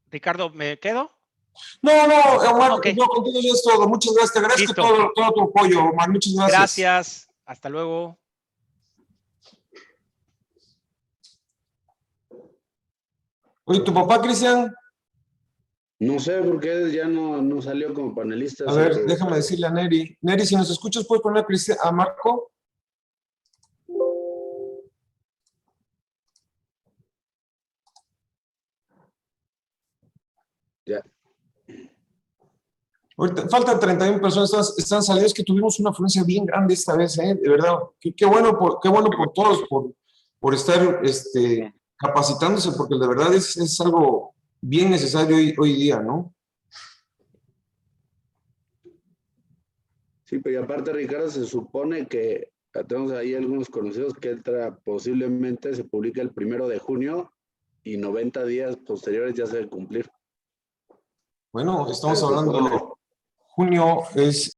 S3: Ricardo, ¿me quedo?
S2: No, Omar,
S3: Okay.
S2: no, contigo ya es todo. Muchas gracias. Te agradezco todo tu apoyo, Omar. Muchas gracias.
S3: Gracias. Hasta luego.
S2: Oye, ¿tu papá, Cristian?
S5: No sé por qué ya no salió como panelista.
S2: A ver, déjame decirle a Neri. Neri, si nos escuchas, ¿puedes poner a Marco?
S5: Ya.
S2: Ahorita, faltan 31 personas, están salidas, que tuvimos una afluencia bien grande esta vez, de verdad. Qué bueno por todos, por estar capacitándose, porque de verdad es algo bien necesario hoy día, ¿no?
S5: Sí, pero aparte, Ricardo, se supone que tenemos ahí algunos conocidos que posiblemente se publica el 1 de junio y 90 días posteriores ya se debe cumplir.
S2: Bueno, estamos hablando, junio es